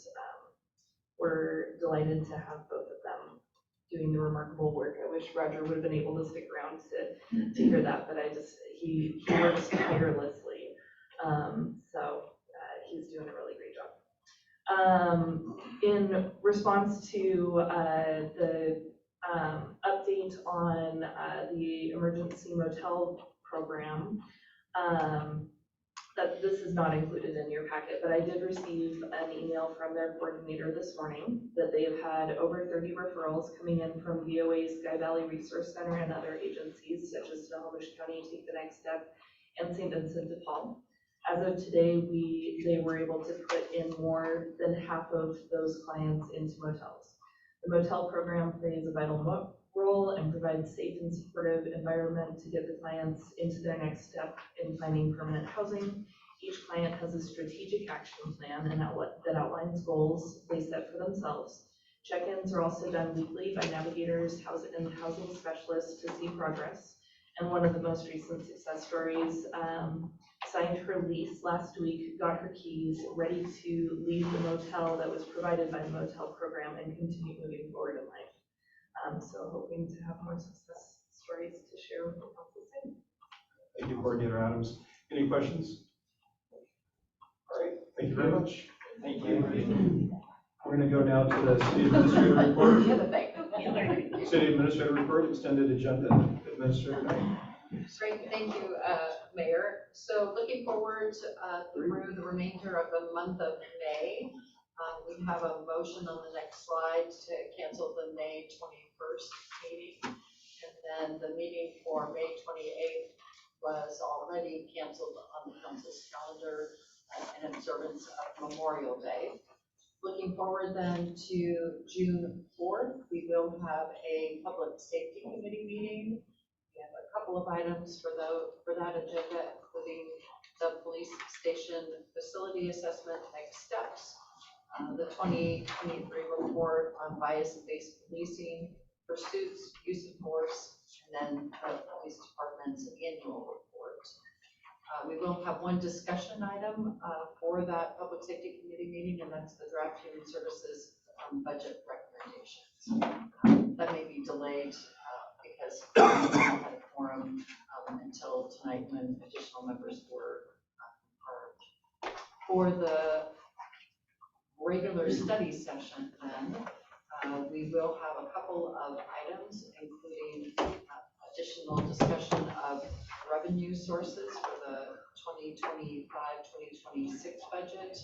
we're delighted to have both of them doing the remarkable work. I wish Roger would have been able to stick around to hear that, but he works tirelessly. So In response to the update on the emergency motel program, that this is not included in your packet, but I did receive an email from their coordinator this morning that they have had over 30 referrals coming in from VOA's Sky Valley Resource Center and other agencies such as Snohomish County Take the Next Step and St. Vincent de Paul. As of today, they were able to put in more than half of those clients into motels. The motel program plays a vital role and provides safe and supportive environment to get the clients into their next step in finding permanent housing. Each client has a strategic action plan and that outlines goals they set for themselves. Check-ins are also done weekly by navigators and housing specialists to see progress. And one of the most recent success stories signed her lease last week, got her keys, ready to leave the motel that was provided by the motel program and continue moving forward in life. So hoping to have more success stories to share with the council soon. Thank you, Coordinator Adams. Any questions? All right, thank you very much. Thank you. We're going to go now to the City Administrator Report. You have a thing. City Administrator Report, extended agenda, Administrator Knight. Great, thank you, Mayor. So looking forward through the remainder of the month of May, we have a motion on the next slide to cancel the May 21st meeting. And then the meeting for May 28th was already canceled on the council's calendar in observance of Memorial Day. Looking forward then to June 4th, we will have a Public Safety Committee meeting. We have a couple of items for that agenda, including the police station facility assessment next steps, the 2023 report on bias-based policing, pursuits, use of force, and then the police department's annual report. We will have one discussion item for that Public Safety Committee meeting, and that's the draft human services budget recommendations. That may be delayed because we haven't had a quorum until tonight when additional members were confirmed. For the regular study session then, we will have a couple of items, including additional discussion of revenue sources for the 2025-2026 budget,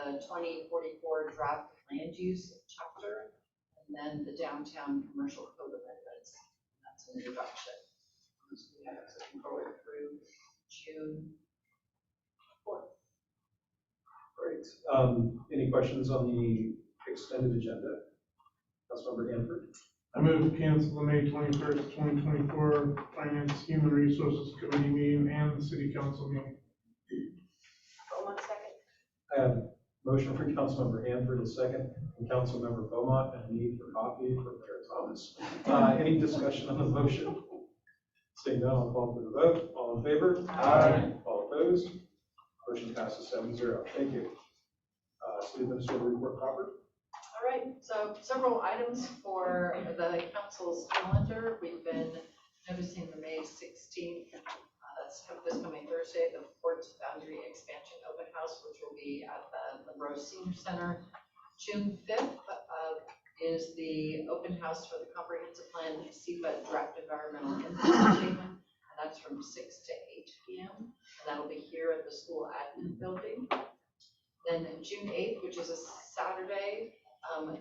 the 2044 draft land use chapter, and then the downtown commercial code amendments. That's an introduction. So we have looking forward through June 4th. Great. Any questions on the extended agenda? Councilmember Hanford. I move to cancel the May 21st, 2024 Finance Human Resources Committee meeting and the City Council meeting. One second. I have a motion for Councilmember Hanford, a second from Councilmember Beaumont, and a need for coffee for Mayor Thomas. Any discussion on the motion? Seeing none, I'll call for the vote. All in favor? Aye. All opposed? Motion passes 7-0. Thank you. City Administrator Report proper. All right, so several items for the council's calendar. We've been noticing the May 16th, that's this coming Thursday, the Port Boundary Expansion Open House, which will be at the Monroe Senior Center. June 5th is the open house for the Comprehensive Plan CEPA Draft Environmental Impact Statement, and that's from 6 to 8 p.m. And that'll be here at the school admin building. Then June 8th, which is a Saturday,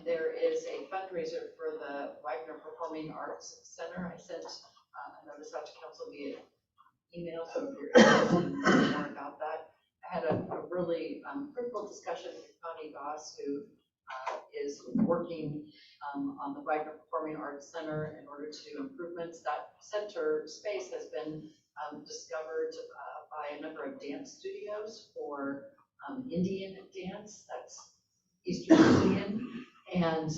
there is a fundraiser for the Wagner Performing Arts Center. I sent a notice out to council via email, so if you're interested in learning more about that. I had a really fruitful discussion with Connie Goss, who is working on the Wagner Performing Arts Center in order to do improvements. That center space has been discovered by a number of dance studios for Indian dance, that's Eastern Indian, and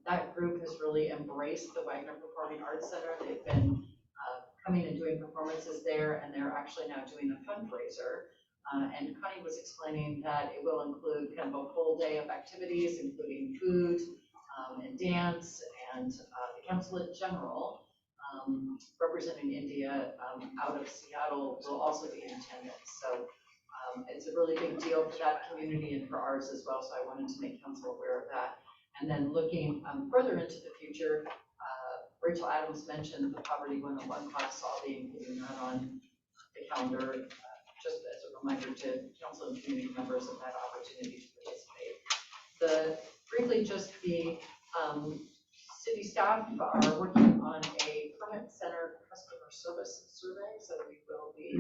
that group has really embraced the Wagner Performing Arts Center. They've been coming and doing performances there, and they're actually now doing a fundraiser. And Connie was explaining that it will include kind of a full day of activities, including food and dance, and the council in general, representing India out of Seattle, will also be in attendance. So It's a really big deal for that community and for ours as well, so I wanted to make council aware of that. And then looking further into the future, Rachel Adams mentioned the Poverty 101 class, so I'll be including that on the calendar, just as a reminder to council and community members of that opportunity to participate. Briefly, just the city staff are working on a permit-centered customer service survey, so we will be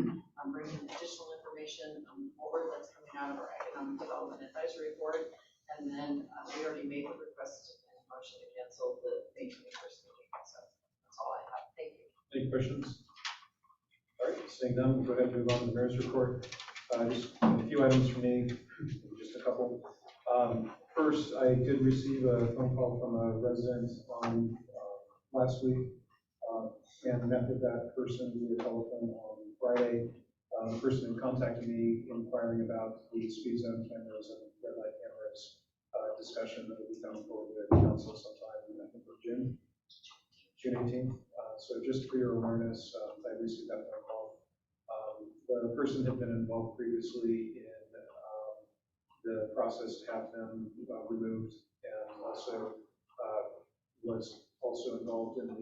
bringing additional information forward that's coming out of our economic development advisory board. And then we already made a request and motion to cancel the May 21st meeting. So that's all I have. Thank you. Any questions? All right, seeing none, we'll go ahead and move on to the mayor's report. Just a few items from me, just a couple. First, I did receive a phone call from a resident on last week, and met with that person via telephone on Friday. The person had contacted me inquiring about the speed zone cameras and red light cameras discussion that will be done for the council sometime, I think, for June 18th. So just for your awareness, I received that phone call. The person had been involved previously in the process to have them removed, and also was also involved in the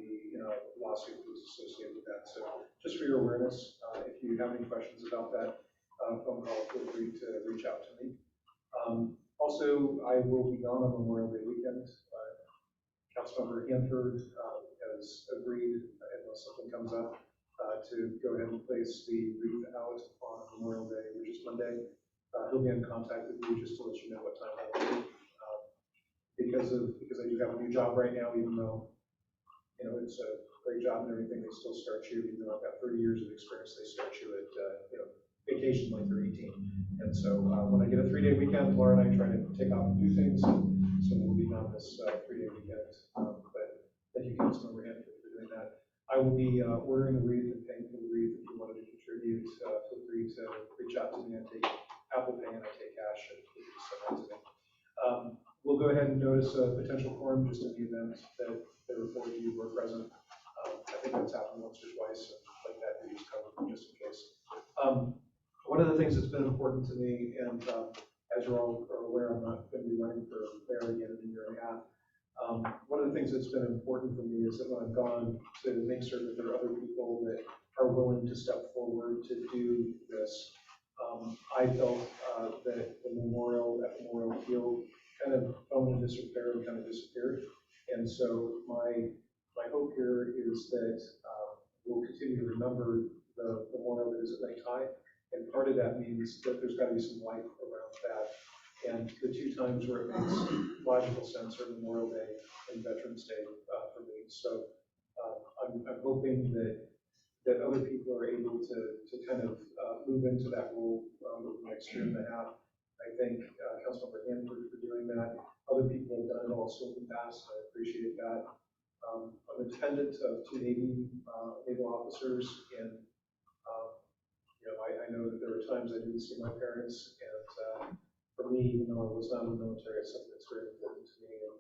lawsuit that was associated with that. So just for your awareness, if you have any questions about that phone call, feel free to reach out to me. Also, I will be gone on Memorial Day weekend. Councilmember Hanford has agreed, unless something comes up, to go ahead and place the wreath out on Memorial Day, which is Monday. He'll be in contact with you just to let you know what time that will be. Because I do have a new job right now, even though it's a great job and everything, they still start you, even though I've got 30 years of experience, they start you at vacation like they're 18. And so when I get a 3-day weekend, Laura and I try to take off and do things. So we'll be on this 3-day weekend. But thank you, Councilmember Hanford, for doing that. I will be ordering the wreath and paying for the wreath. If you wanted to contribute, feel free to reach out to me. I take Apple Pay and I take cash, and you can send that to me. We'll go ahead and notice a potential quorum just in the event that there were 4 of you who were present. I think that's happened once or twice, and like that, we just covered just in case. One of the things that's been important to me, and as you're all are aware, I'm not going to be running for mayor again in a year and a half. One of the things that's been important for me is that when I've gone to make sure that there are other people that are willing to step forward to do this, I felt that the memorial at Memorial Field kind of fell into disrepair and kind of disappeared. And so my hope here is that we'll continue to remember the memorial that is at Lake High. And part of that means that there's got to be some life around that. And the 2 times where it makes logical sense are Memorial Day and Veterans Day for me. So I'm hoping that other people are able to kind of move into that role over the next year and a half. I thank Councilmember Hanford for doing that. Other people have done it also in the past. I appreciate that. I'm a dependent of 2 naval officers, and I know that there were times I didn't see my parents, and for me, even though I was not in the military, it's something that's very important to me, and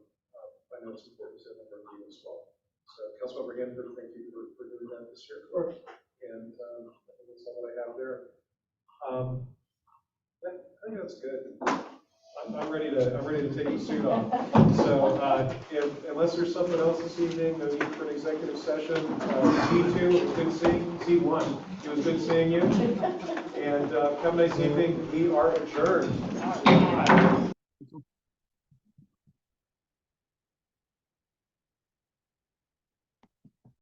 I know it's important to a number of you as well. So, Councilmember Hanford, thank you for doing that this year. And I think that's all I have there. I think that's good. I'm ready to take the suit off. So unless there's something else this evening, no need for an executive session. Z2, it was good seeing Z1. It was good seeing you. And have a nice evening. We are adjourned.